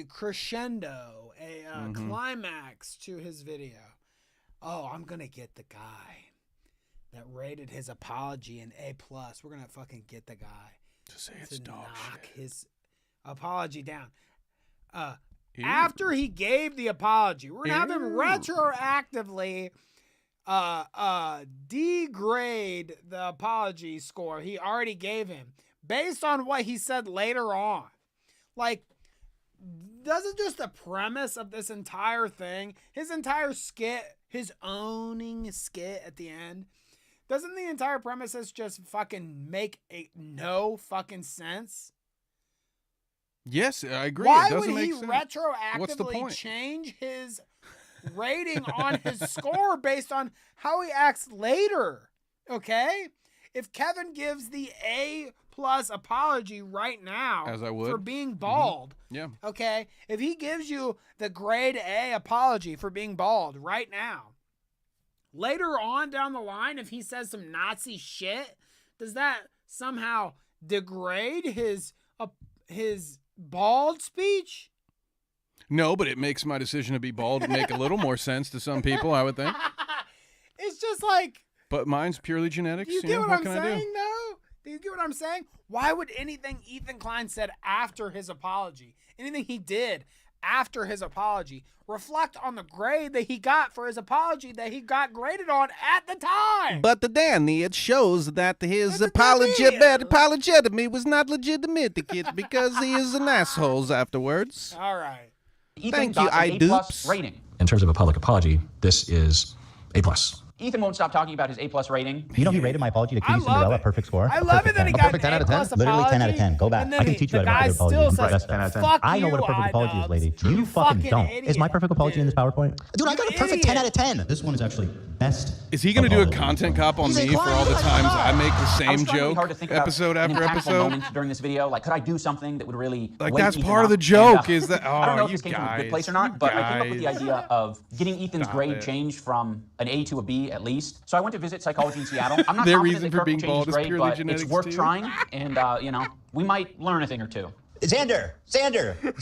crescendo, a climax to his video. Oh, I'm gonna get the guy that rated his apology an A+. We're gonna fucking get the guy to say it's dog knock his apology down. After he gave the apology, we're gonna have him retroactively degrade the apology score he already gave him based on what he said later on. Like, doesn't just the premise of this entire thing, his entire skit, his owning skit at the end, doesn't the entire premises just fucking make no fucking sense? Yes, I agree. Why it doesn't would he make sense. retroactively change his rating on his score based on how he acts later? Okay? If Kevin gives the A+ apology right now, as I would, for being bald, yeah. Okay? If he gives you the grade A apology for being bald right now, later on down the line, if he says some Nazi shit, does that somehow degrade his bald speech? No, but it makes my decision to be bald make a little more sense to some people, I would think. It's just like... But mine's purely genetics. Do you get what I'm saying, though? Do you get what I'm saying? Why would anything Ethan Klein said after his apology, anything he did after his apology, reflect on the grade that he got for his apology that he got graded on at the time? But Danny, it shows that his apology to me was not legitimate because he is an asshole afterwards. All right. Ethan got an A+ rating. In terms of a public apology, this is A+. Ethan won't stop talking about his A+ rating. You know he rated my apology to Cutie Cinderella perfect score. I love it that he got an A+ apology. Literally 10 out of 10. Go back. I can teach you how to write a good apology. Says, I know what a perfect apology is, lady. You fucking don't. Idiot. Is my perfect apology in this PowerPoint? Dude, I got a perfect 10 out of 10. This one is actually best. Is he going to do a content cop on me for all the times I make the same joke episode after episode? During this video, like, could I do something that would really like that's part of the joke? Is that I don't know if this came from a good place or not, but I came up with the idea of getting Ethan's grade changed from an A to a B at least. So I went to visit Psychology in Seattle. I'm not confident that Kirk will change his grade, but it's worth trying, and you know, we might learn a thing or two. Xander!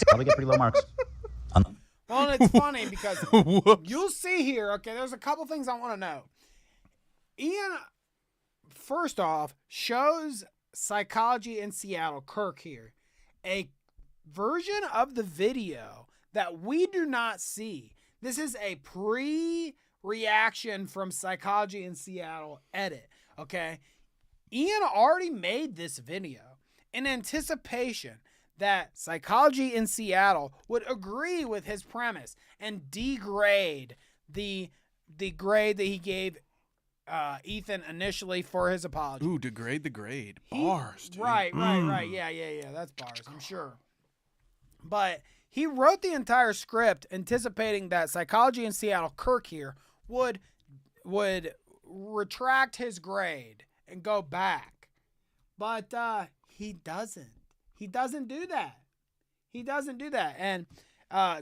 Probably get pretty low marks. Well, and it's funny because you'll see here, okay, there's a couple things I want to know. Ian, first off, shows Psychology in Seattle, Kirk here, a version of the video that we do not see. This is a pre-reaction from Psychology in Seattle edit, okay? Ian already made this video in anticipation that Psychology in Seattle would agree with his premise and degrade the grade that he gave Ethan initially for his apology. Ooh, degrade the grade. Bars, dude. Right. Yeah. That's bars, I'm sure. But he wrote the entire script anticipating that Psychology in Seattle, Kirk here, would retract his grade and go back. But he doesn't. He doesn't do that. And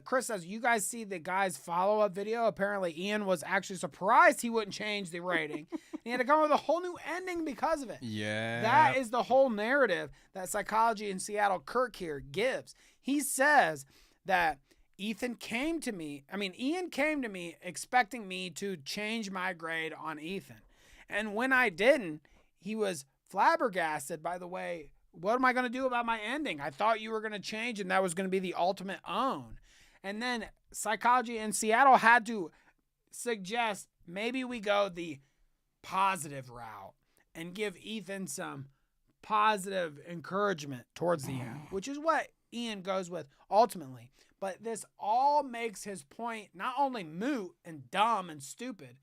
Chris says, you guys see the guy's follow-up video? Apparently Ian was actually surprised he wouldn't change the rating. He had to come up with a whole new ending because of it. Yeah. That is the whole narrative that Psychology in Seattle, Kirk here, gives. He says that Ian came to me expecting me to change my grade on Ethan. And when I didn't, he was flabbergasted by the way, what am I going to do about my ending? I thought you were going to change and that was going to be the ultimate own. And then Psychology in Seattle had to suggest maybe we go the positive route and give Ethan some positive encouragement towards the end, which is what Ian goes with ultimately. But this all makes his point not only moot and dumb and stupid,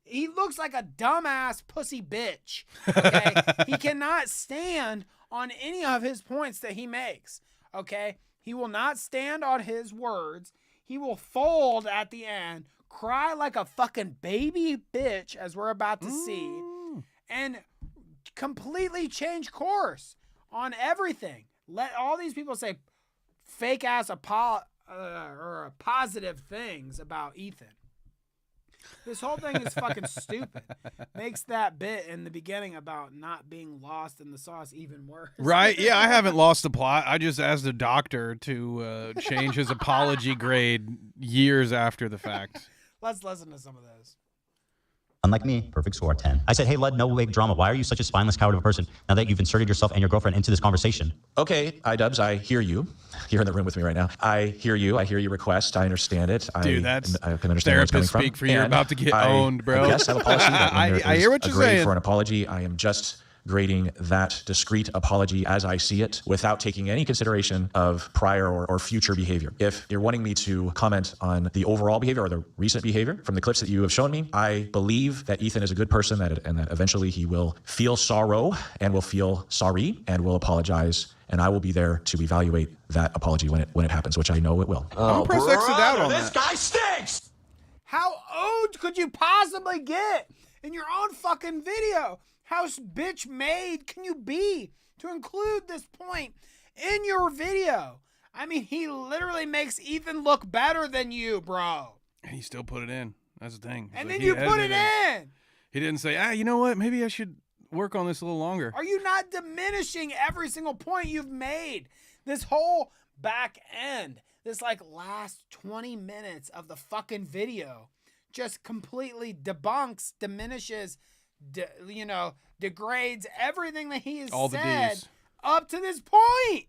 he looks like a dumbass pussy bitch. Okay? He cannot stand on any of his points that he makes. Okay? He will not stand on his words. He will fold at the end, cry like a fucking baby bitch, as we're about to see, and completely change course on everything. Let all these people say fake ass or positive things about Ethan. This whole thing is fucking stupid. Makes that bit in the beginning about not being lost in the sauce even worse. Right? Yeah, I haven't lost the plot. I just asked a doctor to change his apology grade years after the fact. Let's listen to some of those. Unlike me, perfect score, 10. I said, hey, Lud, no big drama. Why are you such a spineless coward of a person now that you've inserted yourself and your girlfriend into this conversation? Okay, idubbbz, I hear you. You're in the room with me right now. I hear you. I hear your request. I understand it. Dude, I can understand where it's coming therapist speak from. for you. You're about to get owned, bro. Yes, I have a policy. That when I hear what a you're grade saying. for an apology, I am just grading that discrete apology as I see it without taking any consideration of prior or future behavior. If you're wanting me to comment on the overall behavior or the recent behavior from the clips that you have shown me, I believe that Ethan is a good person and that eventually he will feel sorrow and will feel sorry and will apologize. And I will be there to evaluate that apology when it happens, which I know it will. I'm gonna press exit out on This that. guy stinks! How owned could you possibly get in your own fucking video? How bitch made can you be to include this point in your video? I mean, he literally makes Ethan look better than you, bro. And he still put it in. That's the thing. And Like, then he you edited put it in. He didn't say, you know what? Maybe I should work on this a little longer. Are you not diminishing every single point you've made? This whole back end, this like last 20 minutes of the fucking video just completely debunks, diminishes, degrades everything that he has All the said Ds. up to this point.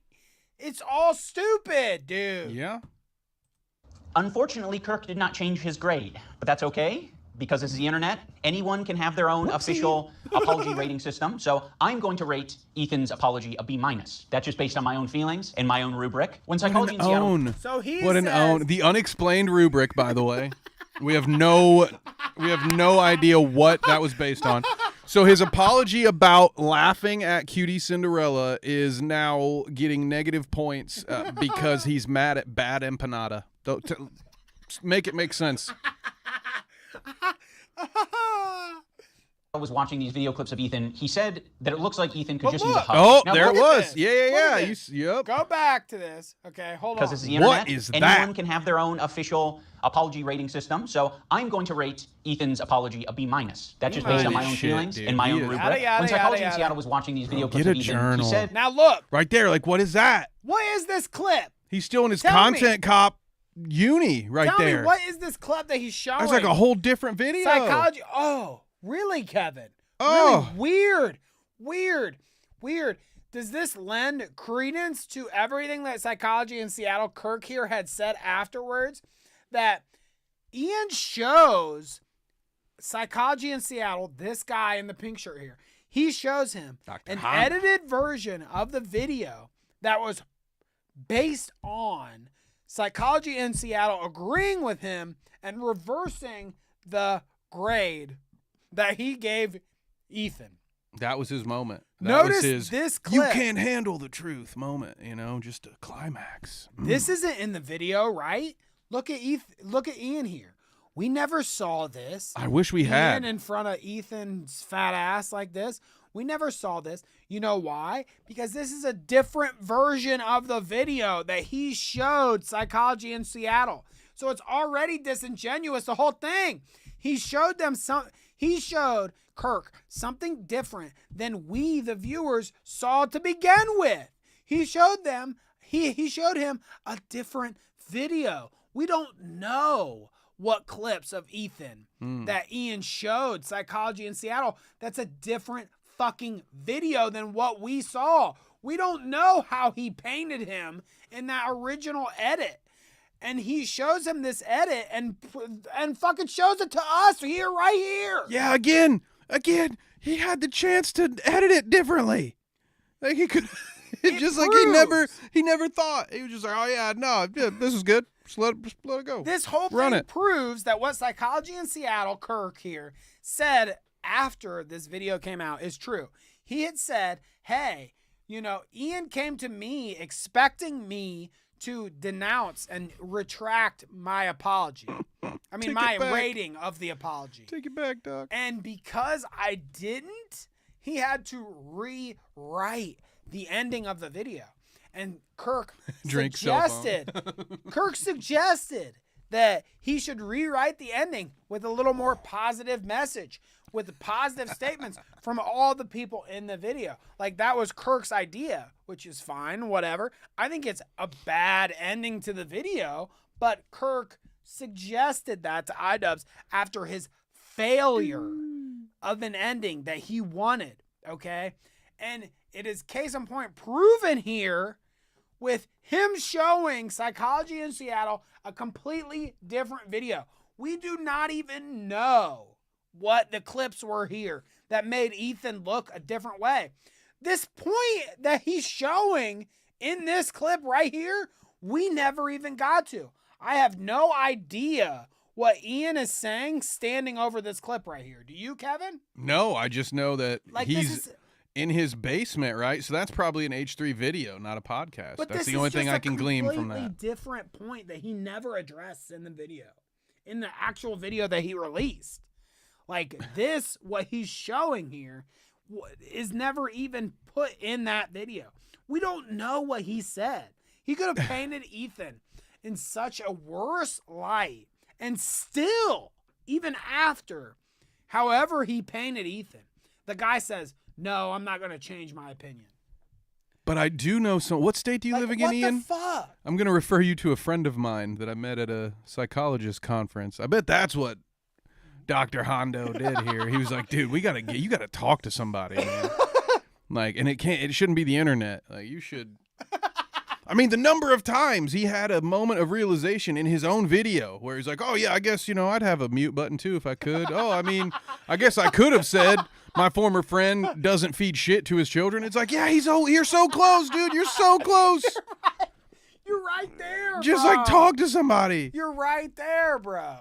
It's all stupid, dude. Yeah. Unfortunately, Kirk did not change his grade, but that's okay because this is the internet. Anyone can have their own official apology rating system. So I'm going to rate Ethan's apology a B-. That's just based on my own feelings and my own rubric. When psychology in Seattle, So he What an says, own. The unexplained rubric, by the way. We have no idea what that was based on. So his apology about laughing at Cutie Cinderella is now getting negative points because he's mad at bad Empanada. Make it make sense. I was watching these video clips of Ethan. He said that it looks like Ethan could just use a hug. Oh, Now, there it look at was. this. Yeah. Look at Yep. Go back to this. Okay, hold on. Because it's the internet. What is Anyone that? can have their own official apology rating system. So I'm going to rate Ethan's apology a B-. That's just based on my own Shit, feelings dude. and my own Yada, rubric. yada, When psychology yada, in Seattle was watching these video Get clips a of Ethan, journal. he said, Now look, Right there. Like, what is that? what is this clip? He's still in his Tell content cop uni right Tell there. me, what is this clip that he's showing? That's like a whole different video. Psychology. Oh, really, Kevin? Oh. Really weird. Does this lend credence to everything that Psychology in Seattle Kirk here had said afterwards? That Ian shows Psychology in Seattle, this guy in the pink shirt here, he shows him an edited version of the video that was based on Psychology in Seattle agreeing with him and reversing the grade that he gave Ethan. That was his moment. That Notice was his, this you clip. can't handle the truth moment, just a climax. This isn't in the video, right? Look at Ian here. We never saw this. I wish we Ian had. in front of Ethan's fat ass like this. We never saw this. You know why? Because this is a different version of the video that he showed Psychology in Seattle. So it's already disingenuous, the whole thing. He showed Kirk something different than we, the viewers, saw to begin with. He showed him a different video. We don't know what clips of Ethan that Ian showed Psychology in Seattle. That's a different fucking video than what we saw. We don't know how he painted him in that original edit. And he shows him this edit and fucking shows it to us here, right here. Yeah, again, he had the chance to edit it differently. Like he could Just like he never thought. He was just like, oh yeah, no, yeah, this is good. Just let it go. This whole thing proves that what Psychology in Seattle, Kirk here, said after this video came out is true. He had said, hey, Ian came to me expecting me to denounce and retract my apology. I mean, my rating of the apology. Take it back, Doc. And because I didn't, he had to rewrite the ending of the video. And Kirk suggested that he should rewrite the ending with a little more positive message, with positive statements from all the people in the video. Like, that was Kirk's idea, which is fine, whatever. I think it's a bad ending to the video, but Kirk suggested that to idubbbz after his failure of an ending that he wanted, okay? And it is case in point proven here with him showing Psychology in Seattle a completely different video. We do not even know what the clips were here that made Ethan look a different way. This point that he's showing in this clip right here, we never even got to. I have no idea what Ian is saying standing over this clip right here. Do you, Kevin? No, I just know that he's in his basement, right? So that's probably an H3 video, not a podcast. But that's the only thing I can glean from that. Completely different point that he never addressed in the video, in the actual video that he released. Like, this, what he's showing here, is never even put in that video. We don't know what he said. He could have painted Ethan in such a worse light, and still, even after, however he painted Ethan, the guy says, no, I'm not going to change my opinion. But I do know some. What state do you live in, Ian? What the fuck? I'm going to refer you to a friend of mine that I met at a psychologist conference. I bet that's what Dr. Hondo did here. He was like, dude, you got to talk to somebody, man. Like, and it shouldn't be the internet. Like, you should. I mean, the number of times he had a moment of realization in his own video where he's like, oh yeah, I guess, I'd have a mute button too if I could. Oh, I mean, I guess I could have said my former friend doesn't feed shit to his children. It's like, yeah, you're so close, dude. You're so close. You're right there, Just bro. like talk to somebody. You're right there, bro.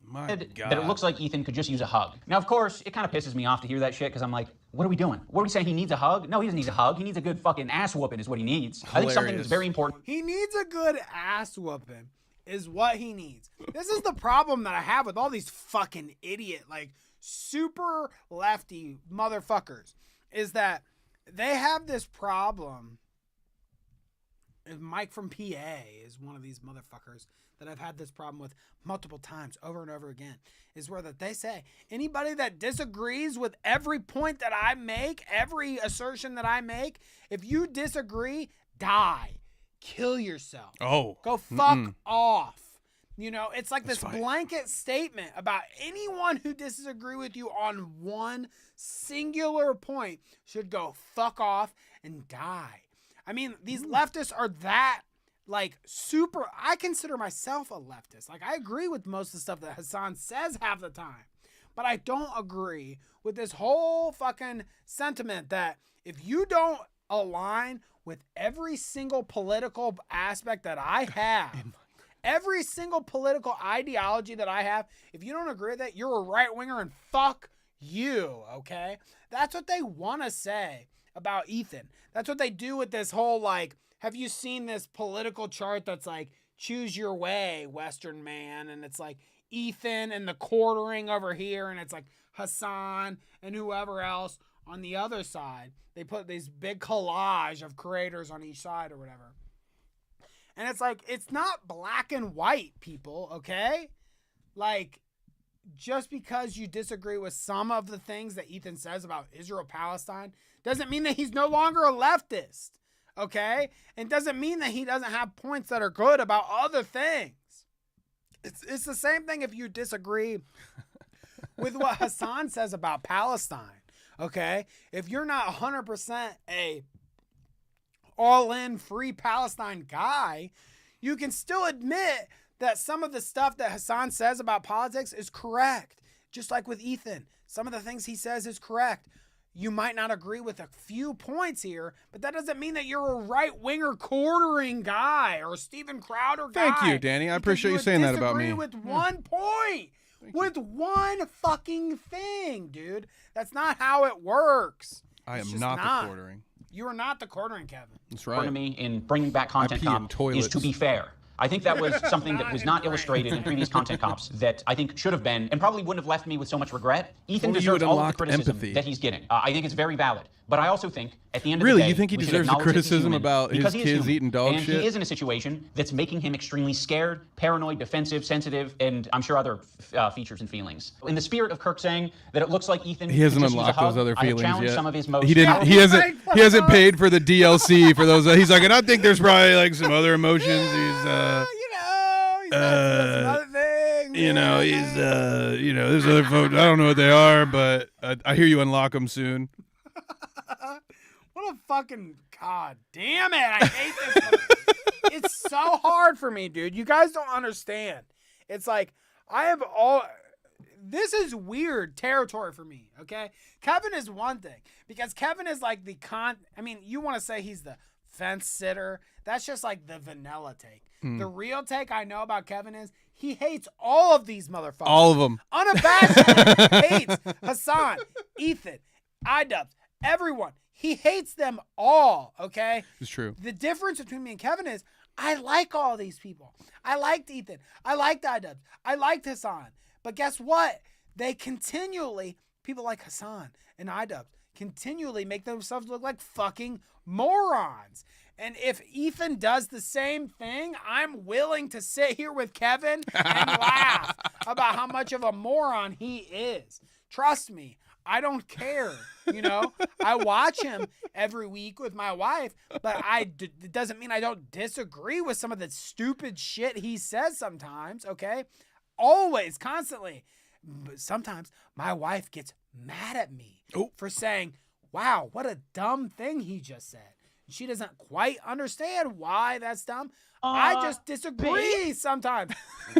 My God. That it looks like Ethan could just use a hug. Now, of course, it kind of pisses me off to hear that shit because I'm like, what are we doing? What are we saying? He needs a hug? No, he doesn't need a hug. He needs a good fucking ass whooping is what he needs. I think something that's very important. He needs a good ass whooping is what he needs. This is the problem that I have with all these fucking idiot, like, super lefty motherfuckers, is that they have this problem. Mike from PA is one of these motherfuckers that I've had this problem with multiple times over and over again, is where that they say anybody that disagrees with every point that I make, every assertion that I make, if you disagree, die, kill yourself. Oh, go fuck off. It's like this blanket statement about anyone who disagrees with you on one singular point should go fuck off and die. I mean, these leftists are that, like, super. I consider myself a leftist. Like, I agree with most of the stuff that Hasan says half the time. But I don't agree with this whole fucking sentiment that if you don't align with every single political aspect that I have, every single political ideology that I have, if you don't agree with that, you're a right-winger and fuck you, okay? That's what they want to say about Ethan. That's what they do with this whole, like, have you seen this political chart that's like, choose your way, Western man? And it's like Ethan and the quartering over here, and it's like Hasan and whoever else on the other side. They put these big collage of creators on each side or whatever. And it's like, it's not black and white, people, okay? Like, just because you disagree with some of the things that Ethan says about Israel-Palestine doesn't mean that he's no longer a leftist, okay? It doesn't mean that he doesn't have points that are good about other things. It's the same thing if you disagree with what Hasan says about Palestine, okay? If you're not 100% a all-in free Palestine guy, you can still admit that some of the stuff that Hasan says about politics is correct. Just like with Ethan, some of the things he says is correct. you might not agree with a few points here, but that doesn't mean that you're a right-winger quartering guy or a Steven Crowder guy. Thank you, Danny. I appreciate you saying that about me. With one point. With one fucking thing, dude. That's not how it works. I am not the quartering. You are not the quartering, Kevin. That's right. Me in bringing back content cop is to be fair. I think that was something that was not illustrated in previous content cops that I think should have been and probably wouldn't have left me with so much regret. Ethan deserves all of the criticism that he's getting. I think it's very valid. But I also think at the end of the day, you think he deserves the criticism about his kids eating dog shit? And he is in a situation that's making him extremely scared, paranoid, defensive, sensitive, and I'm sure other features and feelings. In the spirit of Kirk saying that it looks like Ethan he hasn't unlocked those other feelings yet. Some of his most he hasn't paid for the DLC for those. He's like, and I think there's probably like some other emotions. There's other folks. I don't know what they are, but I hear you unlock them soon. What a fucking god damn it! I hate this. It's so hard for me, dude. You guys don't understand. It's like this is weird territory for me. Okay, Kevin is one thing because Kevin is like you want to say he's the fence sitter. That's just like the vanilla take. The real take I know about Kevin is he hates all of these motherfuckers. All of them. Unabashedly hates Hassan, Ethan, idubbbz, everyone. He hates them all, okay? It's true. The difference between me and Kevin is I like all these people. I liked Ethan. I liked idubbbz. I liked Hassan. But guess what? They continually, people like Hassan and idubbbz, continually make themselves look like fucking morons. And if Ethan does the same thing, I'm willing to sit here with Kevin and laugh about how much of a moron he is. Trust me, I don't care. I watch him every week with my wife, but it doesn't mean I don't disagree with some of the stupid shit he says sometimes, okay? Always, constantly. But sometimes my wife gets mad at me for saying, wow, what a dumb thing he just said. She doesn't quite understand why that's dumb. I just disagree sometimes.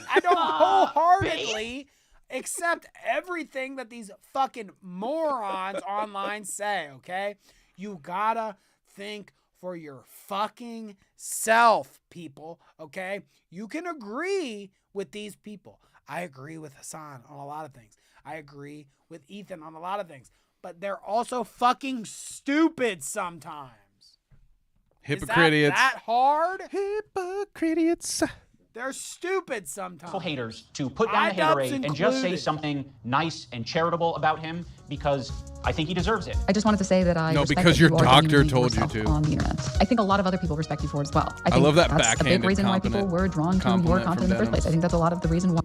I don't wholeheartedly accept everything that these fucking morons online say, okay? You gotta think for your fucking self, people, okay? You can agree with these people. I agree with Hassan on a lot of things. I agree with Ethan on a lot of things. But they're also fucking stupid sometimes. Hypocrites. Is that hard? Hypocrites. They're stupid sometimes. Haters to put down the haterade and just say something nice and charitable about him because I think he deserves it. I just wanted to say that I no, respect because that your you doctor told you to. On the internet. I think a lot of other people respect you for it as well. I love that that's a big reason why people were drawn to your content in the first place. I think that's a lot of the reason why.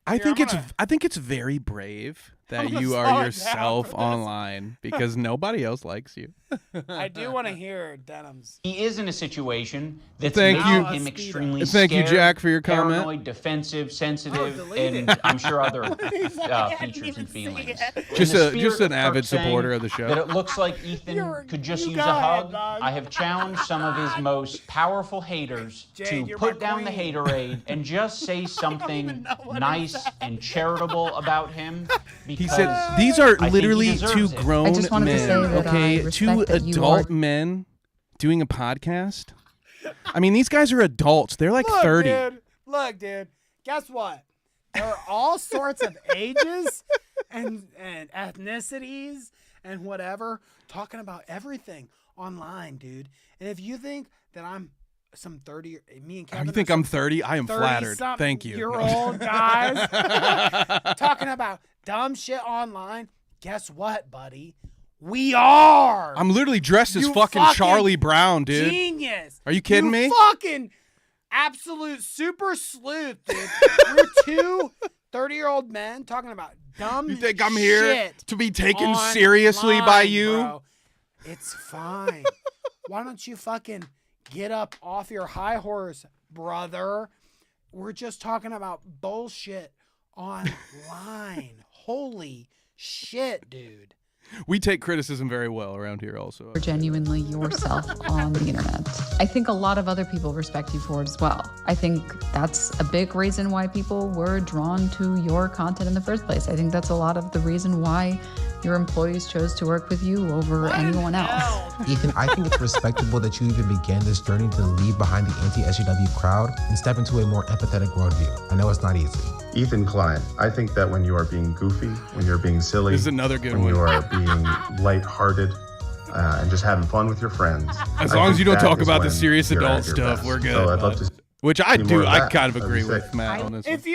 I think it's very brave that you are yourself online because nobody else likes you. I do want to hear denims. He is in a situation that's making him extremely scared, you, Jack, for your comment. Paranoid, defensive, sensitive, and I'm sure other features and feelings. Just an avid supporter of the show. That it looks like Ethan could just use a hug. I have challenged some of his most powerful haters to put down the haterade and just say something nice and charitable about him. He said these are literally two grown men, okay? Two adult men doing a podcast. I mean, these guys are adults. They're like 30. Look, dude. Guess what? There are all sorts of ages and ethnicities and whatever talking about everything online, dude. And if you think that I'm some 30, me and Kevin. You think I'm 30? I am flattered. Thank you. You're old guys talking about dumb shit online. Guess what, buddy? We are. I'm literally dressed as fucking Charlie Brown, dude. Genius. Are you kidding me? Fucking absolute super sleuth, dude. We're two 30-year-old men talking about dumb shit. You think I'm here to be taken seriously by you? Bro. It's fine. Why don't you fucking get up off your high horse, brother? We're just talking about bullshit online. Holy shit, dude. We take criticism very well around here also. Genuinely yourself on the internet. I think a lot of other people respect you for it as well. I think that's a big reason why people were drawn to your content in the first place. I think that's a lot of the reason why Your employees chose to work with you over anyone else. Ethan, I think it's respectable that you even began this journey to leave behind the anti-SJW crowd and step into a more empathetic worldview. I know it's not easy. Ethan Klein, I think that when you are being goofy, when you're being silly, this is another good when one. you are being lighthearted, and just having fun with your friends. As long as you don't talk about the serious adult stuff, we're good. So I'd love to which I see do. more of I that. kind of That'd be agree with sick. Matt on this one. If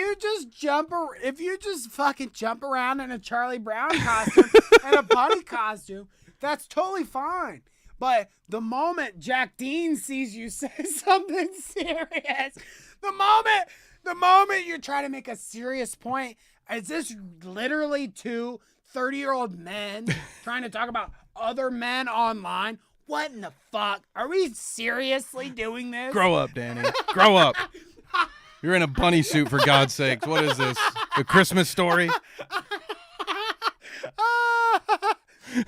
you just fucking jump around in a Charlie Brown costume and a bunny costume, that's totally fine. But the moment Jack Dean sees you say something serious, the moment you're trying to make a serious point, is this literally two 30-year-old men trying to talk about other men online? What in the fuck? Are we seriously doing this? Grow up, Danny. Grow up. You're in a bunny suit, for God's sakes. What is this? A Christmas Story?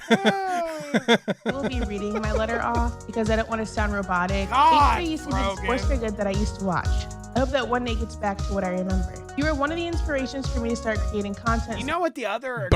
I will be reading my letter off because I don't want to sound robotic. God, H3 used to be the sports for good that I used to watch. I hope that one day gets back to what I remember. You were one of the inspirations for me to start creating content. You know what the other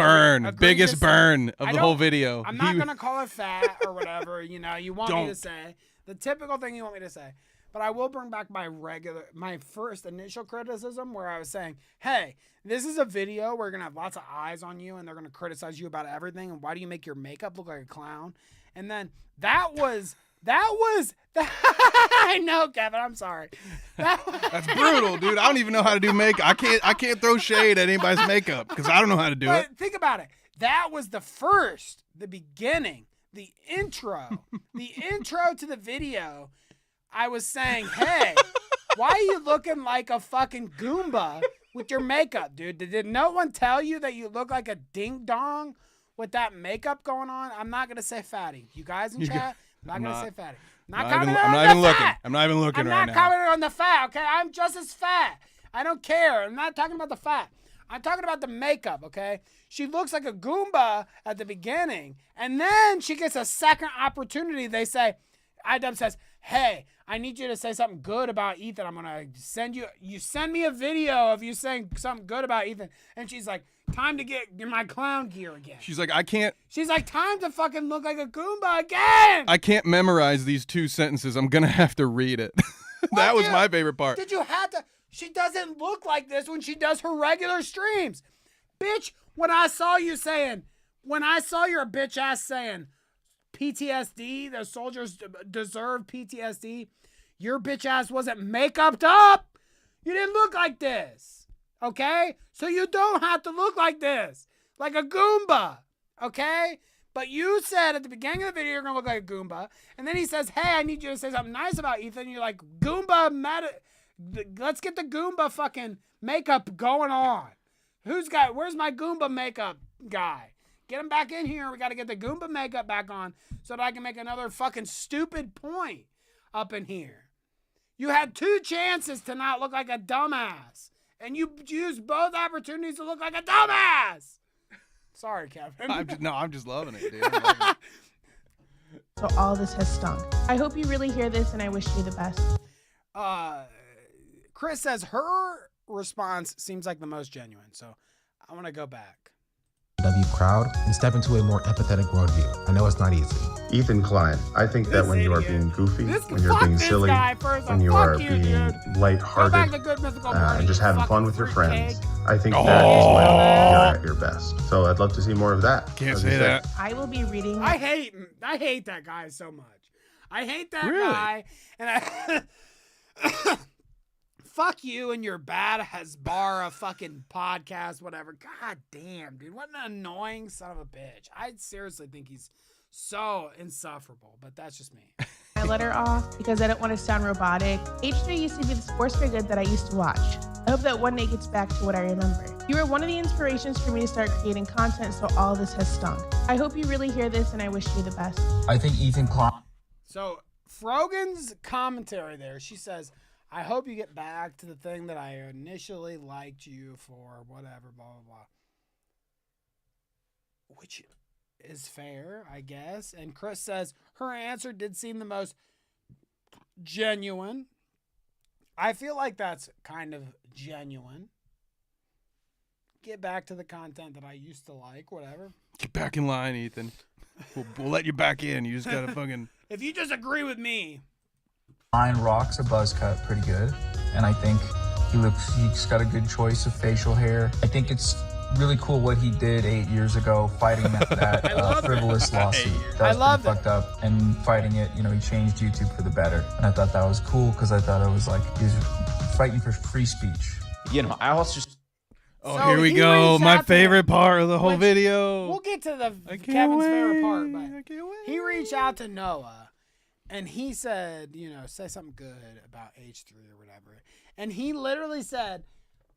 biggest burn of the whole video. I'm not gonna call it fat or whatever. You know, you want me to say the typical thing you want me to say. But I will bring back my first initial criticism where I was saying, hey, this is a video where you're going to have lots of eyes on you and they're going to criticize you about everything. And why do you make your makeup look like a clown? And then that was, I know, Kevin, I'm sorry. That's brutal, dude. I don't even know how to do makeup. I can't throw shade at anybody's makeup because I don't know how to do it. But think about it. That was the beginning, the intro to the video. I was saying, hey, why are you looking like a fucking Goomba with your makeup, dude? Did no one tell you that you look like a ding-dong with that makeup going on? I'm not going to say fatty. You guys in chat, I'm not going to say fatty. I'm not commenting on the fat. I'm not even looking right now. I'm not commenting on the fat, okay? I'm just as fat. I don't care. I'm not talking about the fat. I'm talking about the makeup, okay? She looks like a Goomba at the beginning, and then she gets a second opportunity. They say, idubbbz says, hey, I need you to say something good about Ethan. I'm going to send me a video of you saying something good about Ethan. And she's like, time to get my clown gear again. She's like, I can't. She's like, time to fucking look like a Goomba again. I can't memorize these two sentences. I'm going to have to read it. That was my favorite part. Did you have to? She doesn't look like this when she does her regular streams. Bitch, when I saw your bitch ass saying, PTSD, the soldiers deserve PTSD, your bitch ass wasn't make-upped up. You didn't look like this, okay? So you don't have to look like this, like a Goomba, okay? But you said at the beginning of the video you're going to look like a Goomba, and then he says, hey, I need you to say something nice about Ethan. You're like, Goomba, let's get the Goomba fucking makeup going on. Where's my Goomba makeup guy? Get him back in here. We got to get the Goomba makeup back on so that I can make another fucking stupid point up in here. You had two chances to not look like a dumbass, and you used both opportunities to look like a dumbass. Sorry, Kevin. I'm just loving it, dude. I'm loving it. So all this has stunk. I hope you really hear this, and I wish you the best. Chris says her response seems like the most genuine, so I want to go back. Crowd and step into a more empathetic worldview. I know it's not easy. Ethan Klein, I think that when you are being goofy, when you're being silly, when you are being lighthearted, and just having fun with your friends, I think that is when you're at your best. So I'd love to see more of that. Can't say that. I will be reading. I hate that guy so much. I hate that guy, and fuck you and your bad Hasbara fucking podcast, whatever. God damn, dude. What an annoying son of a bitch. I seriously think he's so insufferable, but that's just me. My letter off because I don't want to sound robotic. H3 used to be the sports for good that I used to watch. I hope that one day gets back to what I remember. You were one of the inspirations for me to start creating content, so all this has stunk. I hope you really hear this, and I wish you the best. I think Ethan Klein. So Frogan's commentary there, she says, I hope you get back to the thing that I initially liked you for, whatever, blah, blah, blah. Which is fair, I guess. And Chris says, her answer did seem the most genuine. I feel like that's kind of genuine. get back to the content that I used to like, whatever. Get back in line, Ethan. We'll let you back in. You just gotta fucking. If you just agree with me. Mine rocks a buzz cut pretty good, and I think he's got a good choice of facial hair. I think it's really cool what he did 8 years ago, fighting that frivolous lawsuit. That was pretty fucked up, and fighting it, you know, he changed YouTube for the better. And I thought that was cool because I thought it was like he was fighting for free speech. You know, I also just. Oh, so here we go. My favorite part of the whole video. We'll get to the Kevin's favorite part, but he reached out to Noah, and he said, you know, say something good about H3 or whatever. And he literally said,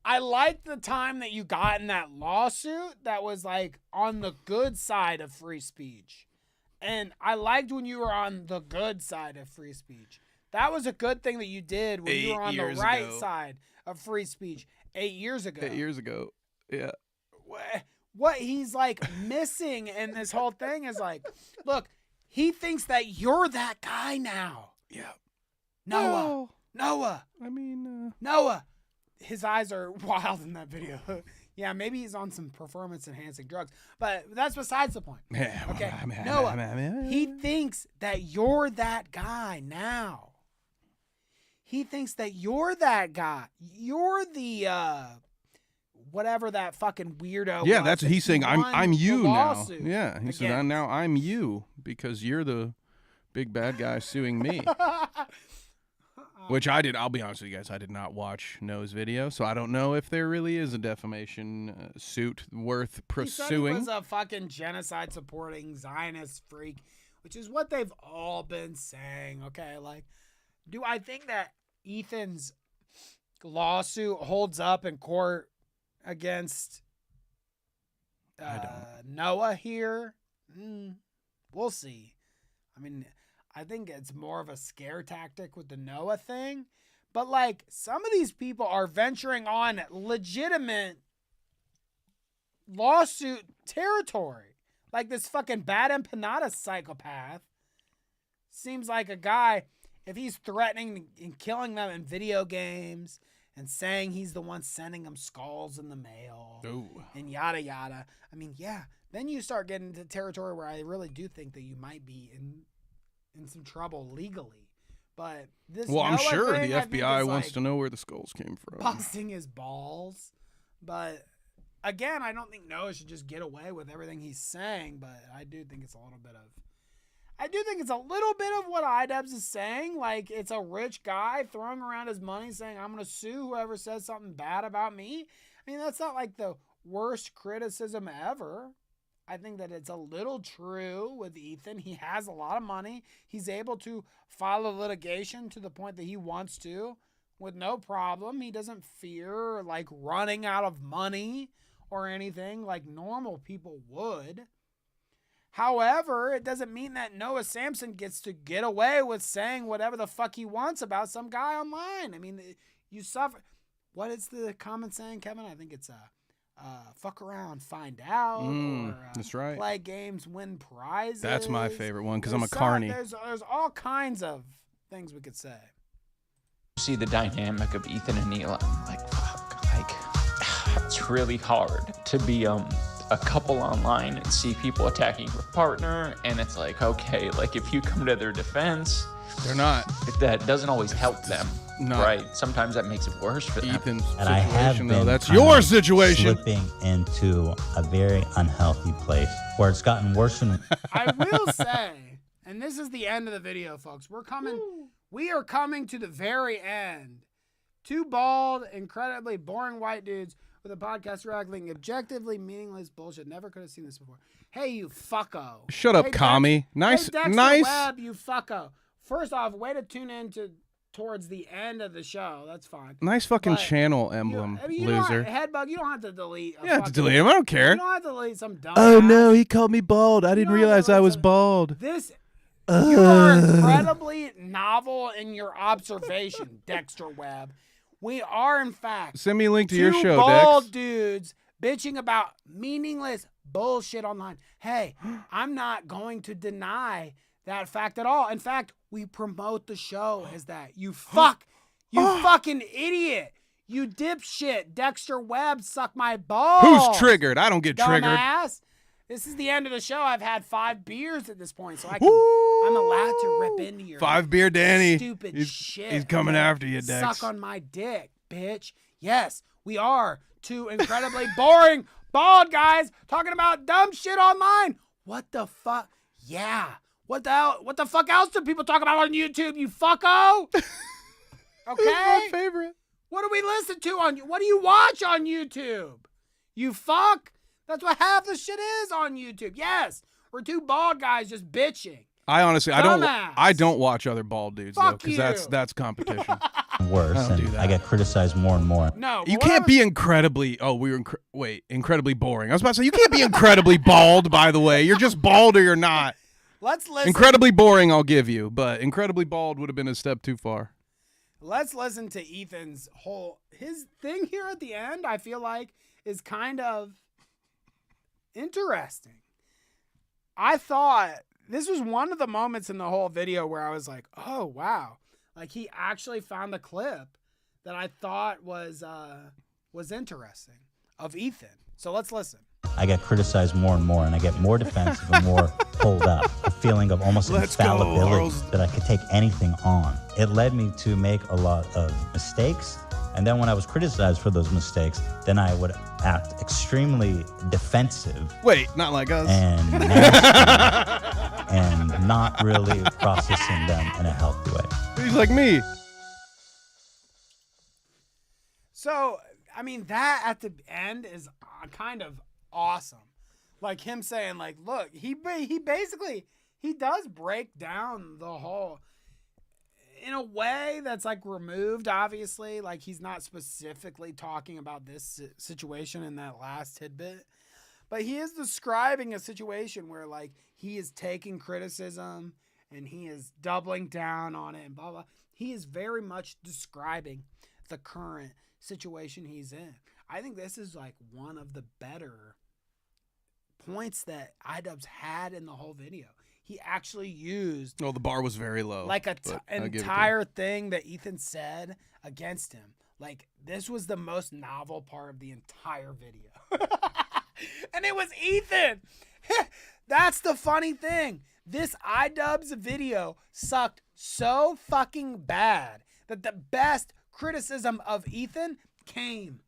I liked the time that you got in that lawsuit that was like on the good side of free speech. And I liked when you were on the good side of free speech. That was a good thing that you did when you were on the right side of free speech 8 years ago. 8 years ago. Yeah. What he's like missing in this whole thing is like, look, he thinks that you're that guy now. Yeah. Noah. I mean, Noah. His eyes are wild in that video. Yeah, maybe he's on some performance-enhancing drugs, but that's besides the point. Okay, Noah, he thinks that you're that guy now. He thinks that you're that guy. You're the whatever that fucking weirdo. Yeah, was that's what he's saying. I'm you now. Yeah, he said again. Now I'm you because you're the big bad guy suing me. Which I did. I'll be honest with you guys. I did not watch Noah's video, so I don't know if there really is a defamation suit worth pursuing. He said he was a fucking genocide-supporting Zionist freak, which is what they've all been saying. Okay, like, do I think that Ethan's lawsuit holds up in court against Noah here? We'll see. I mean, I think it's more of a scare tactic with the Noah thing. But, like, some of these people are venturing on legitimate lawsuit territory. Like this fucking bad Empanada psychopath. Seems like a guy, if he's threatening and killing them in video games and saying he's the one sending them skulls in the mail and yada yada. I mean, yeah, then you start getting into territory where I really do think that you might be in some trouble legally. But this I'm Noah sure thing, the FBI wants like to know where the skulls came from. Busting his balls. But again, I don't think Noah should just get away with everything he's saying, but I do think it's a little bit of what idubbbz is saying. Like, it's a rich guy throwing around his money saying, I'm going to sue whoever says something bad about me. I mean, that's not like the worst criticism ever. I think that it's a little true with Ethan. He has a lot of money. He's able to file a litigation to the point that he wants to with no problem. He doesn't fear like running out of money or anything like normal people would. However, it doesn't mean that Noah Samson gets to get away with saying whatever the fuck he wants about some guy online. I mean, you suffer. What is the common saying, Kevin? I think it's fuck around, find out, or that's right. Play games, win prizes. That's my favorite one because I'm a carny. There's all kinds of things we could say. See the dynamic of Ethan and Neil. I'm like, fuck, like it's really hard to be a couple online and see people attacking your partner, and it's like, okay, like if you come to their defense, they're not. That doesn't always help them. No. Right. Sometimes that makes it worse for them. Ethan's and I have been though. That's your situation. Slipping into a very unhealthy place where it's gotten worse and I will say, and this is the end of the video, folks. We are coming to the very end. Two bald, incredibly boring white dudes with a podcast rattling objectively meaningless bullshit. Never could have seen this before. Hey, you fucko. Shut up, commie. Nice. Hey, Dexter Webb, you fucko. First off, way to tune in towards the end of the show. That's fine. Nice fucking channel emblem, loser. Headbug, you don't have to delete. You have to delete him. I don't care. You don't have to delete some dumb. Oh no, he called me bald. I didn't realize I was bald. You are incredibly novel in your observation, Dexter Webb. We are, in fact, send me a link to your show, bald Dex. dudes bitching about meaningless bullshit online. Hey, I'm not going to deny that fact at all. In fact, we promote the show as that. You fucking idiot. You dipshit. Dexter Webb, suck my balls. Who's triggered? I don't get triggered. Dumbass. This is the end of the show. I've had 5 beers at this point, so I'm allowed to rip into your 5 beer Danny. Stupid shit. He's coming after you, Dex. Suck on my dick, bitch. Yes, we are 2 incredibly boring bald guys talking about dumb shit online. What the fuck? Yeah. What the hell? What the fuck else do people talk about on YouTube, you fucko? Okay? My favorite. What do we listen to on you? What do you watch on YouTube? You fuck? That's what half the shit is on YouTube. Yes, we're 2 bald guys just bitching. I honestly, I don't watch other bald dudes though, because that's competition. Worse, and I get criticized more and more. No, you can't be incredibly. Oh, incredibly boring. I was about to say you can't be incredibly bald. By the way, you're just bald or you're not. Let's listen. Incredibly boring, I'll give you, but incredibly bald would have been a step too far. Let's listen to Ethan's his thing here at the end. I feel like is kind of interesting. I thought this was one of the moments in the whole video where I was like, oh, wow. Like, he actually found the clip that I thought was interesting of Ethan. So let's listen. I get criticized more and more, and I get more defensive and more pulled up. A feeling of almost infallibility that I could take anything on. It led me to make a lot of mistakes. And then when I was criticized for those mistakes, then I would act extremely defensive. Wait, not like us. And nasty, and not really processing them in a healthy way. He's like me. So, I mean, that at the end is kind of awesome. Like him saying, like, look, he basically, he does break down the whole, in a way that's like removed, obviously. Like he's not specifically talking about this situation in that last tidbit, but he is describing a situation where like he is taking criticism and he is doubling down on it and blah, blah. He is very much describing the current situation he's in. I think this is like one of the better points that idubbbz had in the whole video. He actually used... Oh, the bar was very low. Like an entire thing that Ethan said against him. Like, this was the most novel part of the entire video. And it was Ethan! That's the funny thing. This idubbbz video sucked so fucking bad that the best criticism of Ethan came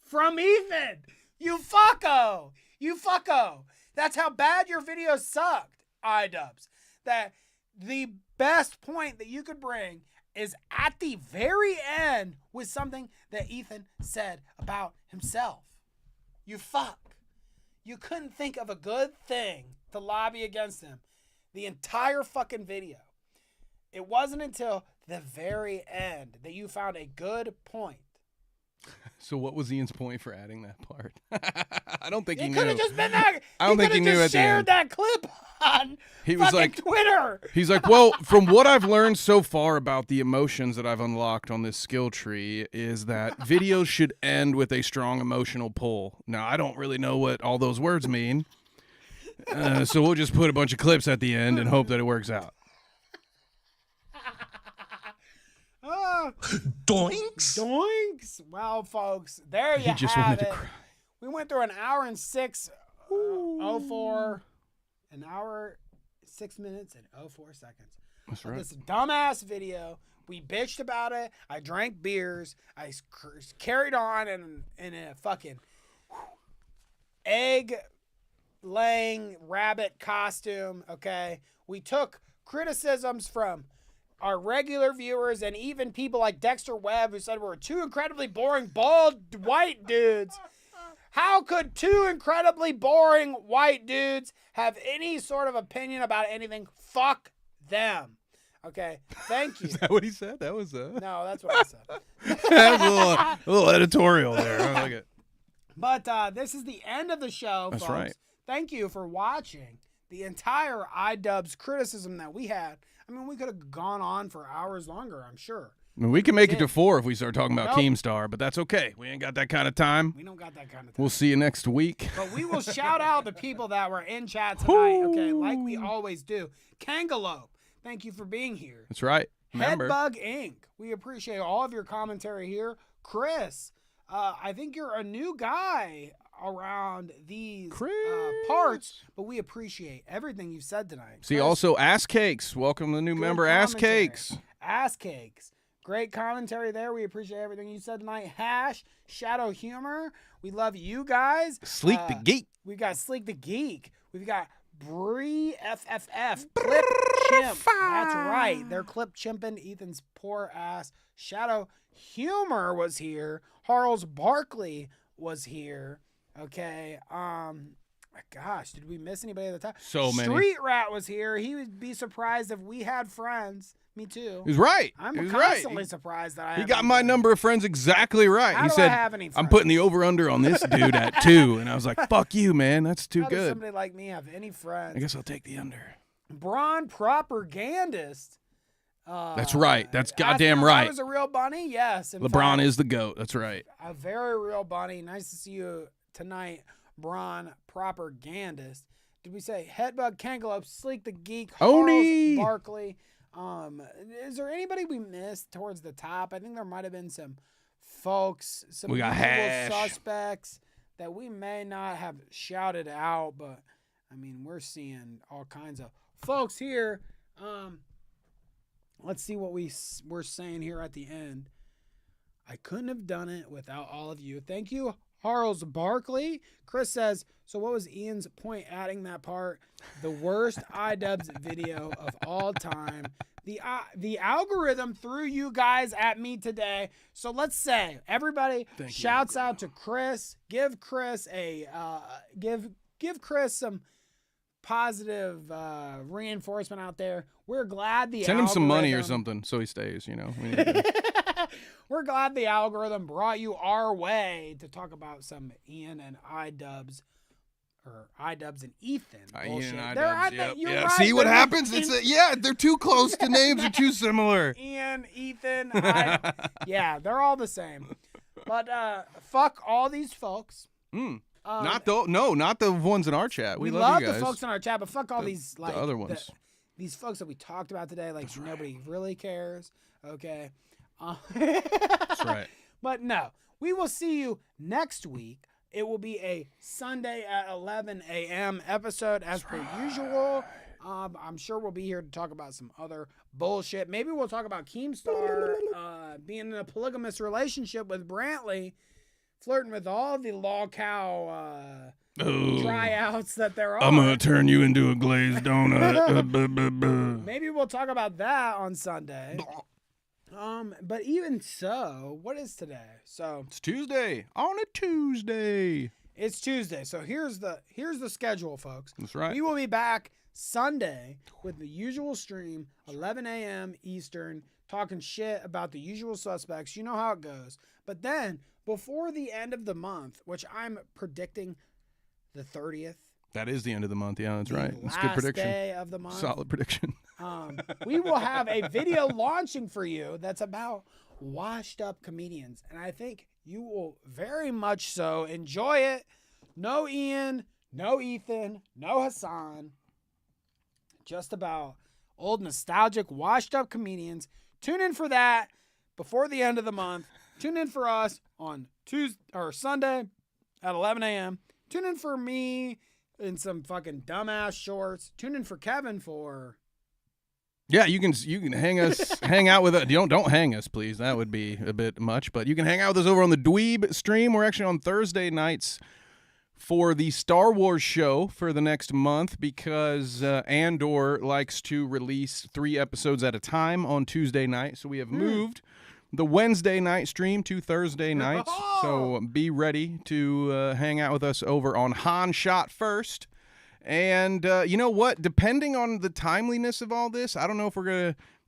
from Ethan! You fucko! You fucko! That's how bad your video sucked. idubbbz, that the best point that you could bring is at the very end with something that Ethan said about himself. You fuck. You couldn't think of a good thing to lobby against him the entire fucking video. It wasn't until the very end that you found a good point. So what was Ian's point for adding that part? I don't think he knew. It could have just been that. I don't think he knew at the end. Shared that clip on Twitter. He's like, well, from what I've learned so far about the emotions that I've unlocked on this skill tree is that videos should end with a strong emotional pull. Now, I don't really know what all those words mean. So we'll just put a bunch of clips at the end and hope that it works out. Doinks. Doinks. Well, folks, there you have it. We went through an hour and 04, an hour, 6 minutes and 04 seconds. That's right. This dumbass video. We bitched about it. I drank beers. I carried on in a fucking egg-laying rabbit costume, okay? We took criticisms from our regular viewers and even people like Dexter Webb who said we were 2 incredibly boring bald white dudes. How could 2 incredibly boring white dudes have any sort of opinion about anything? Fuck them. Okay, thank you. Is that what he said? That was No, that's what I said. That was a little editorial there. I like it. But this is the end of the show, That's folks. right. Thank you for watching the entire idubbbz criticism that we had. I mean, we could have gone on for hours longer, I'm sure. I mean, we can make it to 4 if we start talking about Keemstar, but that's okay. We ain't got that kind of time. We don't got that kind of time. We'll see you next week. But we will shout out the people that were in chat tonight, okay, like we always do. Kangalope, thank you for being here. That's right. Remember. Headbug Inc., we appreciate all of your commentary here. Chris, I think you're a new guy around these parts, but we appreciate everything you've said tonight. See, Chris, also Ass Cakes. Welcome the new member, Ass Cakes. Ass Cakes. Great commentary there. We appreciate everything you said tonight. Shadow Humor. We love you guys. Sleek the Geek. We've got Sleek the Geek. We've got Bree FFF. Clip Chimp. That's right. They're clip chimping Ethan's poor ass. Shadow Humor was here. Harles Barkley was here. Okay. Gosh, did we miss anybody at the time? So many. Street Rat was here. He would be surprised if we had friends. Me too. He's right. I'm constantly surprised that He got my number of friends exactly right. How he do said, I have any friends? I'm putting the over-under on this dude at 2. And I was like, fuck you, man. That's too How does good. somebody like me have any friends? I guess I'll take the under. Braun Propagandist. That's right. That's goddamn right. I was a real bunny? Yes. LeBron is the GOAT. That's right. A very real bunny. Nice to see you tonight, Braun Propagandist. Did we say Headbug Kangalop, Sleek the Geek, Oni Harles Barkley? Is there anybody we missed towards the top? I think there might have been some folks, some we got suspects that we may not have shouted out, but I mean, we're seeing all kinds of folks here. Let's see what we're saying here at the end. I couldn't have done it without all of you. Thank you, Harles Barkley. Chris says, so what was Ian's point adding that part? The worst idubbbz video of all time. The algorithm threw you guys at me today. So let's say everybody shouts out to Chris. Give Chris a give Chris some positive reinforcement out there. We're glad the Send him some money or something so he stays, you know. We're glad the algorithm brought you our way to talk about some Ian and idubbbz, or idubbbz and Ethan. Ian and idubbbz, yep. Yeah. Right, See what happens? They're too close. The names are too similar. Ian, Ethan, yeah, they're all the same. But fuck all these folks. Not the ones in our chat. We love you guys. The folks in our chat, but fuck all these the other ones. These folks that we talked about today, like nobody really cares. Okay. That's right. But no, we will see you next week. It will be a Sunday at 11 a.m. episode as per usual. I'm sure we'll be here to talk about some other bullshit. Maybe we'll talk about Keemstar being in a polygamous relationship with Brantley, flirting with all the Lolcow tryouts that there are. I'm going to turn you into a glazed donut. Maybe we'll talk about that on Sunday. But even so, what is today? So it's Tuesday. On a Tuesday. It's Tuesday. So here's the schedule, folks. That's right. We will be back Sunday with the usual stream, 11 a.m. Eastern, talking shit about the usual suspects. You know how it goes. But then, before the end of the month, which I'm predicting the 30th. That is the end of the month. Yeah, that's right. It's a good prediction. Day of the month. Solid prediction. We will have a video launching for you that's about washed up comedians. And I think you will very much so enjoy it. No Ian, no Ethan, no Hassan. Just about old nostalgic washed up comedians. Tune in for that before the end of the month. Tune in for us on Tuesday or Sunday at 11 a.m. Tune in for me in some fucking dumbass shorts. Tune in for Kevin for... Yeah, you can hang out with us. Don't hang us, please. That would be a bit much. But you can hang out with us over on the Dweeb stream. We're actually on Thursday nights for the Star Wars show for the next month because Andor likes to release 3 episodes at a time on Tuesday night. So we have moved the Wednesday night stream to Thursday nights. So be ready to hang out with us over on Han Shot First. And you know what? Depending on the timeliness of all this, I don't know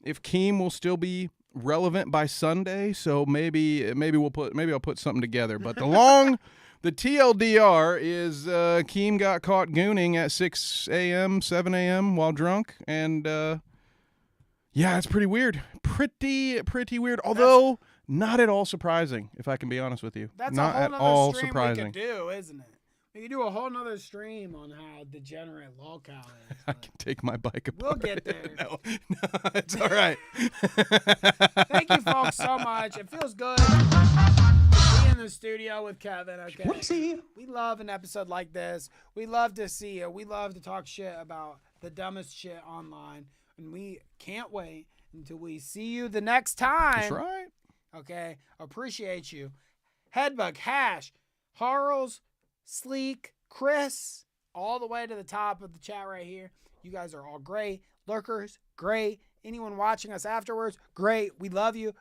if Keem will still be relevant by Sunday. So maybe I'll put something together. But the TLDR is Keem got caught gooning at 6 a.m., 7 a.m. while drunk, and yeah, it's pretty weird. Pretty weird. Although not at all surprising, if I can be honest with you. That's not a whole at all stream surprising. we could do, isn't it? We can do a whole nother stream on how degenerate Lolcow is. I can take my bike apart. We'll get there. No, it's all right. Thank you, folks, so much. It feels good to be in the studio with Kevin. Okay. Whoopsie. We love an episode like this. We love to see you. We love to talk shit about the dumbest shit online. And we can't wait until we see you the next time. That's right. Okay. Appreciate you. Headbug, Hash, Harles, Sleek, Chris, all the way to the top of the chat right here. You guys are all great. Lurkers, great. Anyone watching us afterwards, great. We love you.